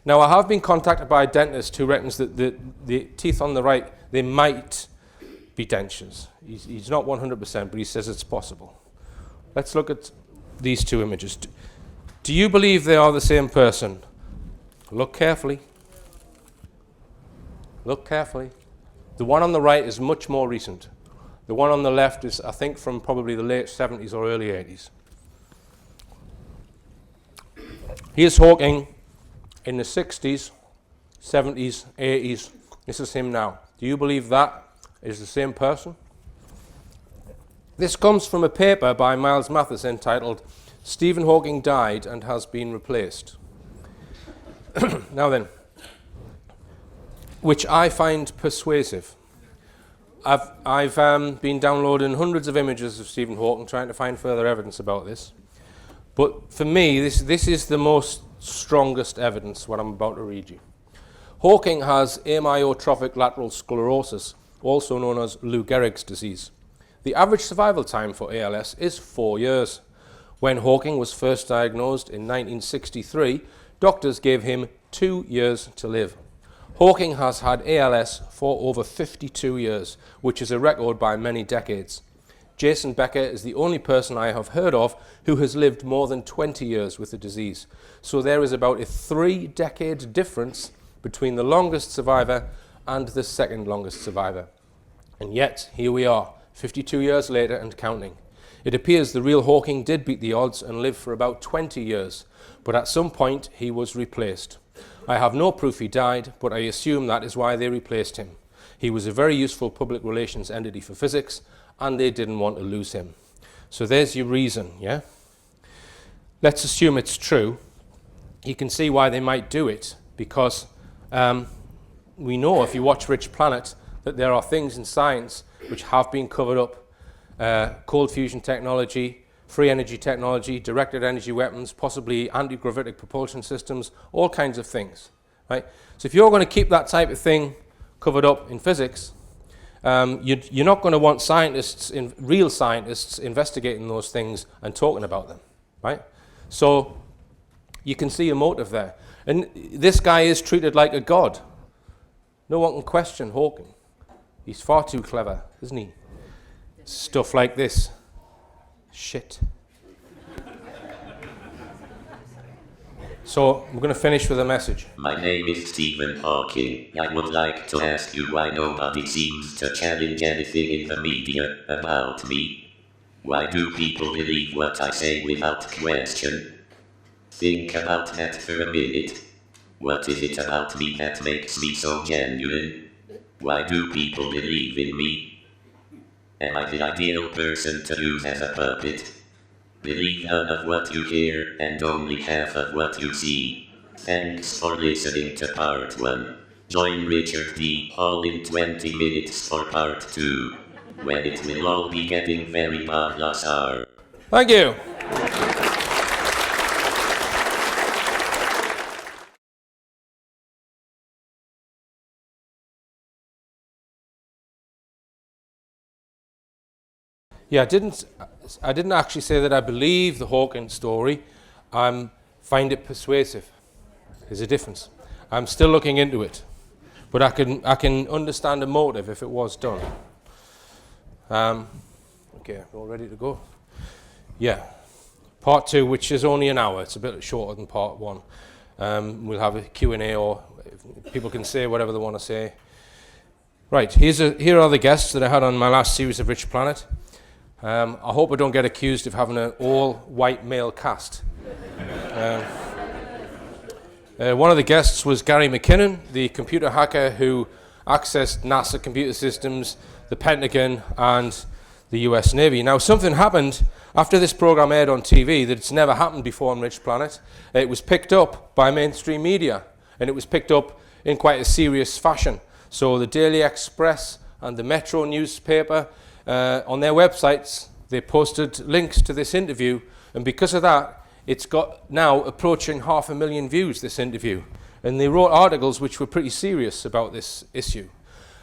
Now, I have been contacted by a dentist who reckons that the teeth on the right, they might be dentures. He's not 100%, but he says it's possible. Let's look at these two images. Do you believe they are the same person? Look carefully. Look carefully. The one on the right is much more recent. The one on the left is, I think, from probably the late 70s or early 80s. Here's Hawking in the 60s, 70s, 80s. This is him now. Do you believe that is the same person? This comes from a paper by Miles Mathis entitled Stephen Hawking Died and Has Been Replaced. Now then, which I find persuasive. I've been downloading hundreds of images of Stephen Hawking trying to find further evidence about this. But for me, this is the most strongest evidence, what I'm about to read you. Hawking has amyotrophic lateral sclerosis, also known as Lou Gehrig's disease. The average survival time for ALS is 4 years. When Hawking was first diagnosed in 1963, doctors gave him 2 years to live. Hawking has had ALS for over 52 years, which is a record by many decades. Jason Becker is the only person I have heard of who has lived more than 20 years with the disease. So there is about a 3-decade difference between the longest survivor and the second longest survivor. And yet, here we are, 52 years later and counting. It appears the real Hawking did beat the odds and live for about 20 years, but at some point he was replaced. I have no proof he died, but I assume that is why they replaced him. He was a very useful public relations entity for physics, and they didn't want to lose him. So there's your reason, yeah? Let's assume it's true. You can see why they might do it, because we know, if you watch Richplanet, that there are things in science which have been covered up. Cold fusion technology, free energy technology, directed energy weapons, possibly anti-gravitic propulsion systems, all kinds of things, right? So if you're going to keep that type of thing covered up in physics, you're not going to want real scientists investigating those things and talking about them, right? So you can see a motive there. And this guy is treated like a god. No one can question Hawking. He's far too clever, isn't he? Stuff like this. Shit. So we're going to finish with a message. My name is Stephen Hawking. I would like to ask you why nobody seems to challenge anything in the media about me. Why do people believe what I say without question? Think about that for a minute. What is it about me that makes me so genuine? Why do people believe in me? Am I the ideal person to use as a puppet? Believe none of what you hear and only half of what you see. Thanks for listening to part 1. Join Richard D. Hall in 20 minutes for part 2, when it will all be getting very bizarre. Thank you. Yeah, I didn't actually say that I believe the Hawking story. I find it persuasive. There's a difference. I'm still looking into it, but I can understand a motive if it was done. Okay, all ready to go? Yeah. Part 2, which is only an hour. It's a bit shorter than part 1. We'll have a Q&A, or people can say whatever they want to say. Right, here are the guests that I had on my last series of Richplanet. I hope I don't get accused of having an all-white male cast. One of the guests was Gary McKinnon, the computer hacker who accessed NASA computer systems, the Pentagon, and the US Navy. Now, something happened after this program aired on TV that's never happened before on Richplanet. It was picked up by mainstream media, and it was picked up in quite a serious fashion. So the Daily Express and the Metro newspaper, on their websites, they posted links to this interview, and because of that, it's got now approaching 500,000 views, this interview. And they wrote articles which were pretty serious about this issue.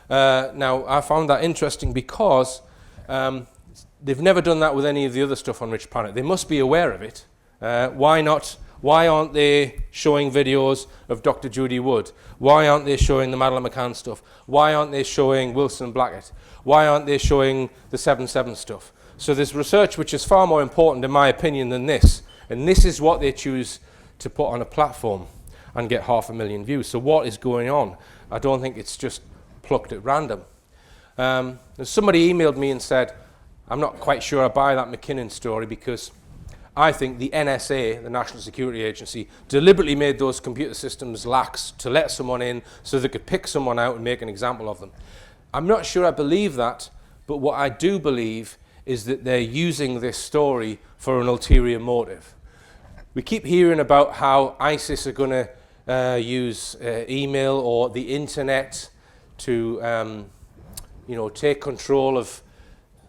Now, I found that interesting because they've never done that with any of the other stuff on Richplanet. They must be aware of it. Why not? Why aren't they showing videos of Dr. Judy Wood? Why aren't they showing the Madeleine McCann stuff? Why aren't they showing Wilson Blackett? Why aren't they showing the 7/7 stuff? So there's research which is far more important, in my opinion, than this. And this is what they choose to put on a platform and get 500,000 views. So what is going on? I don't think it's just plucked at random. Somebody emailed me and said, I'm not quite sure I buy that McKinnon story because I think the NSA, the National Security Agency, deliberately made those computer systems lax to let someone in so they could pick someone out and make an example of them. I'm not sure I believe that, but what I do believe is that they're using this story for an ulterior motive. We keep hearing about how ISIS are going to use email or the internet to take control of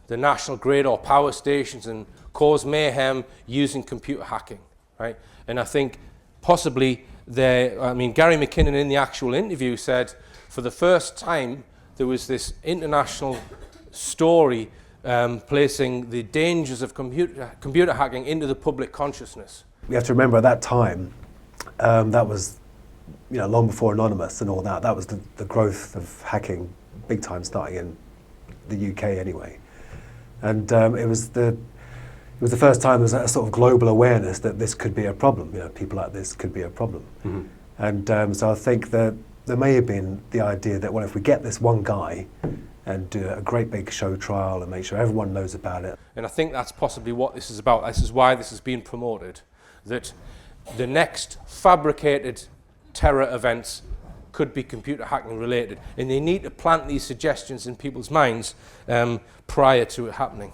the national grid or power stations and cause mayhem using computer hacking, right? And I think possibly Gary McKinnon in the actual interview said for the first time there was this international story placing the dangers of computer hacking into the public consciousness. We have to remember at that time, that was long before Anonymous and all that. That was the growth of hacking, big time, starting in the UK anyway. And it was the first time there was a sort of global awareness that this could be a problem. People like this could be a problem. Mm-hmm. And so I think that there may have been the idea that, well, if we get this one guy and do a great big show trial and make sure everyone knows about it. And I think that's possibly what this is about. This is why this has been promoted, that the next fabricated terror events could be computer hacking related, and they need to plant these suggestions in people's minds prior to it happening.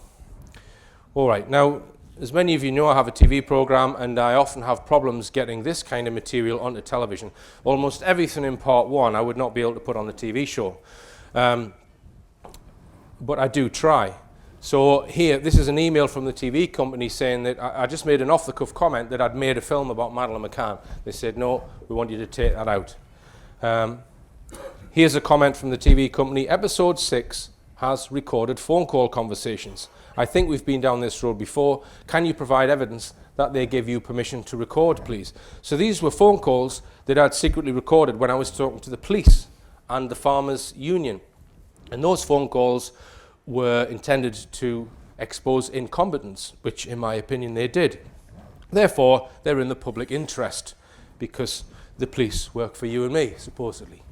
All right, now, as many of you know, I have a TV program and I often have problems getting this kind of material onto television. Almost everything in part one I would not be able to put on the TV show. But I do try. So here, this is an email from the TV company saying that I just made an off-the-cuff comment that I'd made a film about Madeleine McCann. They said, no, we want you to take that out. Here's a comment from the TV company. Episode 6 has recorded phone call conversations. I think we've been down this road before. Can you provide evidence that they give you permission to record, please? So these were phone calls that I'd secretly recorded when I was talking to the police and the farmers' union. And those phone calls were intended to expose incompetence, which in my opinion they did. Therefore, they're in the public interest because the police work for you and me, supposedly.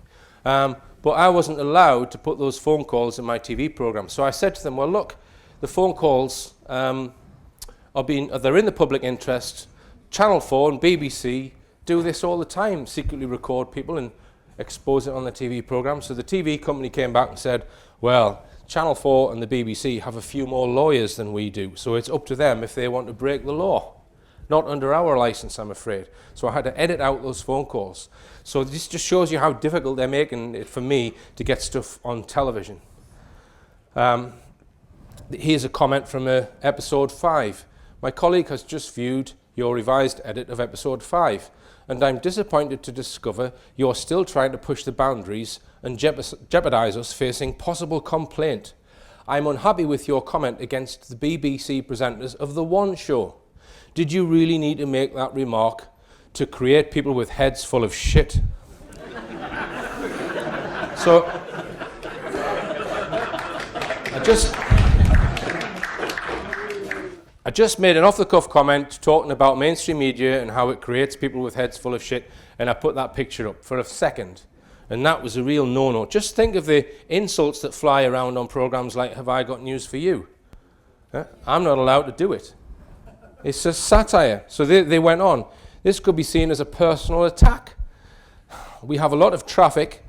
But I wasn't allowed to put those phone calls in my TV program. So I said to them, well, look, the phone calls they're in the public interest. Channel 4 and BBC do this all the time, secretly record people and expose it on the TV program. So the TV company came back and said, well, Channel 4 and the BBC have a few more lawyers than we do, so it's up to them if they want to break the law. Not under our license, I'm afraid. So I had to edit out those phone calls. So this just shows you how difficult they're making it for me to get stuff on television. Here's a comment from episode 5. My colleague has just viewed your revised edit of episode 5, and I'm disappointed to discover you're still trying to push the boundaries and jeopardize us facing possible complaint. I'm unhappy with your comment against the BBC presenters of The One Show. Did you really need to make that remark to create people with heads full of shit? So, I just made an off-the-cuff comment talking about mainstream media and how it creates people with heads full of shit, and I put that picture up for a second. And that was a real no-no. Just think of the insults that fly around on programs like Have I Got News for You? I'm not allowed to do it. It's just satire. So they went on. This could be seen as a personal attack. we have a lot of traffic.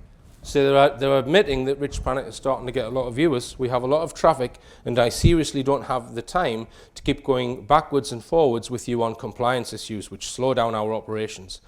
So they're admitting that Richplanet is starting to get a lot of viewers. We have a lot of traffic, and I seriously don't have the time to keep going backwards and forwards with you on compliance issues, which slow down our operations.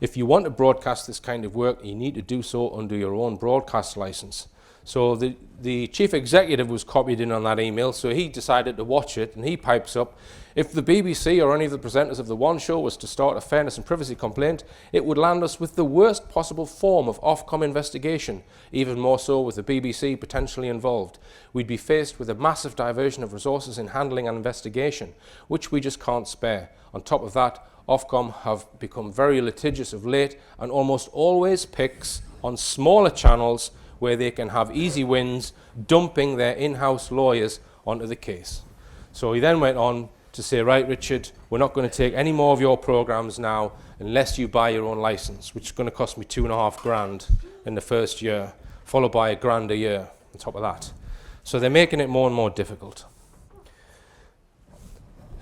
If you want to broadcast this kind of work, you need to do so under your own broadcast license. So the chief executive was copied in on that email, so he decided to watch it, and he pipes up, if the BBC or any of the presenters of the One Show was to start a fairness and privacy complaint, it would land us with the worst possible form of Ofcom investigation, even more so with the BBC potentially involved. We'd be faced with a massive diversion of resources in handling an investigation, which we just can't spare. On top of that, Ofcom have become very litigious of late and almost always picks on smaller channels where they can have easy wins, dumping their in-house lawyers onto the case. So he then went on to say, right, Richard, we're not going to take any more of your programs now unless you buy your own license, which is going to cost me $2,500 in the first year, followed by $1,000 a year on top of that. So they're making it more and more difficult.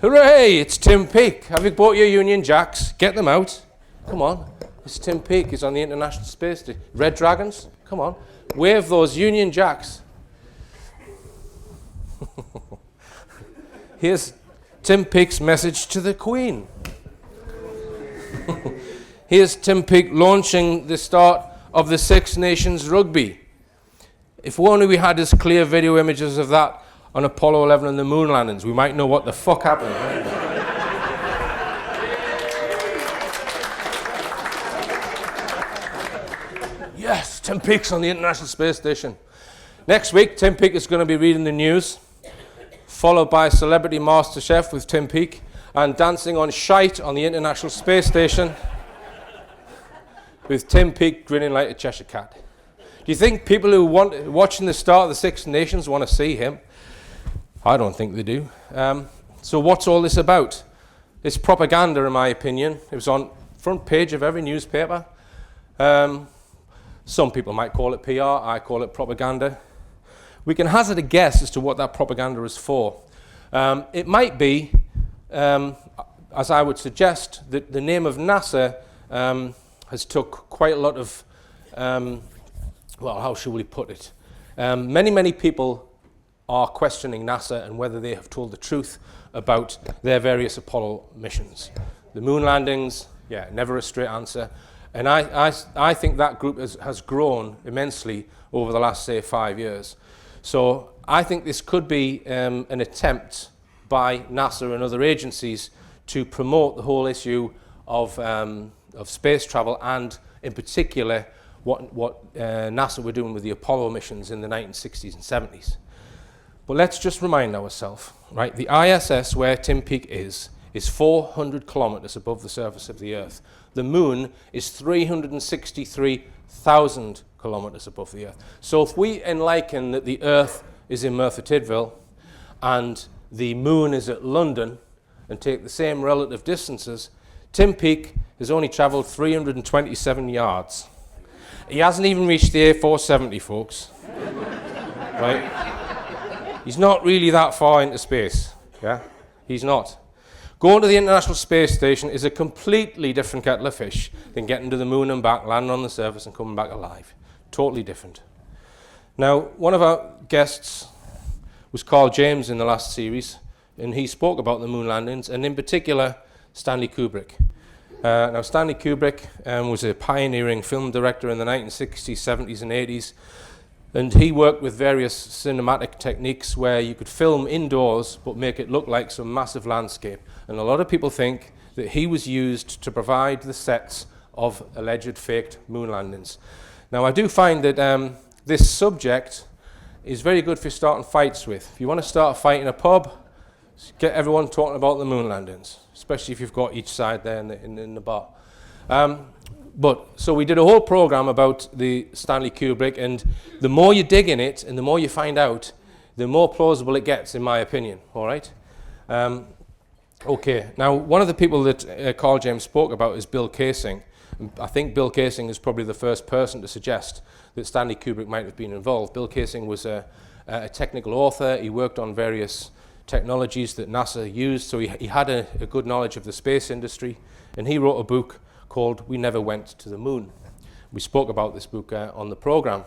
Hooray, it's Tim Peake. Have you bought your Union Jacks? Get them out. Come on. It's Tim Peake. He's on the International Space Station. Red Dragons? Come on. Wave those Union Jacks. Here's Tim Peake's message to the Queen. Here's Tim Peake launching the start of the Six Nations Rugby. If only we had as clear video images of that on Apollo 11 and the moon landings, we might know what the fuck happened. Yes, Tim Peake's on the International Space Station. Next week, Tim Peake is going to be reading the news, followed by Celebrity MasterChef with Tim Peake, and Dancing on Shite on the International Space Station with Tim Peake grinning like a Cheshire Cat. Do you think people who watching the start of the Six Nations want to see him? I don't think they do. So what's all this about? It's propaganda, in my opinion. It was on front page of every newspaper. Some people might call it PR, I call it propaganda. We can hazard a guess as to what that propaganda is for. It might be, as I would suggest, that the name of NASA has took quite a lot of, well, how should we put it? Many people are questioning NASA and whether they have told the truth about their various Apollo missions. The moon landings, yeah, never a straight answer. And I think that group has grown immensely over the last, say, 5 years. So I think this could be an attempt by NASA and other agencies to promote the whole issue of space travel, and in particular what NASA were doing with the Apollo missions in the 1960s and 70s. But let's just remind ourselves, right? The ISS, where Tim Peake is 400 kilometers above the surface of the Earth. The moon is 363,000 kilometers above the Earth. So if we enliken that the Earth is in Merthyr Tydfil and the moon is at London and take the same relative distances, Tim Peake has only travelled 327 yards. He hasn't even reached the A470, folks. Right? He's not really that far into space. Yeah? He's not. Going to the International Space Station is a completely different kettle of fish than getting to the moon and back, landing on the surface and coming back alive. Totally different. Now, one of our guests was Carl James in the last series, and he spoke about the moon landings, and in particular, Stanley Kubrick. Now, Stanley Kubrick was a pioneering film director in the 1960s, 70s, and 80s, and he worked with various cinematic techniques where you could film indoors but make it look like some massive landscape. And a lot of people think that he was used to provide the sets of alleged faked moon landings. Now, I do find that this subject is very good for starting fights with. If you want to start a fight in a pub, get everyone talking about the moon landings, especially if you've got each side there in the bar. So we did a whole program about the Stanley Kubrick, and the more you dig in it and the more you find out, the more plausible it gets, in my opinion. All right? Okay, now one of the people that Carl James spoke about is Bill Kaysing. I think Bill Kaysing is probably the first person to suggest that Stanley Kubrick might have been involved. Bill Kaysing was a technical author. He worked on various technologies that NASA used, so he had a good knowledge of the space industry, and he wrote a book called We Never Went to the Moon. We spoke about this book on the programme.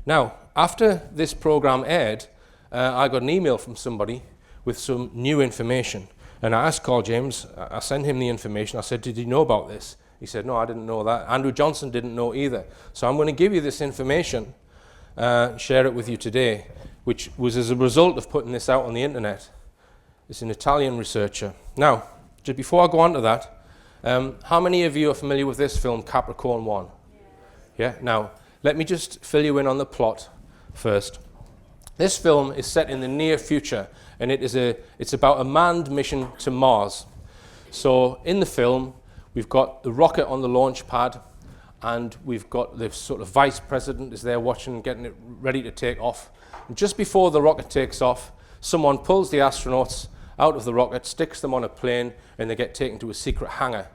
Now, after this programme aired, I got an email from somebody with some new information. And I asked Carl James, I sent him the information, I said, did you know about this? He said, no, I didn't know that. Andrew Johnson didn't know either. So I'm going to give you this information, share it with you today, which was as a result of putting this out on the internet. It's an Italian researcher. Now, just before I go on to that, how many of you are familiar with this film, Capricorn 1? Yeah? Now, let me just fill you in on the plot first. This film is set in the near future, and it's about a manned mission to Mars. So in the film, we've got the rocket on the launch pad, and we've got the sort of vice president is there watching, getting it ready to take off. And just before the rocket takes off, someone pulls the astronauts out of the rocket, sticks them on a plane, and they get taken to a secret hangar.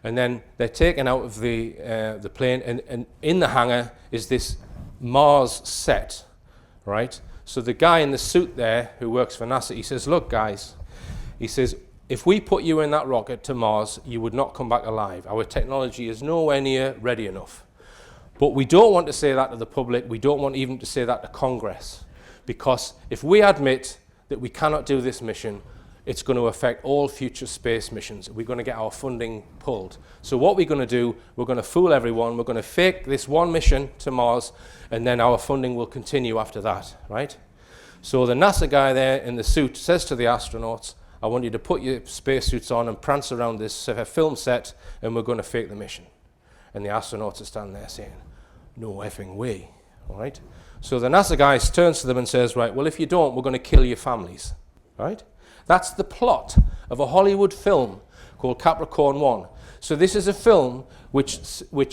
And then they're taken out of the plane, and in the hangar is this Mars set, right? So the guy in the suit there who works for NASA, he says, look guys, he says, if we put you in that rocket to Mars, you would not come back alive. Our technology is nowhere near ready enough. But we don't want to say that to the public. We don't want even to say that to Congress. Because if we admit that we cannot do this mission, it's going to affect all future space missions. We're going to get our funding pulled. So what we're going to do, we're going to fool everyone. We're going to fake this one mission to Mars, and then our funding will continue after that, right? So the NASA guy there in the suit says to the astronauts, I want you to put your spacesuits on and prance around this film set, and we're going to fake the mission. And the astronauts are standing there saying, no effing way, all right? So the NASA guy turns to them and says, right, well, if you don't, we're going to kill your families, right? That's the plot of a Hollywood film called Capricorn 1. So this is a film which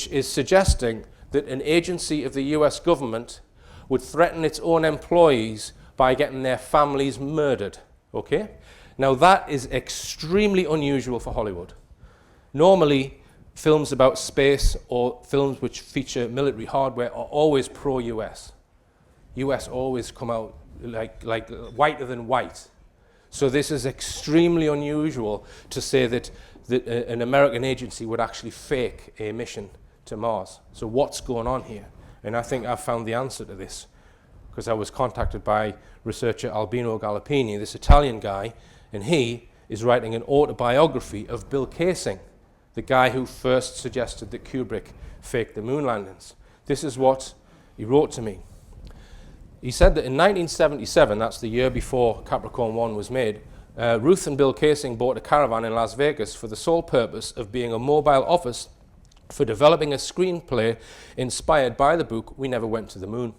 is suggesting that an agency of the US government would threaten its own employees by getting their families murdered, okay? Now that is extremely unusual for Hollywood. Normally, films about space or films which feature military hardware are always pro-US. US always come out like whiter than white. So this is extremely unusual to say that an American agency would actually fake a mission to Mars. So what's going on here? And I think I've found the answer to this, because I was contacted by researcher Albino Gallipini, this Italian guy, and he is writing an autobiography of Bill Kaysing, the guy who first suggested that Kubrick faked the moon landings. This is what he wrote to me. He said that in 1977, that's the year before Capricorn 1 was made, Ruth and Bill Kaysing bought a caravan in Las Vegas for the sole purpose of being a mobile office for developing a screenplay inspired by the book We Never Went to the Moon.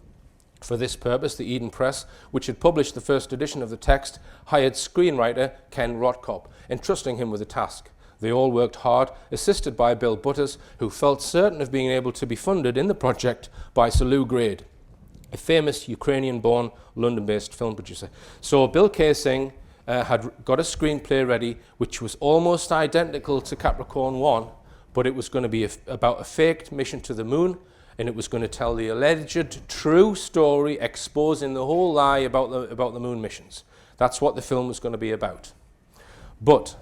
For this purpose, the Eden Press, which had published the first edition of the text, hired screenwriter Ken Rotkop, entrusting him with the task. They all worked hard, assisted by Bill Butters, who felt certain of being able to be funded in the project by Sir Lou Grade, a famous Ukrainian-born, London-based film producer. So Bill Kaysing had got a screenplay ready, which was almost identical to Capricorn 1, but it was going to be about a faked mission to the moon, and it was going to tell the alleged true story, exposing the whole lie about the moon missions. That's what the film was going to be about. But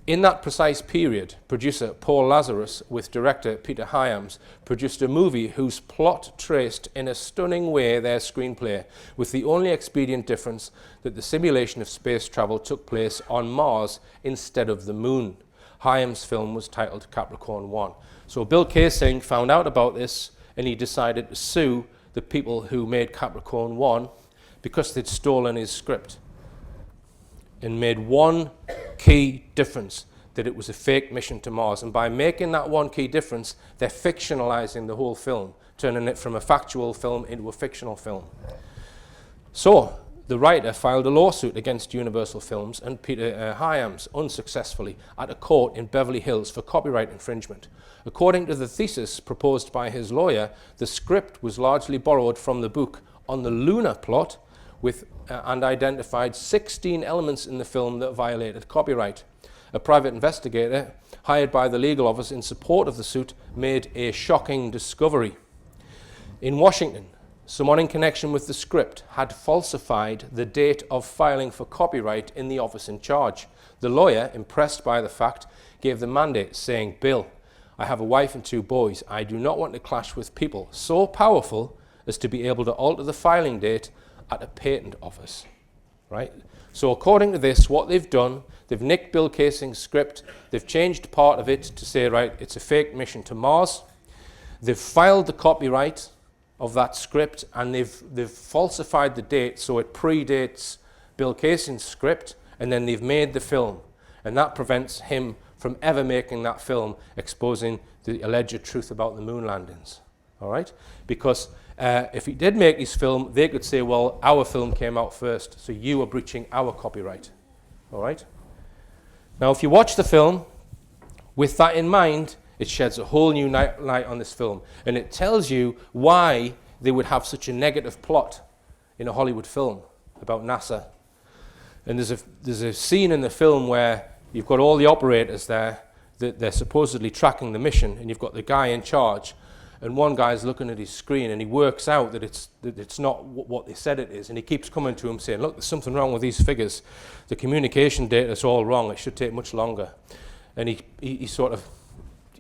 in that precise period, producer Paul Lazarus with director Peter Hyams produced a movie whose plot traced in a stunning way their screenplay, with the only expedient difference that the simulation of space travel took place on Mars instead of the moon. Hyams' film was titled Capricorn 1. So Bill Kaysing found out about this, and he decided to sue the people who made Capricorn 1 because they'd stolen his script and made one key difference, that it was a fake mission to Mars. And by making that one key difference, they're fictionalizing the whole film, turning it from a factual film into a fictional film. So the writer filed a lawsuit against Universal Films and Peter Hyams unsuccessfully at a court in Beverly Hills for copyright infringement. According to the thesis proposed by his lawyer, the script was largely borrowed from the book on the lunar plot, and identified 16 elements in the film that violated copyright. A private investigator hired by the legal office in support of the suit made a shocking discovery. In Washington, someone in connection with the script had falsified the date of filing for copyright in the office in charge. The lawyer, impressed by the fact, gave the mandate, saying, Bill, I have a wife and 2 boys. I do not want to clash with people so powerful as to be able to alter the filing date at a patent office. Right? So according to this, what they've done, they've nicked Bill Casing's script, they've changed part of it to say, right, it's a fake mission to Mars. They've filed the copyright of that script, and they've falsified the date so it predates Bill Casing's script, and then they've made the film. And that prevents him from ever making that film exposing the alleged truth about the moon landings. All right? Because if he did make his film, they could say, well, our film came out first, so you are breaching our copyright. All right? Now, if you watch the film, with that in mind, it sheds a whole new light on this film. And it tells you why they would have such a negative plot in a Hollywood film about NASA. And there's a scene in the film where you've got all the operators there, that they're supposedly tracking the mission, and you've got the guy in charge, and one guy's looking at his screen, and he works out that it's not what they said it is, and he keeps coming to him saying, look, there's something wrong with these figures. The communication data is all wrong. It should take much longer. And he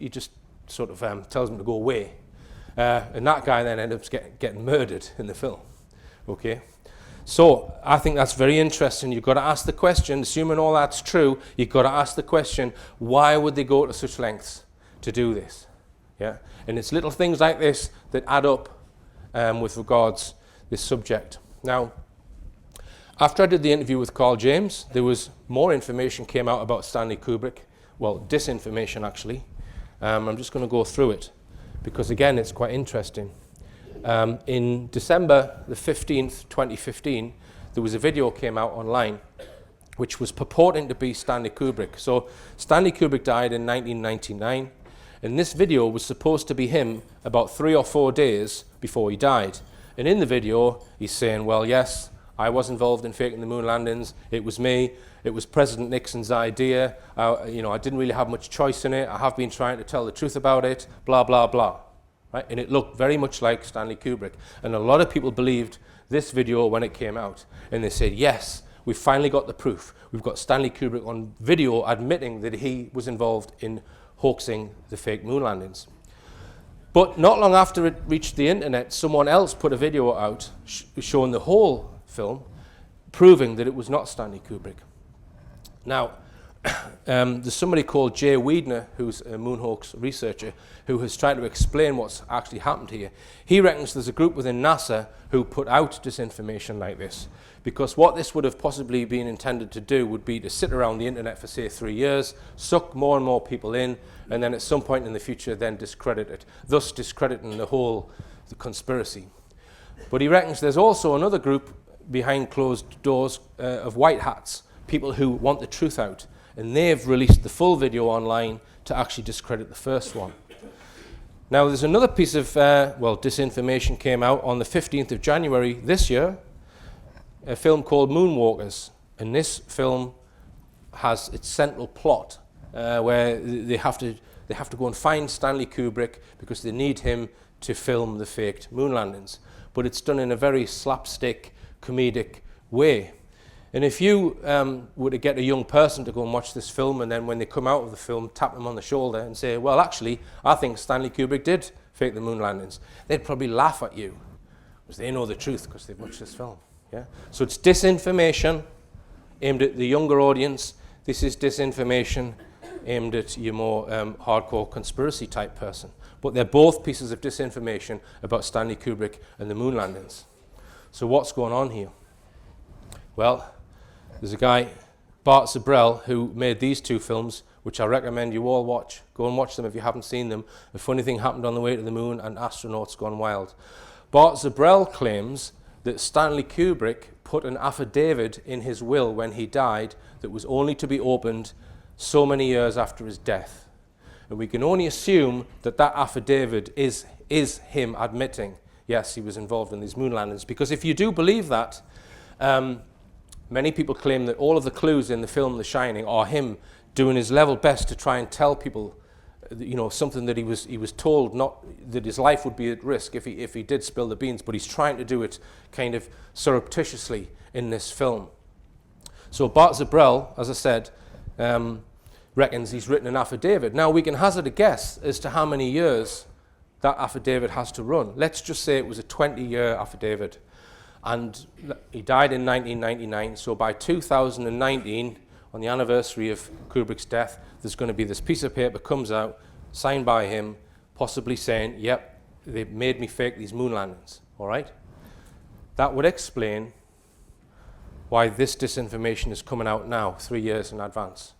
just sort of tells him to go away. And that guy then ends up getting murdered in the film. Okay? So I think that's very interesting. You've got to ask the question, assuming all that's true, you've got to ask the question, why would they go to such lengths to do this? Yeah? And it's little things like this that add up with regards this subject. Now, after I did the interview with Carl James, there was more information came out about Stanley Kubrick. Well, disinformation actually. I'm just going to go through it because again it's quite interesting. In December the 15th, 2015, there was a video came out online which was purporting to be Stanley Kubrick. So Stanley Kubrick died in 1999, and this video was supposed to be him about 3 or 4 days before he died. And in the video, he's saying, well, yes, I was involved in faking the moon landings. It was me. It was President Nixon's idea. I didn't really have much choice in it. I have been trying to tell the truth about it, blah, blah, blah. Right? And it looked very much like Stanley Kubrick. And a lot of people believed this video when it came out. And they said, yes, we've finally got the proof. We've got Stanley Kubrick on video admitting that he was involved in hoaxing the fake moon landings. But not long after it reached the internet, someone else put a video out showing the whole film, proving that it was not Stanley Kubrick. Now, there's somebody called Jay Weidner, who's a moon hoax researcher, who has tried to explain what's actually happened here. He reckons there's a group within NASA who put out disinformation like this, because what this would have possibly been intended to do would be to sit around the internet for, say, 3 years, suck more and more people in, and then at some point in the future then discredit it, thus discrediting the conspiracy. But he reckons there's also another group behind closed doors of white hats, people who want the truth out, and they've released the full video online to actually discredit the first one. Now there's another piece of disinformation came out on the 15th of January this year, a film called Moonwalkers, and this film has its central plot where they have to go and find Stanley Kubrick because they need him to film the faked moon landings, but it's done in a very slapstick, comedic way. And if you were to get a young person to go and watch this film, and then when they come out of the film, tap them on the shoulder and say, well, actually, I think Stanley Kubrick did fake the moon landings, they'd probably laugh at you, because they know the truth because they've watched this film. Yeah? So it's disinformation aimed at the younger audience. This is disinformation aimed at your more hardcore conspiracy type person. But they're both pieces of disinformation about Stanley Kubrick and the moon landings. So what's going on here? Well, there's a guy, Bart Zabrell, who made these 2 films, which I recommend you all watch. Go and watch them if you haven't seen them. A Funny Thing Happened on the Way to the Moon and Astronauts Gone Wild. Bart Zabrell claims that Stanley Kubrick put an affidavit in his will when he died that was only to be opened so many years after his death. And we can only assume that that affidavit is him admitting, yes, he was involved in these moon landings. Because if you do believe that, many people claim that all of the clues in the film The Shining are him doing his level best to try and tell people, something that he was told not that his life would be at risk if he did spill the beans, but he's trying to do it kind of surreptitiously in this film. So Bart Zabrell, as I said, reckons he's written an affidavit. Now we can hazard a guess as to how many years that affidavit has to run. Let's just say it was a 20-year affidavit, and he died in 1999, so by 2019, on the anniversary of Kubrick's death, there's going to be this piece of paper comes out, signed by him, possibly saying, yep, they made me fake these moon landings, all right? That would explain why this disinformation is coming out now, 3 years in advance.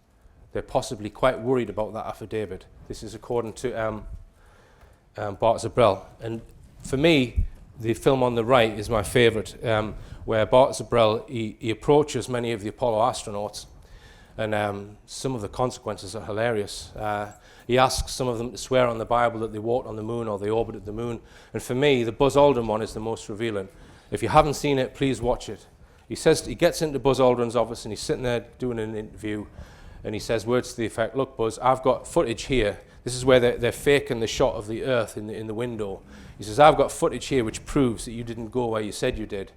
They're possibly quite worried about that affidavit. This is according to Bart Zabrell. And for me, the film on the right is my favourite, where Bart Zabrell, he approaches many of the Apollo astronauts, and some of the consequences are hilarious. He asks some of them to swear on the Bible that they walked on the moon or they orbited the moon. And for me, the Buzz Aldrin one is the most revealing. If you haven't seen it, please watch it. He says, he gets into Buzz Aldrin's office and he's sitting there doing an interview, and he says words to the effect, look, Buzz, I've got footage here. This is where they're faking the shot of the Earth in the window. He says, I've got footage here which proves that you didn't go where you said you did.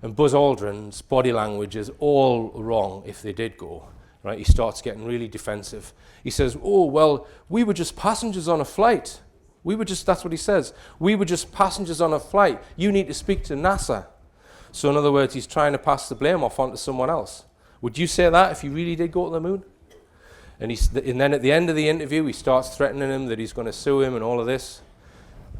And Buzz Aldrin's body language is all wrong if they did go. Right? He starts getting really defensive. He says, oh, well, we were just passengers on a flight. That's what he says. We were just passengers on a flight. You need to speak to NASA. So in other words, he's trying to pass the blame off onto someone else. Would you say that if you really did go to the moon? And then at the end of the interview, he starts threatening him that he's going to sue him and all of this.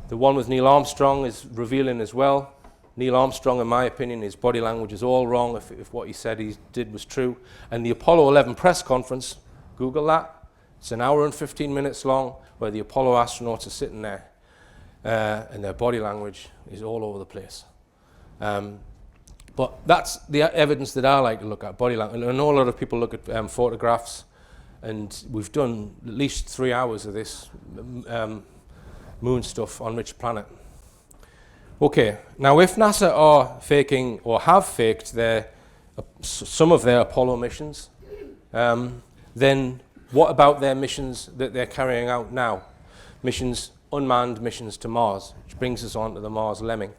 The one with Neil Armstrong is revealing as well. Neil Armstrong, in my opinion, his body language is all wrong if what he said he did was true. And the Apollo 11 press conference, Google that. It's an hour and 15 minutes long where the Apollo astronauts are sitting there and their body language is all over the place. But that's the evidence that I like to look at, body language. I know a lot of people look at photographs, and we've done at least 3 hours of this moon stuff on Richplanet. Okay, now if NASA are faking or have faked some of their Apollo missions, then what about their missions that they're carrying out now? Unmanned missions to Mars, which brings us on to the Mars Lemming,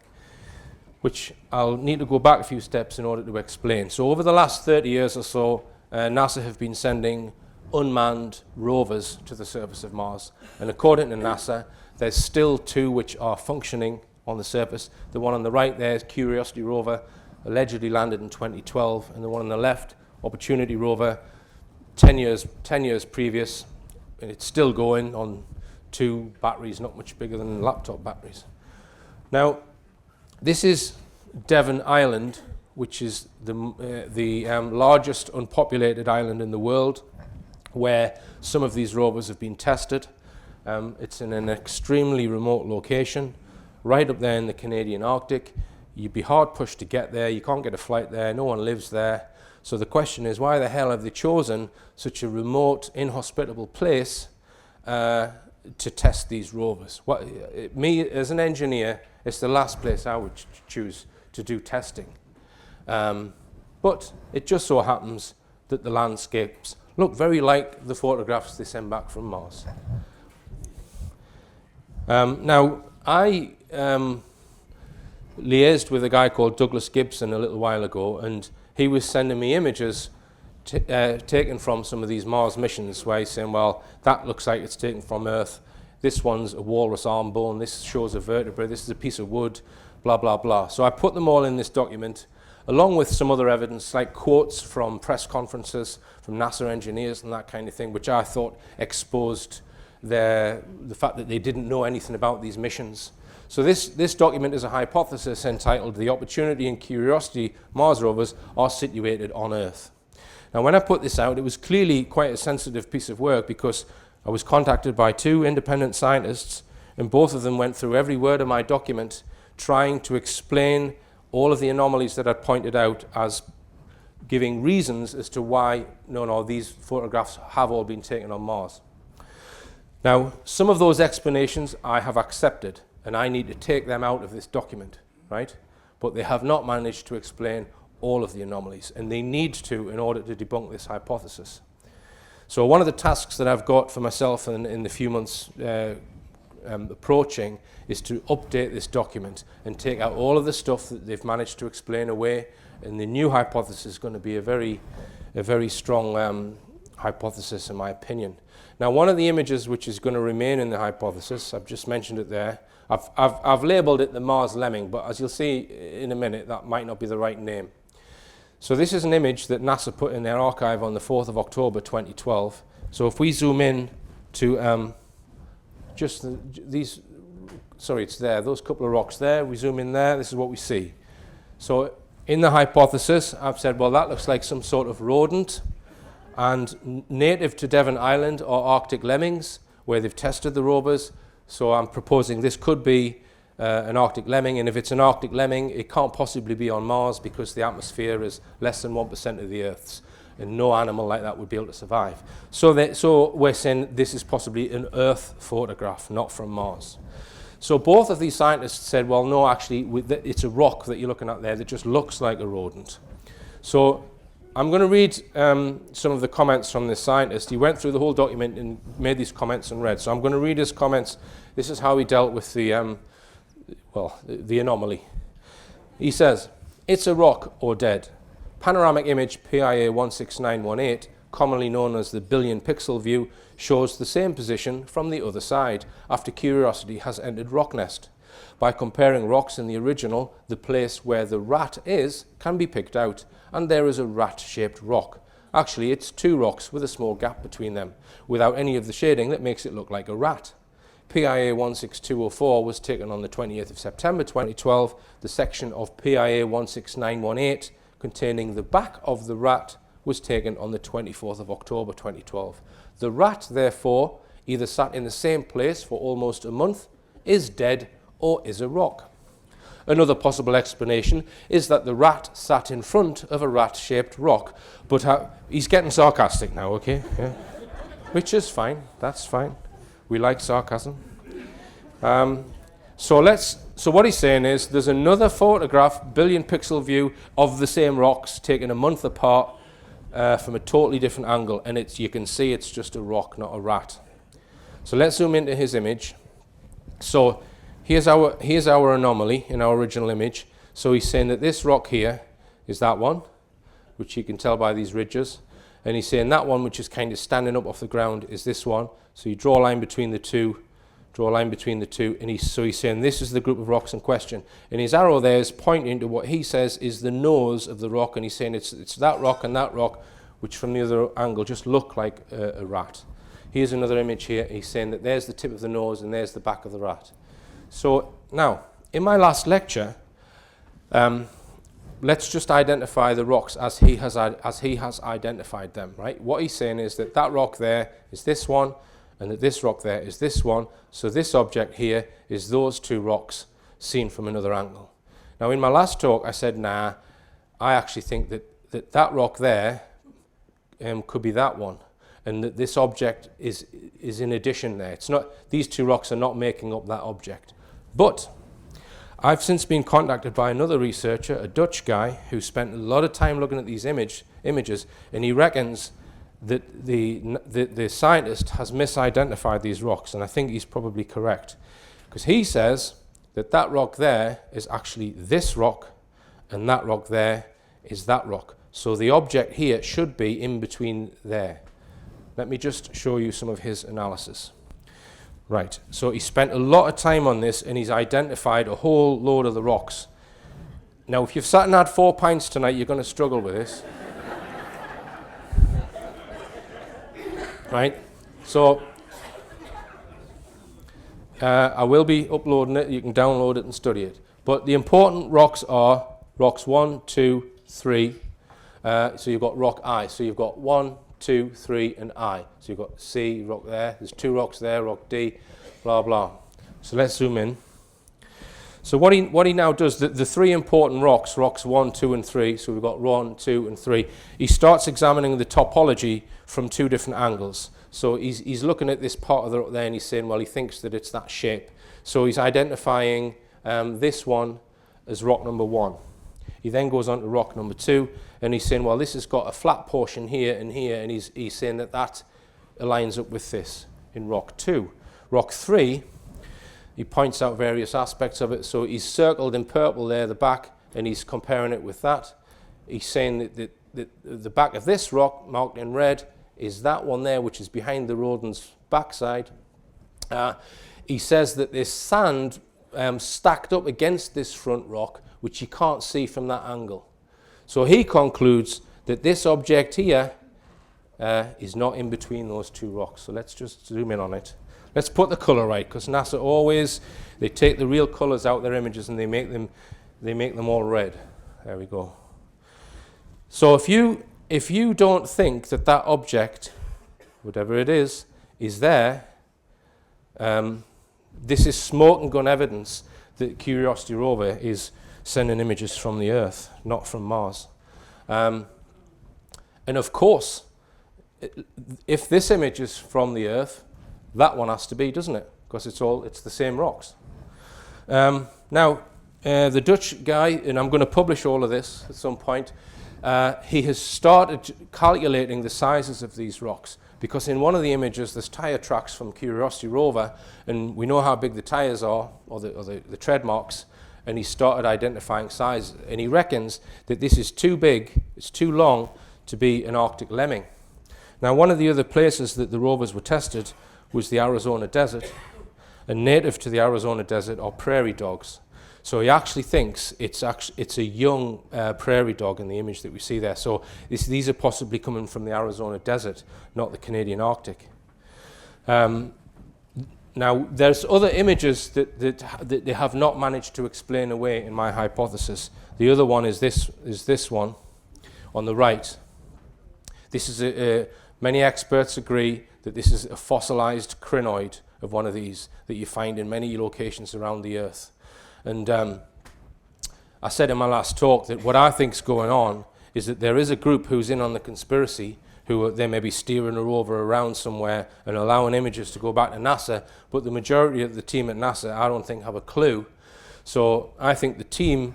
which I'll need to go back a few steps in order to explain. So over the last 30 years or so, NASA have been sending unmanned rovers to the surface of Mars. And according to NASA, there's still 2 which are functioning on the surface. The one on the right there is Curiosity rover, allegedly landed in 2012, and the one on the left, Opportunity rover, 10 years previous, and it's still going on 2 batteries, not much bigger than laptop batteries. Now, this is Devon Island, which is the largest unpopulated island in the world, where some of these rovers have been tested. It's in an extremely remote location, right up there in the Canadian Arctic. You'd be hard pushed to get there. You can't get a flight there. No one lives there. So the question is, why the hell have they chosen such a remote, inhospitable place to test these rovers? Me, as an engineer, it's the last place I would choose to do testing. But it just so happens that the landscapes look very like the photographs they send back from Mars. Now, I liaised with a guy called Douglas Gibson a little while ago, and he was sending me images taken from some of these Mars missions, where he's saying, well, that looks like it's taken from Earth. This one's a walrus arm bone. This shows a vertebra. This is a piece of wood, blah, blah, blah. So I put them all in this document, along with some other evidence, like quotes from press conferences, from NASA engineers and that kind of thing, which I thought exposed the fact that they didn't know anything about these missions. So this document is a hypothesis entitled "The Opportunity and Curiosity Mars rovers are situated on Earth." Now, when I put this out, it was clearly quite a sensitive piece of work, because I was contacted by 2 independent scientists, and both of them went through every word of my document, trying to explain all of the anomalies that I pointed out, as giving reasons as to why, no, these photographs have all been taken on Mars. Now, some of those explanations I have accepted, and I need to take them out of this document, right? But they have not managed to explain all of the anomalies, and they need to in order to debunk this hypothesis. So one of the tasks that I've got for myself in the few months approaching is to update this document and take out all of the stuff that they've managed to explain away, and the new hypothesis is going to be a very strong hypothesis, in my opinion. Now, one of the images which is going to remain in the hypothesis, I've just mentioned it there. I've labelled it the Mars Lemming, but as you'll see in a minute, that might not be the right name. So this is an image that NASA put in their archive on the 4th of October 2012. So if we zoom in to it's there, those couple of rocks there, we zoom in there, this is what we see. So in the hypothesis, I've said, well, that looks like some sort of rodent, and native to Devon Island are Arctic lemmings, where they've tested the rovers. So I'm proposing this could be an Arctic lemming, and if it's an Arctic lemming, it can't possibly be on Mars because the atmosphere is less than 1% of the Earth's, and no animal like that would be able to survive. So we're saying this is possibly an Earth photograph, not from Mars. So both of these scientists said, well, no, actually, it's a rock that you're looking at there that just looks like a rodent. So I'm going to read some of the comments from this scientist. He went through the whole document and made these comments in red. So I'm going to read his comments. This is how he dealt with the anomaly. He says, it's a rock or dead. Panoramic image PIA 16918, commonly known as the billion pixel view, shows the same position from the other side after Curiosity has entered rock nest. By comparing rocks in the original, the place where the rat is can be picked out, and there is a rat-shaped rock. Actually, it's two rocks with a small gap between them, without any of the shading that makes it look like a rat. PIA 16204 was taken on the 20th of September 2012. The section of PIA 16918 containing the back of the rat was taken on the 24th of October 2012. The rat, therefore, either sat in the same place for almost a month, is dead, or is a rock. Another possible explanation is that the rat sat in front of a rat-shaped rock, but he's getting sarcastic now, okay? Yeah. Which is fine, that's fine. We like sarcasm. So what he's saying is there's another photograph, billion pixel view of the same rocks taken a month apart from a totally different angle, and you can see it's just a rock, not a rat. So let's zoom into his image. So here's our anomaly in our original image. So he's saying that this rock here is that one, which you can tell by these ridges. And he's saying that one, which is kind of standing up off the ground, is this one. So you draw a line between the two, and he's saying this is the group of rocks in question. And his arrow there is pointing to what he says is the nose of the rock, and he's saying it's that rock and that rock, which from the other angle just look like a rat. Here's another image here. He's saying that there's the tip of the nose and there's the back of the rat. So now, in my last lecture, let's just identify the rocks as he has identified them, right? What he's saying is that rock there is this one, and that this rock there is this one. So this object here is those two rocks seen from another angle. Now, in my last talk, I said, nah, I actually think that rock there could be that one, and that this object is in addition there. It's not; these two rocks are not making up that object. But I've since been contacted by another researcher, a Dutch guy, who spent a lot of time looking at these images, and he reckons that the scientist has misidentified these rocks, and I think he's probably correct, because he says that rock there is actually this rock, and that rock there is that rock. So the object here should be in between there. Let me just show you some of his analysis. Right, so he spent a lot of time on this, and he's identified a whole load of the rocks. Now, if you've sat and had 4 pints tonight, you're going to struggle with this. Right, so I will be uploading it. You can download it and study it. But the important rocks are rocks 1, 2, 3. So you've got rock I. So you've got 1, 2, 3, and I. So you've got C, rock there. There's 2 rocks there, rock D, blah, blah. So let's zoom in. So what he now does, the 3 important rocks 1, 2, and 3, so we've got 1, 2, and 3, he starts examining the topology from 2 different angles. So he's looking at this part of the rock there, and he's saying, well, he thinks that it's that shape. So he's identifying this one as rock number 1. He then goes on to rock number 2, and he's saying, well, this has got a flat portion here and here, and he's saying that aligns up with this in rock 2. Rock 3, he points out various aspects of it. So he's circled in purple there, the back, and he's comparing it with that. He's saying that the back of this rock, marked in red, is that one there, which is behind the rodent's backside. He says that there's sand stacked up against this front rock, which you can't see from that angle. So he concludes that this object here is not in between those two rocks. So let's just zoom in on it. Let's put the colour right, because NASA always, they take the real colours out of their images and they make them all red. There we go. So if you don't think that that object, whatever it is there, this is smoke and gun evidence that Curiosity rover is sending images from the Earth, not from Mars. And of course, if this image is from the Earth, that one has to be, doesn't it? Because it's the same rocks. Now, the Dutch guy, and I'm going to publish all of this at some point, he has started calculating the sizes of these rocks, because in one of the images there's tyre tracks from Curiosity rover, and we know how big the tyres are, or the tread marks, and he started identifying size, and he reckons that this is too big, it's too long to be an Arctic lemming. Now, one of the other places that the rovers were tested was the Arizona desert, and native to the Arizona desert are prairie dogs. So he actually thinks it's a young prairie dog in the image that we see there. So these are possibly coming from the Arizona desert, not the Canadian Arctic. Now, there's other images that they have not managed to explain away in my hypothesis. The other one is this one on the right. This is many experts agree that this is a fossilized crinoid of one of these that you find in many locations around the Earth. And I said in my last talk that what I think is going on is that there is a group who's in on the conspiracy, who they may be steering a rover around somewhere and allowing images to go back to NASA, but the majority of the team at NASA, I don't think, have a clue. So I think the team,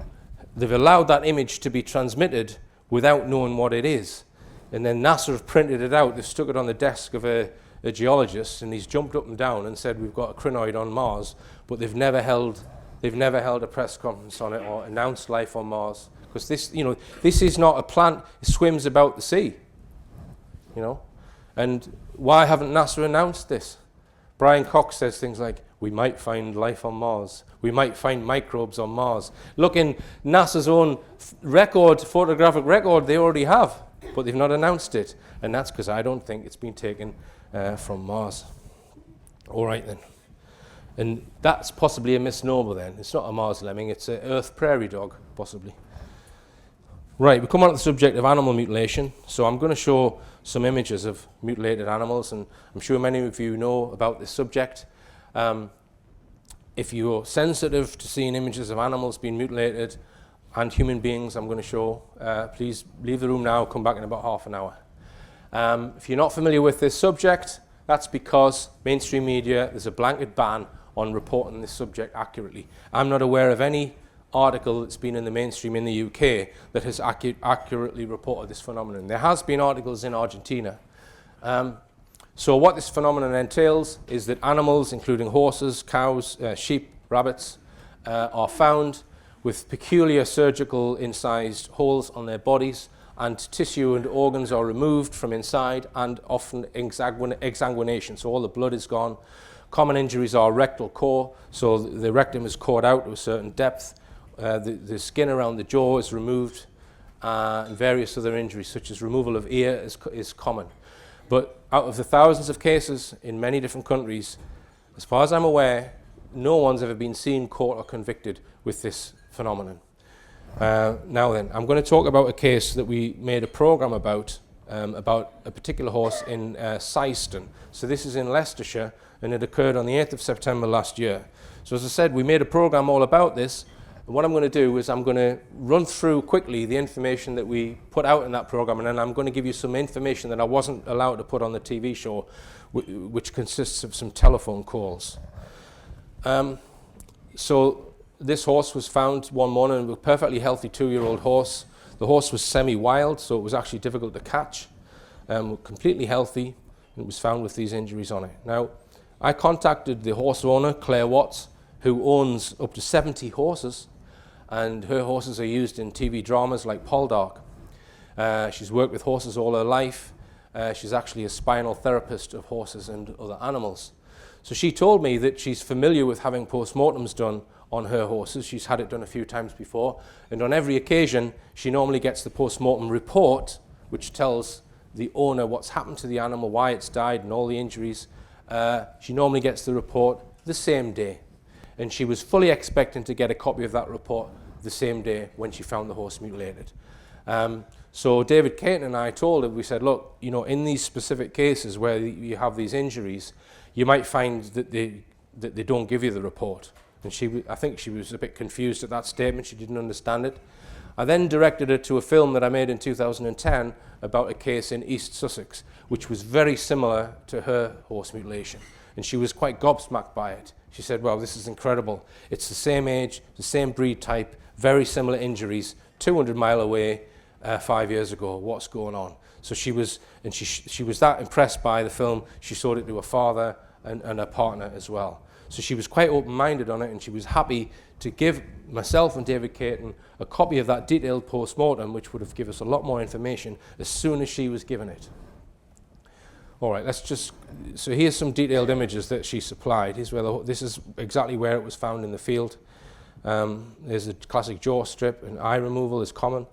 they've allowed that image to be transmitted without knowing what it is. And then NASA have printed it out, they've stuck it on the desk of a geologist, and he's jumped up and down and said, we've got a crinoid on Mars, but they've never held a press conference on it or announced life on Mars. Because this is not a plant, it swims about the sea. And why haven't NASA announced this? Brian Cox says things like, we might find life on Mars. We might find microbes on Mars. Look, in NASA's own photographic record, they already have, but they've not announced it. And that's because I don't think it's been taken from Mars. All right then. And that's possibly a misnomer then. It's not a Mars lemming, it's an Earth prairie dog, possibly. Right, we come on to the subject of animal mutilation. So I'm going to show some images of mutilated animals, and I'm sure many of you know about this subject. If you're sensitive to seeing images of animals being mutilated and human beings, I'm going to show, please leave the room now, come back in about half an hour. If you're not familiar with this subject, that's because mainstream media, there's a blanket ban on reporting this subject accurately. I'm not aware of any article that's been in the mainstream in the UK that has accurately reported this phenomenon. There has been articles in Argentina. So what this phenomenon entails is that animals, including horses, cows, sheep, rabbits, are found with peculiar surgical incised holes on their bodies, and tissue and organs are removed from inside, and often exsanguination, so all the blood is gone. Common injuries are rectal core, so the rectum is cored out to a certain depth. The skin around the jaw is removed, and various other injuries such as removal of ear is common. But out of the thousands of cases in many different countries, as far as I'm aware, no one's ever been seen, caught or convicted with this phenomenon. Now then, I'm going to talk about a case that we made a program about a particular horse in Syston. So this is in Leicestershire, and it occurred on the 8th of September last year. So as I said, we made a program all about this. And what I'm going to do is I'm going to run through quickly the information that we put out in that program, and then I'm going to give you some information that I wasn't allowed to put on the TV show, which consists of some telephone calls. So this horse was found one morning, a perfectly healthy 2-year-old horse. The horse was semi-wild, so it was actually difficult to catch. Completely healthy, and it was found with these injuries on it. Now, I contacted the horse owner, Claire Watts, who owns up to 70 horses, and her horses are used in TV dramas like Poldark. She's worked with horses all her life, She's actually a spinal therapist of horses and other animals. So she told me that she's familiar with having postmortems done on her horses. She's had it done a few times before, and on every occasion she normally gets the postmortem report, which tells the owner what's happened to the animal, why it's died and all the injuries. She normally gets the report the same day, and she was fully expecting to get a copy of that report the same day when she found the horse mutilated. So David Caton and I told her, we said, look, you know, in these specific cases where you have these injuries, you might find that they don't give you the report. And I think she was a bit confused at that statement. She didn't understand it. I then directed her to a film that I made in 2010 about a case in East Sussex, which was very similar to her horse mutilation. And she was quite gobsmacked by it. She said, wow, this is incredible. It's the same age, the same breed type, very similar injuries, 200 miles away 5 years ago. What's going on? So she was that impressed by the film, she showed it to her father and her partner as well. So she was quite open-minded on it, and she was happy to give myself and David Caton a copy of that detailed post-mortem, which would have given us a lot more information as soon as she was given it. All right, so here's some detailed images that she supplied. This is exactly where it was found in the field. There's a classic jaw strip, and eye removal is common.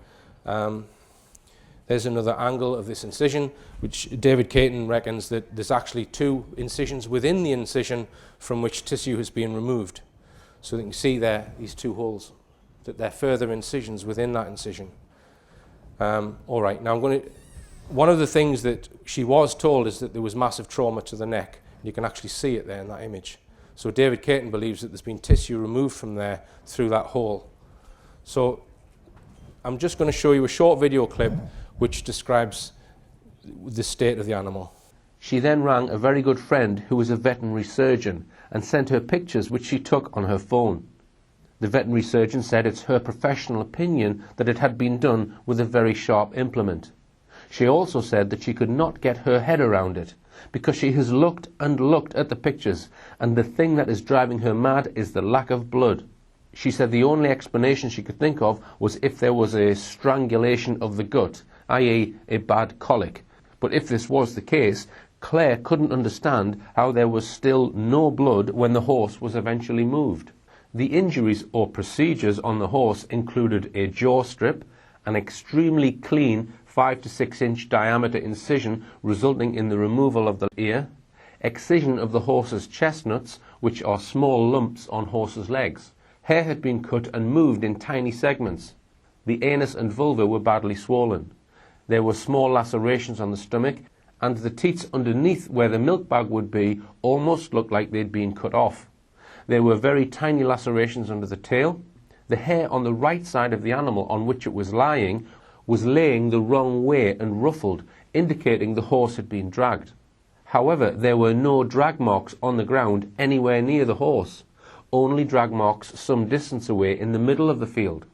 There's another angle of this incision, which David Caton reckons that there's actually 2 incisions within the incision from which tissue has been removed. So you can see there, these 2 holes, that they're further incisions within that incision. All right, now one of the things that she was told is that there was massive trauma to the neck. You can actually see it there in that image. So David Caton believes that there's been tissue removed from there through that hole. So I'm just going to show you a short video clip which describes the state of the animal. She then rang a very good friend who was a veterinary surgeon and sent her pictures which she took on her phone. The veterinary surgeon said it's her professional opinion that it had been done with a very sharp implement. She also said that she could not get her head around it because she has looked and looked at the pictures, and the thing that is driving her mad is the lack of blood. She said the only explanation she could think of was if there was a strangulation of the gut, i.e. a bad colic. But if this was the case, Claire couldn't understand how there was still no blood when the horse was eventually moved. The injuries or procedures on the horse included a jaw strip, an extremely clean 5 to 6 inch diameter incision resulting in the removal of the ear, excision of the horse's chestnuts, which are small lumps on horses' legs. Hair had been cut and moved in tiny segments. The anus and vulva were badly swollen. There were small lacerations on the stomach, and the teats underneath where the milk bag would be almost looked like they'd been cut off. There were very tiny lacerations under the tail. The hair on the right side of the animal on which it was lying was laying the wrong way and ruffled, indicating the horse had been dragged. However, there were no drag marks on the ground anywhere near the horse, only drag marks some distance away in the middle of the field.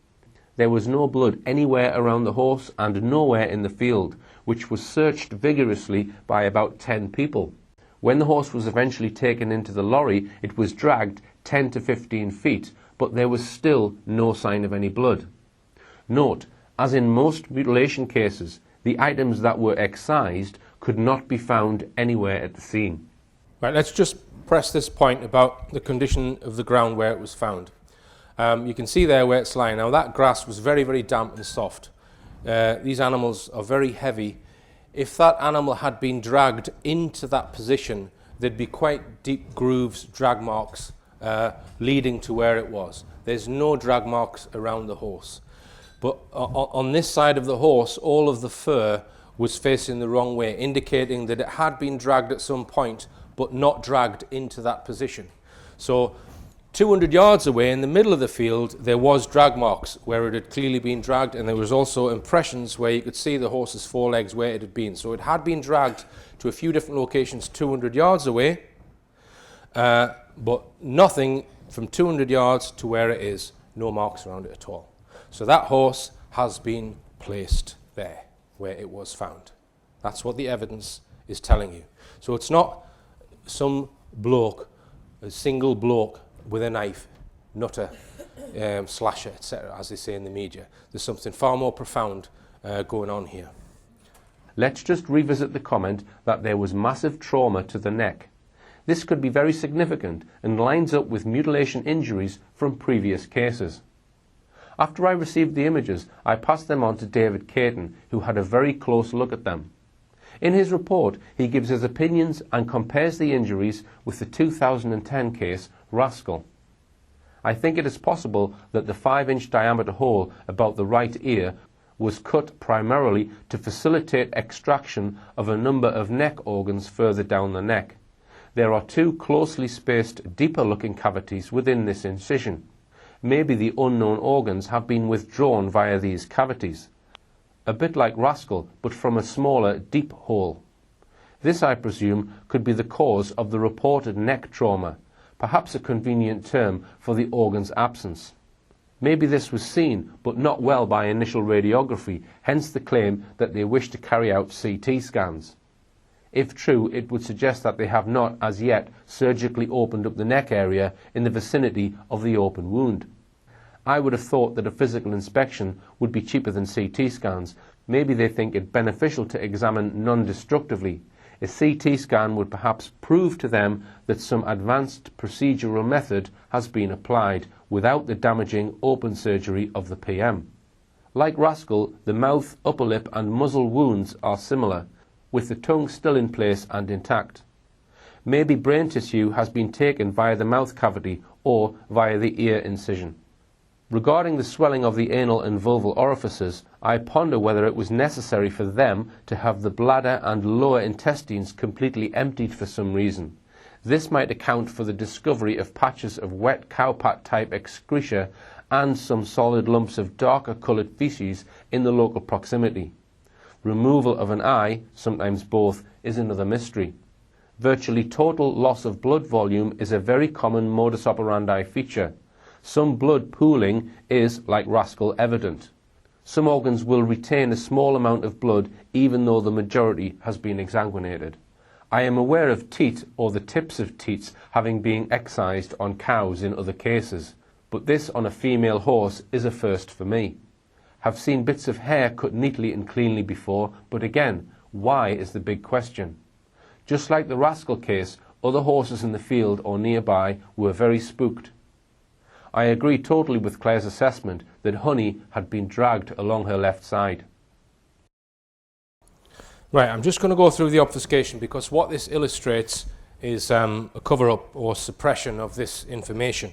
There was no blood anywhere around the horse and nowhere in the field, which was searched vigorously by about 10 people. When the horse was eventually taken into the lorry, it was dragged 10 to 15 feet, but there was still no sign of any blood. Note, as in most mutilation cases, the items that were excised could not be found anywhere at the scene. Right, let's just press this point about the condition of the ground where it was found. You can see there where it's lying. Now that grass was very, very damp and soft. These animals are very heavy. If that animal had been dragged into that position, there'd be quite deep grooves, drag marks, leading to where it was. There's no drag marks around the horse. But on this side of the horse, all of the fur was facing the wrong way, indicating that it had been dragged at some point, but not dragged into that position. So 200 yards away in the middle of the field, there was drag marks where it had clearly been dragged, and there was also impressions where you could see the horse's forelegs where it had been. So it had been dragged to a few different locations 200 yards away, but nothing from 200 yards to where it is, no marks around it at all. So that horse has been placed there where it was found. That's what the evidence is telling you. So it's not some bloke, a single bloke with a knife, nutter, slasher, etc., as they say in the media. There's something far more profound going on here. let's just revisit the comment that there was massive trauma to the neck. This could be very significant and lines up with mutilation injuries from previous cases. After I received the images, I passed them on to David Caton, who had a very close look at them. In his report, he gives his opinions and compares the injuries with the 2010 case, Rascal. I think it is possible that the 5-inch diameter hole about the right ear was cut primarily to facilitate extraction of a number of neck organs further down the neck. There are 2 closely spaced, deeper-looking cavities within this incision. Maybe the unknown organs have been withdrawn via these cavities. A bit like Rascal, but from a smaller, deep hole. This, I presume, could be the cause of the reported neck trauma, perhaps a convenient term for the organ's absence. Maybe this was seen, but not well by initial radiography, hence the claim that they wish to carry out CT scans. If true, it would suggest that they have not, as yet, surgically opened up the neck area in the vicinity of the open wound. I would have thought that a physical inspection would be cheaper than CT scans. Maybe they think it beneficial to examine non-destructively. A CT scan would perhaps prove to them that some advanced procedural method has been applied without the damaging open surgery of the PM. Like Rascal, the mouth, upper lip and muzzle wounds are similar, with the tongue still in place and intact. Maybe brain tissue has been taken via the mouth cavity or via the ear incision. Regarding the swelling of the anal and vulval orifices, I ponder whether it was necessary for them to have the bladder and lower intestines completely emptied for some reason. This might account for the discovery of patches of wet cowpat-type excreta and some solid lumps of darker coloured feces in the local proximity. Removal of an eye, sometimes both, is another mystery. Virtually total loss of blood volume is a very common modus operandi feature. Some blood pooling is, like Rascal, evident. Some organs will retain a small amount of blood even though the majority has been exsanguinated. I am aware of teat or the tips of teats having been excised on cows in other cases, but this on a female horse is a first for me. Have seen bits of hair cut neatly and cleanly before, but again, why is the big question. Just like the Rascal case, other horses in the field or nearby were very spooked. I agree totally with Claire's assessment that Honey had been dragged along her left side. Right, I'm just going to go through the obfuscation because what this illustrates is a cover-up or suppression of this information.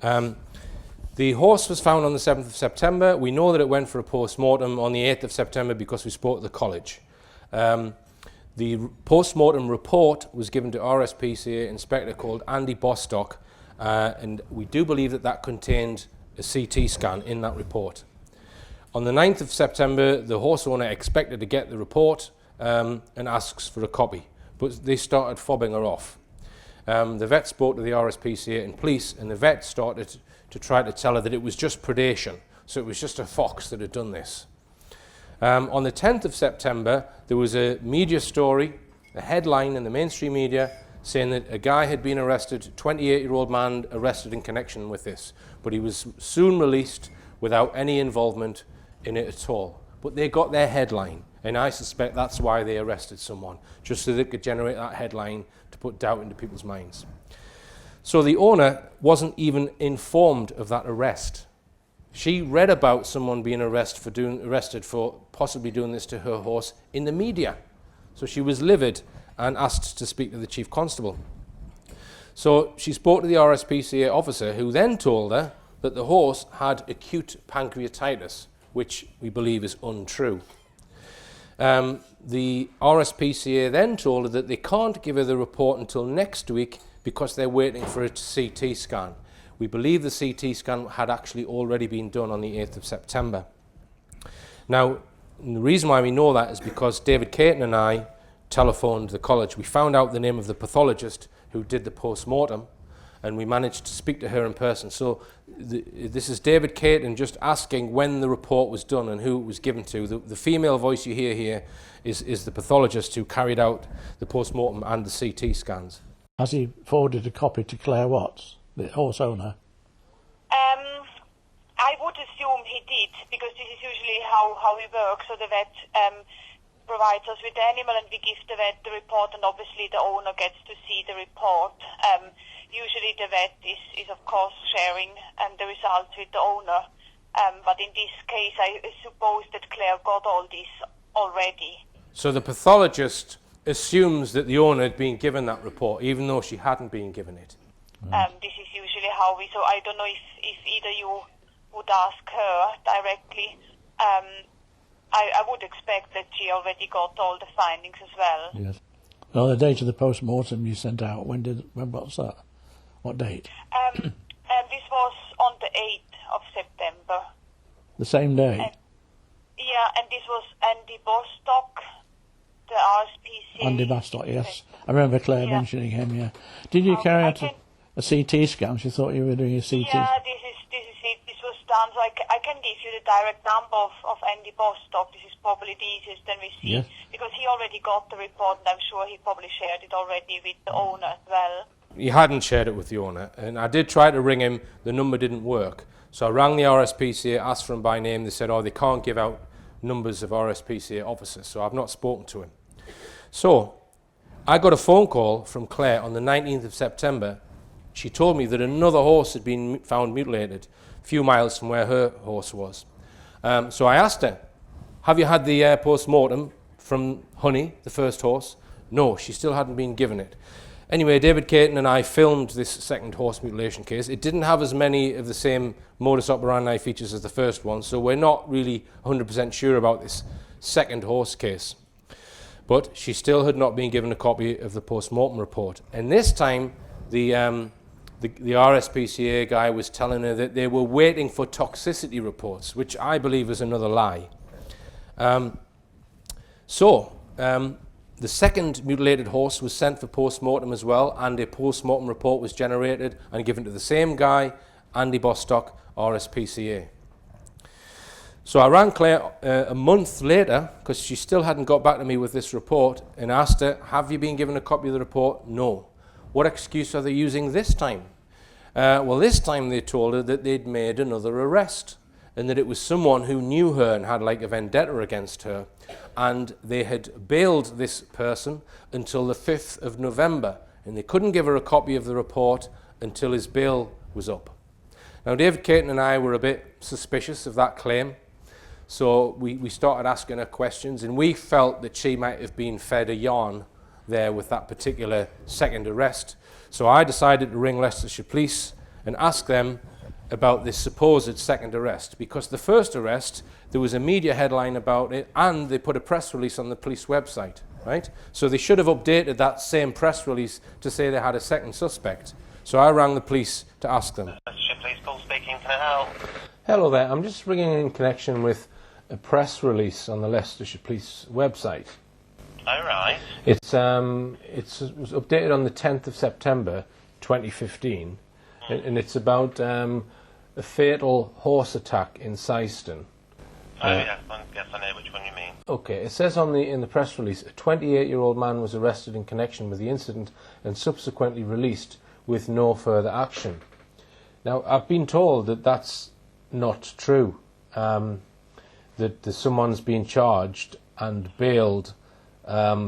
The horse was found on the 7th of September. We know that it went for a post-mortem on the 8th of September because we spoke to the college. The post-mortem report was given to RSPCA inspector called Andy Bostock, and we do believe that that contained a CT scan in that report. On the 9th of September, the horse owner expected to get the report and asks for a copy, but they started fobbing her off. The vet spoke to the RSPCA and police, and the vet started to try to tell her that it was just predation, so it was just a fox that had done this. On the 10th of September, there was a media story, a headline in the mainstream media, saying that a guy had been arrested, 28-year-old man arrested in connection with this, but he was soon released without any involvement in it at all. But they got their headline, and I suspect that's why they arrested someone, just so they could generate that headline to put doubt into people's minds. So the owner wasn't even informed of that arrest. She read about someone being arrested for possibly doing this to her horse in the media. So she was livid and asked to speak to the chief constable. So she spoke to the RSPCA officer, who then told her that the horse had acute pancreatitis, which we believe is untrue. The RSPCA then told her that they can't give her the report until next week because they're waiting for a CT scan. We believe the CT scan had actually already been done on the 8th of September. Now, the reason why we know that is because David Caton and I telephoned the college. We found out the name of the pathologist who did the post-mortem, and we managed to speak to her in person. So this is David Caton just asking when the report was done and who it was given to. The female voice you hear here is the pathologist who carried out the post-mortem and the CT scans. Has he forwarded a copy to Claire Watts, the horse owner? I would assume he did, because this is usually how we work. So the vet provides us with the animal and we give the vet the report, and obviously the owner gets to see the report. Usually the vet is of course sharing the results with the owner, but in this case I suppose that Claire got all this already. So the pathologist assumes that the owner had been given that report, even though she hadn't been given it. This is usually how we, so I don't know if either you would ask her directly. I would expect that she already got all the findings as well. Yes. Well, the date of the post-mortem you sent out, when was that? What date? This was on the 8th of September. The same day? Yeah, and this was Andy Bostock, the RSPCA. Andy Bostock, yes. I remember Claire mentioning him, yeah. Did you carry out a CT scan? She thought you were doing a CT. Yeah, this is it. This was done, so I can give you the direct number of Andy Bostock. This is probably the easiest then we see, yes, because he already got the report, and I'm sure he probably shared it already with the owner as well. He hadn't shared it with the owner, and I did try to ring him. The number didn't work. So I rang the RSPCA, asked for him by name. They said, oh, they can't give out numbers of RSPCA officers, so I've not spoken to him. So I got a phone call from Claire on the 19th of September. She told me that another horse had been found mutilated a few miles from where her horse was. So I asked her, have you had the post-mortem from Honey, the first horse? No, she still hadn't been given it. Anyway, David Caton and I filmed this second horse mutilation case. It didn't have as many of the same modus operandi features as the first one, so we're not really 100% sure about this second horse case. But she still had not been given a copy of the post-mortem report. And this time, the RSPCA guy was telling her that they were waiting for toxicity reports, which I believe is another lie. The second mutilated horse was sent for post-mortem as well, and a post-mortem report was generated and given to the same guy, Andy Bostock, RSPCA. So I rang Claire a month later, because she still hadn't got back to me with this report, and asked her, have you been given a copy of the report? No. What excuse are they using this time? Well, this time they told her that they'd made another arrest, and that it was someone who knew her and had like a vendetta against her, and they had bailed this person until the 5th of November, and they couldn't give her a copy of the report until his bail was up. Now, David Caton and I were a bit suspicious of that claim, so we started asking her questions, and we felt that she might have been fed a yarn there with that particular second arrest. So I decided to ring Leicestershire Police and ask them about this supposed second arrest, because the first arrest, there was a media headline about it, and they put a press release on the police website, right? So they should have updated that same press release to say they had a second suspect. So I rang the police to ask them. Leicestershire Police, Paul speaking, can I help? Hello there, I'm just ringing in connection with a press release on the Leicestershire Police website. Oh, right. It was updated on the 10th of September 2015, and it's about a fatal horse attack in Syston. Yes, I know which one you mean. Okay, it says in the press release, a 28-year-old man was arrested in connection with the incident and subsequently released with no further action. Now, I've been told that that's not true, that someone's been charged and bailed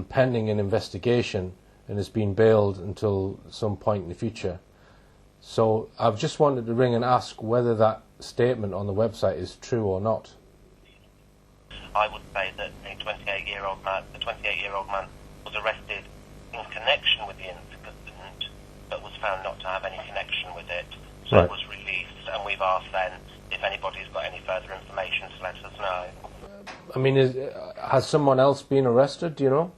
pending an investigation and has been bailed until some point in the future. So I've just wanted to ring and ask whether that statement on the website is true or not. I would say that the 28-year-old man was arrested in connection with the incident, but was found not to have any connection with it. So Right. It was released, and we've asked then if anybody's got any further information to let us know. I mean, has someone else been arrested, do you know?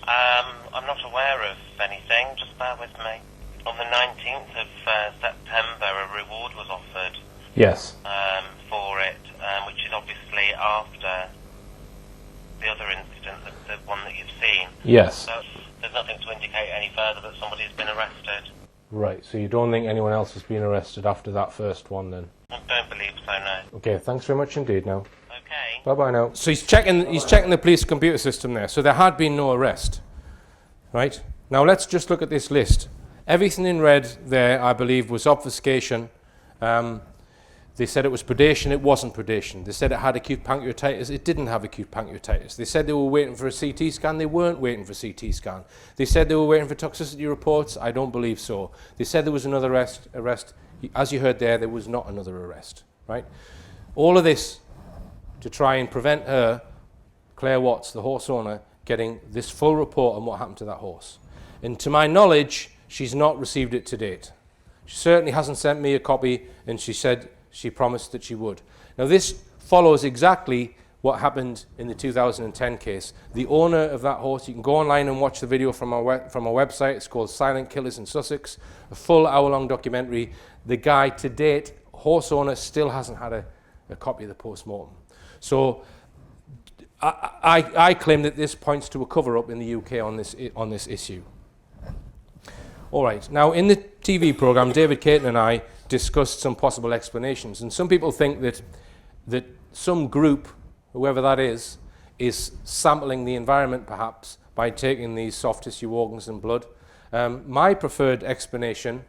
I'm not aware of anything, just bear with me. On the 19th of September, a reward was offered Yes. for it, which is obviously after the other incident, the one that you've seen. Yes. So there's nothing to indicate any further that somebody's been arrested. Right, so you don't think anyone else has been arrested after that first one then? I don't believe so, no. Okay, thanks very much indeed now. Okay. Bye-bye now. So he's checking the police computer system there, so there had been no arrest. Right? Now let's just look at this list. Everything in red there, I believe, was obfuscation. They said it was predation, it wasn't predation. They said it had acute pancreatitis, it didn't have acute pancreatitis. They said they were waiting for a CT scan, they weren't waiting for a CT scan. They said they were waiting for toxicity reports, I don't believe so. They said there was another arrest. As you heard there was not another arrest, right? All of this to try and prevent her, Claire Watts, the horse owner, getting this full report on what happened to that horse. And to my knowledge, she's not received it to date. She certainly hasn't sent me a copy, and she said she promised that she would. Now this follows exactly what happened in the 2010 case. The owner of that horse, you can go online and watch the video from our website, it's called Silent Killers in Sussex, a full hour-long documentary. The guy to date, horse owner, still hasn't had a copy of the post-mortem. So I claim that this points to a cover-up in the UK on this issue. All right, now in the TV programme, David Caton and I discussed some possible explanations, and some people think that some group, whoever that is sampling the environment perhaps by taking these soft tissue organs and blood. My preferred explanation,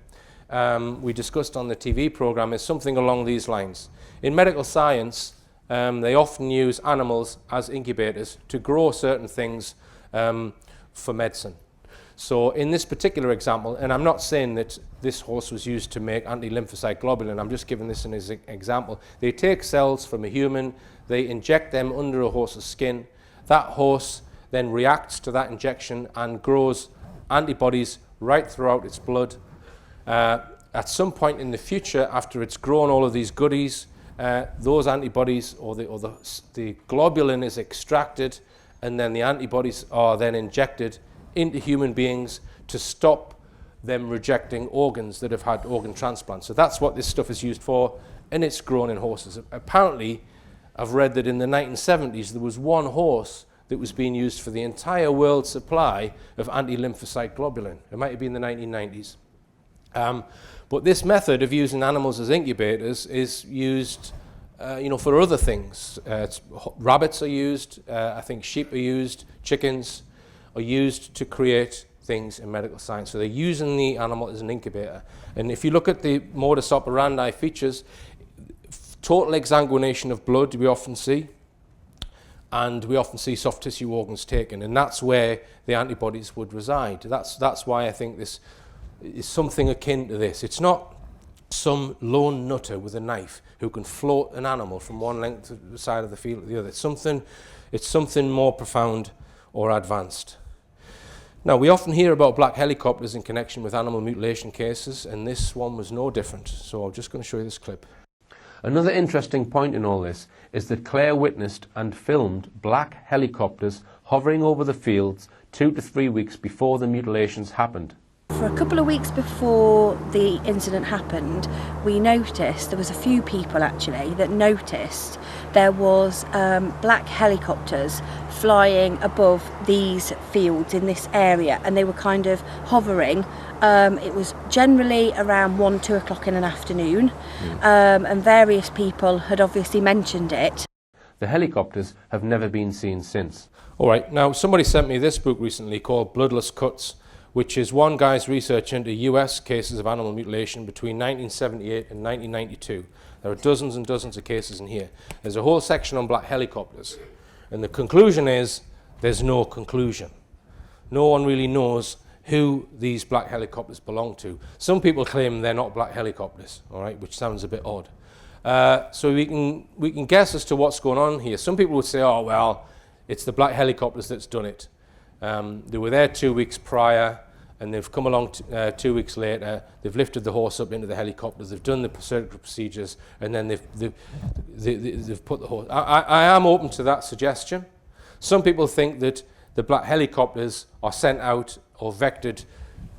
we discussed on the TV programme, is something along these lines. In medical science, they often use animals as incubators to grow certain things for medicine. So in this particular example, and I'm not saying that this horse was used to make anti-lymphocyte globulin, I'm just giving this as an example. They take cells from a human, they inject them under a horse's skin. That horse then reacts to that injection and grows antibodies right throughout its blood. At some point in the future, after it's grown all of these goodies, those antibodies or the globulin is extracted, and then the antibodies are then injected into human beings to stop them rejecting organs that have had organ transplants. So that's what this stuff is used for, and it's grown in horses. Apparently, I've read that in the 1970s there was one horse that was being used for the entire world supply of anti-lymphocyte globulin. It might have been the 1990s. But this method of using animals as incubators is used for other things. Rabbits are used, I think sheep are used, chickens are used to create things in medical science. So they're using the animal as an incubator. And if you look at the modus operandi features, total exsanguination of blood we often see, and we often see soft tissue organs taken, and that's where the antibodies would reside. That's why I think this is something akin to this. It's not some lone nutter with a knife who can float an animal from one length of the side of the field to the other. It's something more profound or advanced. Now, we often hear about black helicopters in connection with animal mutilation cases, and this one was no different. So I'm just going to show you this clip. Another interesting point in all this is that Claire witnessed and filmed black helicopters hovering over the fields 2 to 3 weeks before the mutilations happened. For a couple of weeks before the incident happened, we noticed, there was a few people actually that noticed there was black helicopters flying above these fields in this area, and they were kind of hovering. It was generally around 1-2 o'clock in an afternoon, and various people had obviously mentioned it. The helicopters have never been seen since. All right, now somebody sent me this book recently called Bloodless Cuts, which is one guy's research into US cases of animal mutilation between 1978 and 1992. There are dozens and dozens of cases in here. There's a whole section on black helicopters. And the conclusion is, there's no conclusion. No one really knows who these black helicopters belong to. Some people claim they're not black helicopters, all right, which sounds a bit odd. So we can guess as to what's going on here. Some people would say, oh, well, it's the black helicopters that's done it. They were there 2 weeks prior, and they've come along 2 weeks later. They've lifted the horse up into the helicopters. They've done the surgical procedures, and then they've put the horse. I am open to that suggestion. Some people think that the black helicopters are sent out or vectored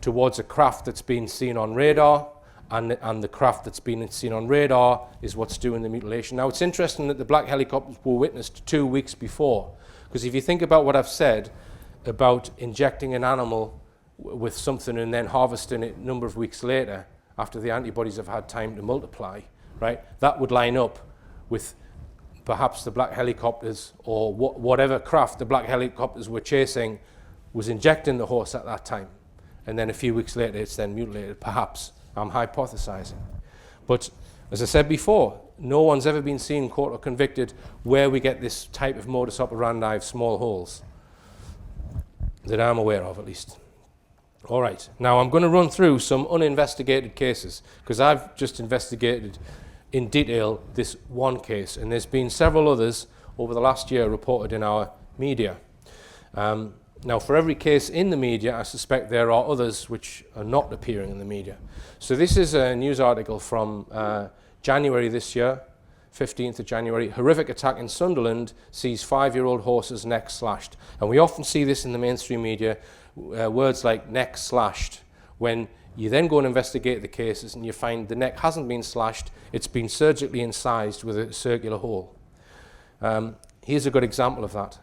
towards a craft that's been seen on radar, and the craft that's been seen on radar is what's doing the mutilation. Now, it's interesting that the black helicopters were witnessed 2 weeks before, because if you think about what I've said about injecting an animal with something and then harvesting it a number of weeks later after the antibodies have had time to multiply, right? That would line up with perhaps the black helicopters or whatever craft the black helicopters were chasing was injecting the horse at that time. And then a few weeks later it's then mutilated, perhaps. I'm hypothesizing. But as I said before, no one's ever been seen, caught or convicted where we get this type of modus operandi of small holes, that I'm aware of at least. All right, now I'm going to run through some uninvestigated cases, because I've just investigated in detail this one case, and there's been several others over the last year reported in our media. Now, for every case in the media, I suspect there are others which are not appearing in the media. So this is a news article from January this year, 15th of January. Horrific attack in Sunderland sees 5-year-old horse's neck slashed. And we often see this in the mainstream media, words like neck slashed, when you then go and investigate the cases and you find the neck hasn't been slashed, it's been surgically incised with a circular hole. Here's a good example of that.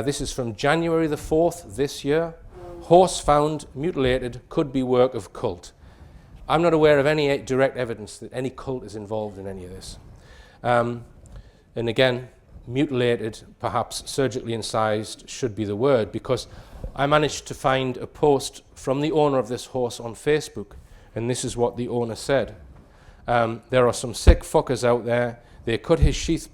This is from January the 4th this year. Horse found mutilated, could be work of cult. I'm not aware of any direct evidence that any cult is involved in any of this. And again, mutilated, perhaps surgically incised should be the word, because I managed to find a post from the owner of this horse on Facebook, and this is what the owner said. There are some sick fuckers out there. They cut his sheath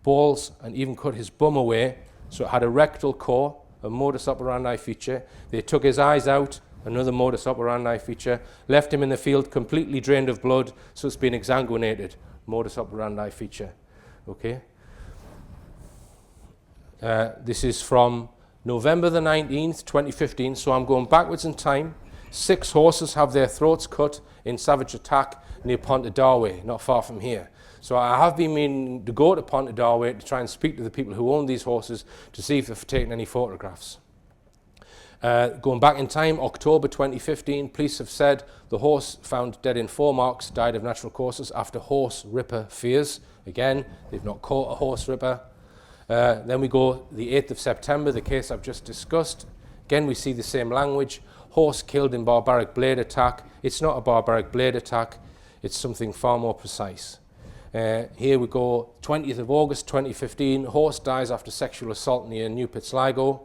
balls and even cut his bum away, so it had a rectal core, a modus operandi feature. They took his eyes out, another modus operandi feature, left him in the field completely drained of blood, so it's been exsanguinated, modus operandi feature. Okay. This is from November the 19th, 2015, so I'm going backwards in time. 6 horses have their throats cut in savage attack near Pontedarway, not far from here. So I have been meaning to go to Pontedarway to try and speak to the people who own these horses to see if they've taken any photographs. Going back in time, October 2015, police have said the horse found dead in 4 marks died of natural causes after horse ripper fears. Again, they've not caught a horse ripper. Then we go the 8th of September, the case I've just discussed. Again, we see the same language. Horse killed in barbaric blade attack. It's not a barbaric blade attack. It's something far more precise. Here we go, 20th of August 2015, horse dies after sexual assault near New Pitsligo.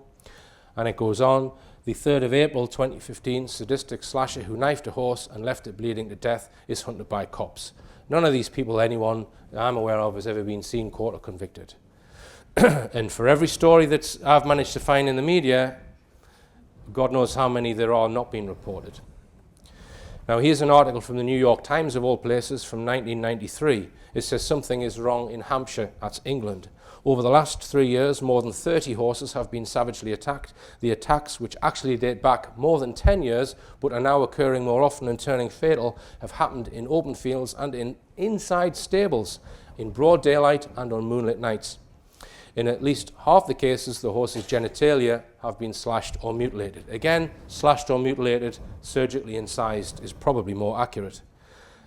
And it goes on. The 3rd of April 2015, sadistic slasher who knifed a horse and left it bleeding to death is hunted by cops. None of these people, anyone I'm aware of, has ever been seen, caught or convicted. And for every story that I've managed to find in the media, God knows how many there are not being reported. Now here's an article from the New York Times, of all places, from 1993. It says something is wrong in Hampshire, that's England. Over the last 3 years, more than 30 horses have been savagely attacked. The attacks, which actually date back more than 10 years, but are now occurring more often and turning fatal, have happened in open fields and inside stables, in broad daylight and on moonlit nights. In at least half the cases, the horse's genitalia have been slashed or mutilated. Again, slashed or mutilated, surgically incised is probably more accurate.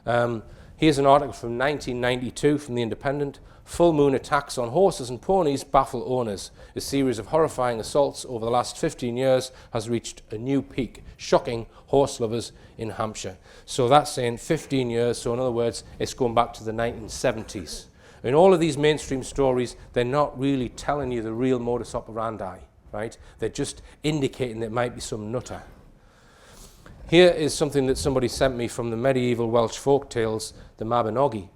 Here's an article from 1992 from The Independent. Full moon attacks on horses and ponies baffle owners. A series of horrifying assaults over the last 15 years has reached a new peak, shocking horse lovers in Hampshire. So that's saying 15 years, so in other words, it's going back to the 1970s. In all of these mainstream stories, they're not really telling you the real modus operandi, right? They're just indicating there might be some nutter. Here is something that somebody sent me from the medieval Welsh folk tales, the Mabinogi.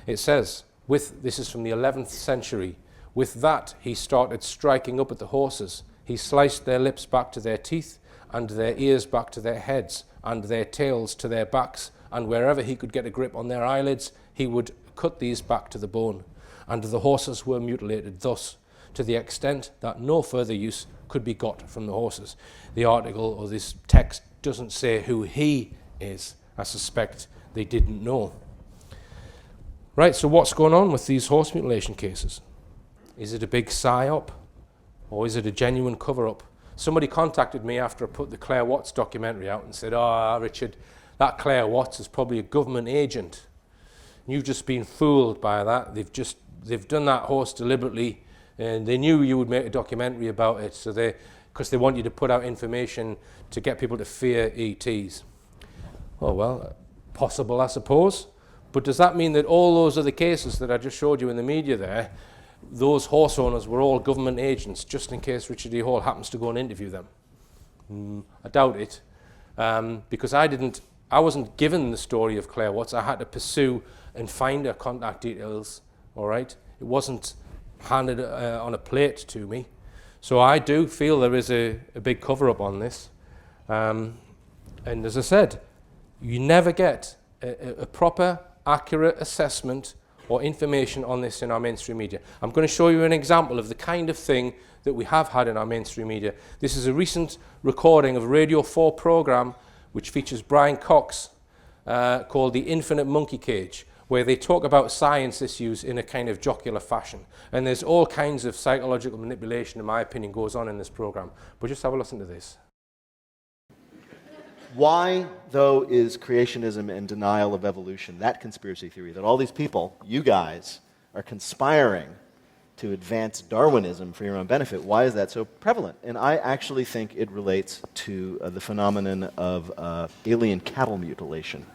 It says, this is from the 11th century, with that he started striking up at the horses. He sliced their lips back to their teeth, and their ears back to their heads, and their tails to their backs, and wherever he could get a grip on their eyelids, he would cut these back to the bone. And the horses were mutilated thus, to the extent that no further use could be got from the horses. The article or this text doesn't say who he is. I suspect they didn't know. Right, so what's going on with these horse mutilation cases? Is it a big psyop, or is it a genuine cover-up? Somebody contacted me after I put the Claire Watts documentary out and said, "Oh, Richard, that Claire Watts is probably a government agent. You've just been fooled by that. They've done that horse deliberately, and they knew you would make a documentary about it, so because they want you to put out information to get people to fear ETs." Oh well, possible, I suppose. But does that mean that all those other cases that I just showed you in the media there, those horse owners were all government agents, just in case Richard E. Hall happens to go and interview them? I doubt it, because I didn't I wasn't given the story of Claire Watts. I had to pursue and find her contact details, all right? It wasn't handed on a plate to me. So I do feel there is a big cover-up on this. And as I said, you never get a proper, accurate assessment or information on this in our mainstream media. I'm going to show you an example of the kind of thing that we have had in our mainstream media. This is a recent recording of a Radio 4 program which features Brian Cox called The Infinite Monkey Cage, where they talk about science issues in a kind of jocular fashion. And there's all kinds of psychological manipulation, in my opinion, goes on in this program. But just have a listen to this. Why, though, is creationism and denial of evolution, that conspiracy theory, that all these people, you guys, are conspiring to advance Darwinism for your own benefit, why is that so prevalent? And I actually think it relates to the phenomenon of alien cattle mutilation.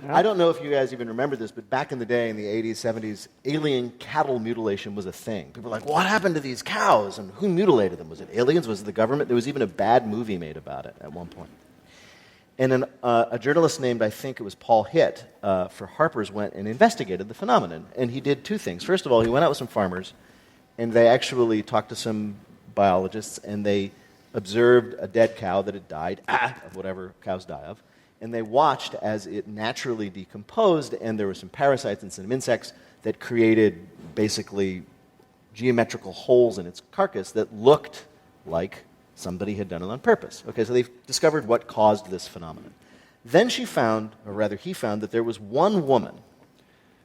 I don't know if you guys even remember this, but back in the day, in the 80s, 70s, alien cattle mutilation was a thing. People were like, what happened to these cows? And who mutilated them? Was it aliens? Was it the government? There was even a bad movie made about it at one point. And a journalist named, I think it was Paul Hitt, for Harper's, went and investigated the phenomenon. And he did two things. First of all, he went out with some farmers, and they actually talked to some biologists, and they observed a dead cow that had died, of whatever cows die of. And they watched as it naturally decomposed, and there were some parasites and some insects that created basically geometrical holes in its carcass that looked like somebody had done it on purpose. Okay, so they've discovered what caused this phenomenon. Then she found, or rather he found, that there was one woman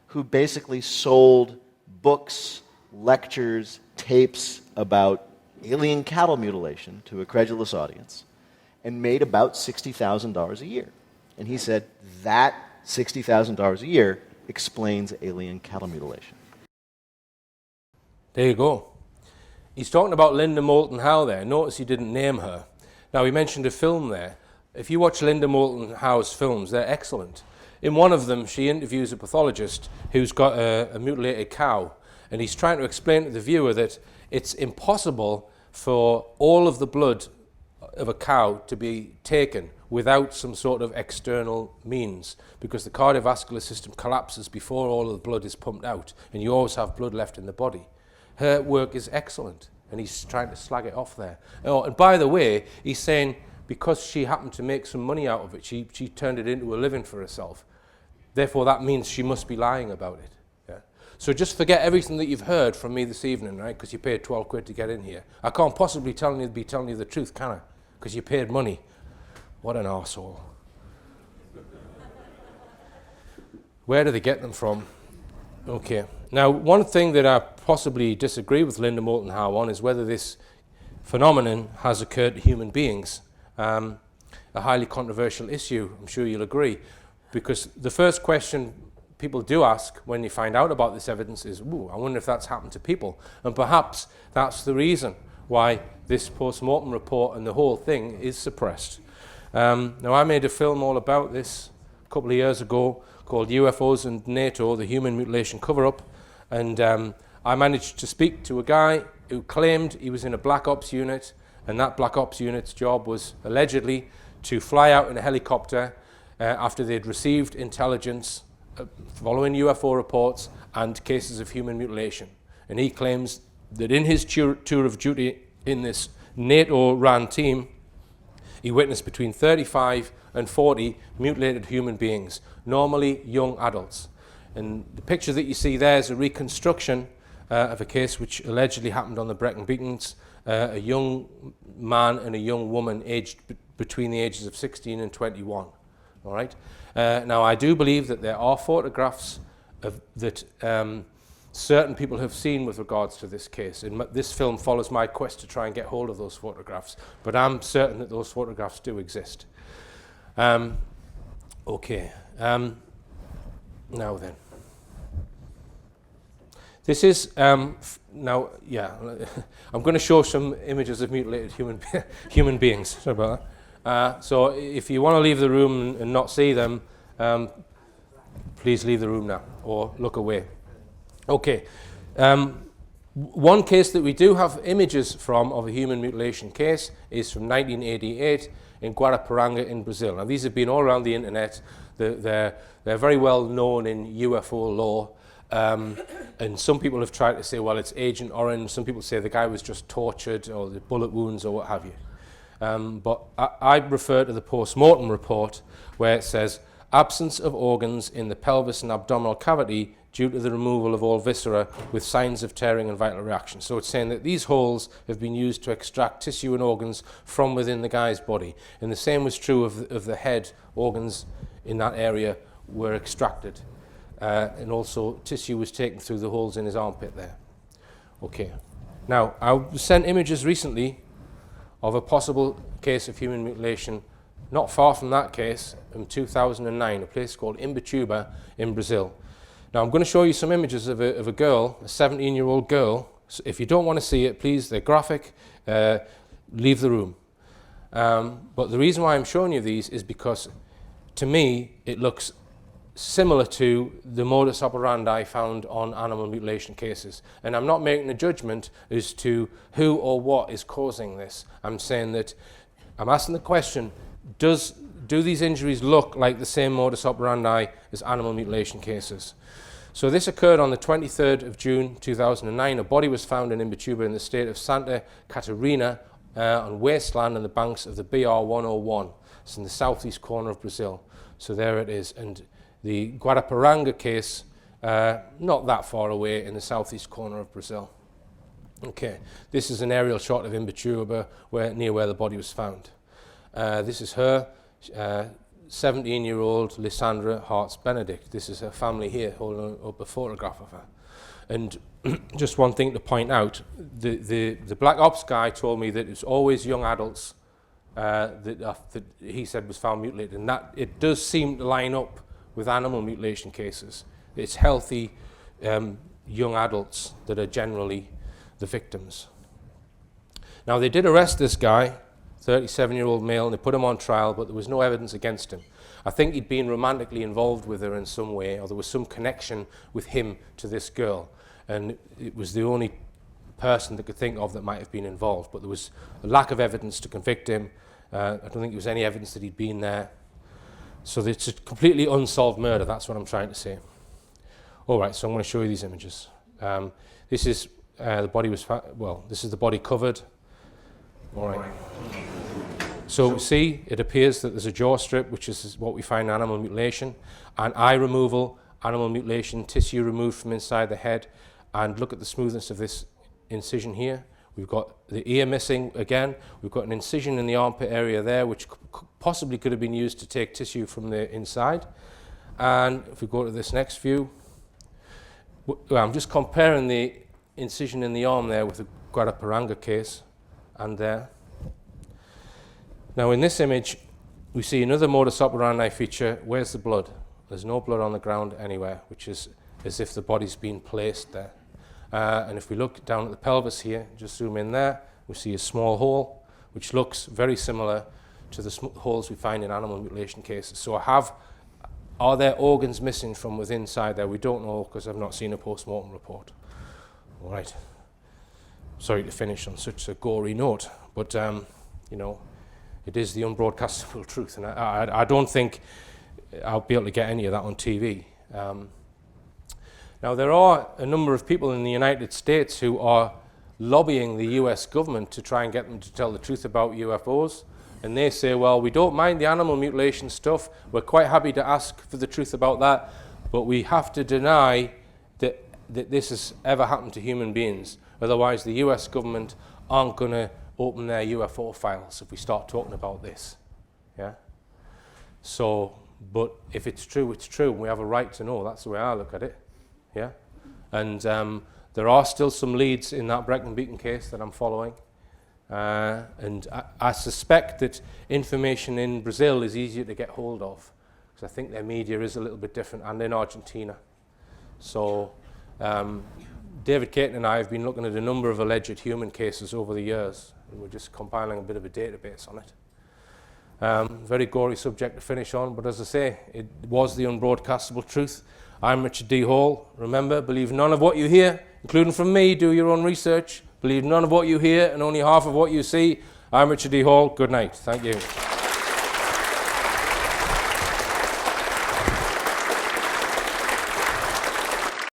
who basically sold books, lectures, tapes about alien cattle mutilation to a credulous audience and made about $60,000 a year. And he said that $60,000 a year explains alien cattle mutilation. There you go. He's talking about Linda Moulton Howe there. Notice he didn't name her. Now, he mentioned a film there. If you watch Linda Moulton Howe's films, they're excellent. In one of them, she interviews a pathologist who's got a mutilated cow, and he's trying to explain to the viewer that it's impossible for all of the blood of a cow to be taken without some sort of external means, because the cardiovascular system collapses before all of the blood is pumped out, and you always have blood left in the body. Her work is excellent, and he's trying to slag it off there. Oh, and by the way, he's saying because she happened to make some money out of it, she turned it into a living for herself. Therefore, that means she must be lying about it. Yeah? So just forget everything that you've heard from me this evening, right? Because you paid 12 quid to get in here. I can't possibly be telling you the truth, can I? Because you paid money. What an arsehole. Where do they get them from? Okay. Now, one thing that I possibly disagree with Linda Moulton Howe on is whether this phenomenon has occurred to human beings. A highly controversial issue, I'm sure you'll agree, because the first question people do ask when they find out about this evidence is, ooh, I wonder if that's happened to people. And perhaps that's the reason why this post-mortem report and the whole thing is suppressed. Now, I made a film all about this a couple of years ago called UFOs and NATO, the Human Mutilation Cover-Up, and I managed to speak to a guy who claimed he was in a black ops unit, and that black ops unit's job was allegedly to fly out in a helicopter after they'd received intelligence following UFO reports and cases of human mutilation. And he claims that in his tour of duty in this NATO-ran team, he witnessed between 35 and 40 mutilated human beings, normally young adults. And the picture that you see there is a reconstruction of a case which allegedly happened on the Brecon Beacons, a young man and a young woman aged between the ages of 16 and 21. All right. Now, I do believe that there are photographs that certain people have seen with regards to this case, and this film follows my quest to try and get hold of those photographs, but I'm certain that those photographs do exist. Okay. Now then. This is, now, yeah, I'm going to show some images of mutilated human beings. Sorry about that. So if you want to leave the room and not see them, please leave the room now or look away. Okay. One case that we do have images from of a human mutilation case is from 1988 in Guaraparanga in Brazil. Now these have been all around the internet. They're very well known in UFO lore. And some people have tried to say, well, it's Agent Orange. Some people say the guy was just tortured or the bullet wounds or what have you. But I refer to the post-mortem report where it says, absence of organs in the pelvis and abdominal cavity due to the removal of all viscera with signs of tearing and vital reaction. So it's saying that these holes have been used to extract tissue and organs from within the guy's body. And the same was true of the head. Organs in that area were extracted. And also tissue was taken through the holes in his armpit there. Okay. Now, I was sent images recently of a possible case of human mutilation not far from that case in 2009, a place called Imbituba in Brazil. Now I'm going to show you some images of a girl, a 17-year-old girl. So if you don't want to see it, please, they're graphic, leave the room. But the reason why I'm showing you these is because, to me, it looks similar to the modus operandi found on animal mutilation cases. And I'm not making a judgment as to who or what is causing this. I'm saying that, I'm asking the question, do these injuries look like the same modus operandi as animal mutilation cases? So this occurred on the 23rd of June 2009. A body was found in Imbituba in the state of Santa Catarina on wasteland on the banks of the BR-101. It's in the southeast corner of Brazil. So there it is. And the Guaraparanga case, not that far away in the southeast corner of Brazil. Okay, this is an aerial shot of Imbituba near where the body was found. This is her, 17-year-old Lysandra Hartz Benedict. This is her family here, holding up a photograph of her. And just one thing to point out, the Black Ops guy told me that it's always young adults that he said was found mutilated, and that it does seem to line up with animal mutilation cases. It's healthy young adults that are generally the victims. Now they did arrest this guy, 37-year-old male, and they put him on trial, but there was no evidence against him. I think he'd been romantically involved with her in some way, or there was some connection with him to this girl, and it was the only person that could think of that might have been involved, but there was a lack of evidence to convict him. I don't think there was any evidence that he'd been there. So it's a completely unsolved murder, that's what I'm trying to say. All right, so I'm going to show you these images. This is the body was, this is the body covered. All right. So see, it appears that there's a jaw strip, which is what we find in animal mutilation, and eye removal, animal mutilation, tissue removed from inside the head, and look at the smoothness of this incision here. We've got the ear missing again. We've got an incision in the armpit area there, which possibly could have been used to take tissue from the inside. And if we go to this next view, well, I'm just comparing the incision in the arm there with the Guaraparanga case, and there. Now in this image, we see another modus operandi feature. Where's the blood? There's no blood on the ground anywhere, which is as if the body's been placed there. And if we look down at the pelvis here, just zoom in there, we see a small hole, which looks very similar to the holes we find in animal mutilation cases. So are there organs missing from within inside there? We don't know, because I've not seen a post-mortem report. All right. Sorry to finish on such a gory note, but you know, it is the unbroadcastable truth, and I don't think I'll be able to get any of that on TV. Now, there are a number of people in the United States who are lobbying the US government to try and get them to tell the truth about UFOs, and they say, well, we don't mind the animal mutilation stuff, we're quite happy to ask for the truth about that, but we have to deny that this has ever happened to human beings. Otherwise, the US government aren't going to open their UFO files if we start talking about this. Yeah. So, but if it's true, it's true. We have a right to know. That's the way I look at it. Yeah. And there are still some leads in that Breckenbeacon case that I'm following. And I suspect that information in Brazil is easier to get hold of, because I think their media is a little bit different, and in Argentina. So David Caton and I have been looking at a number of alleged human cases over the years, and we're just compiling a bit of a database on it. Very gory subject to finish on, but as I say, it was the unbroadcastable truth. I'm Richard D. Hall. Remember, believe none of what you hear, including from me. Do your own research. Believe none of what you hear and only half of what you see. I'm Richard D. Hall. Good night. Thank you.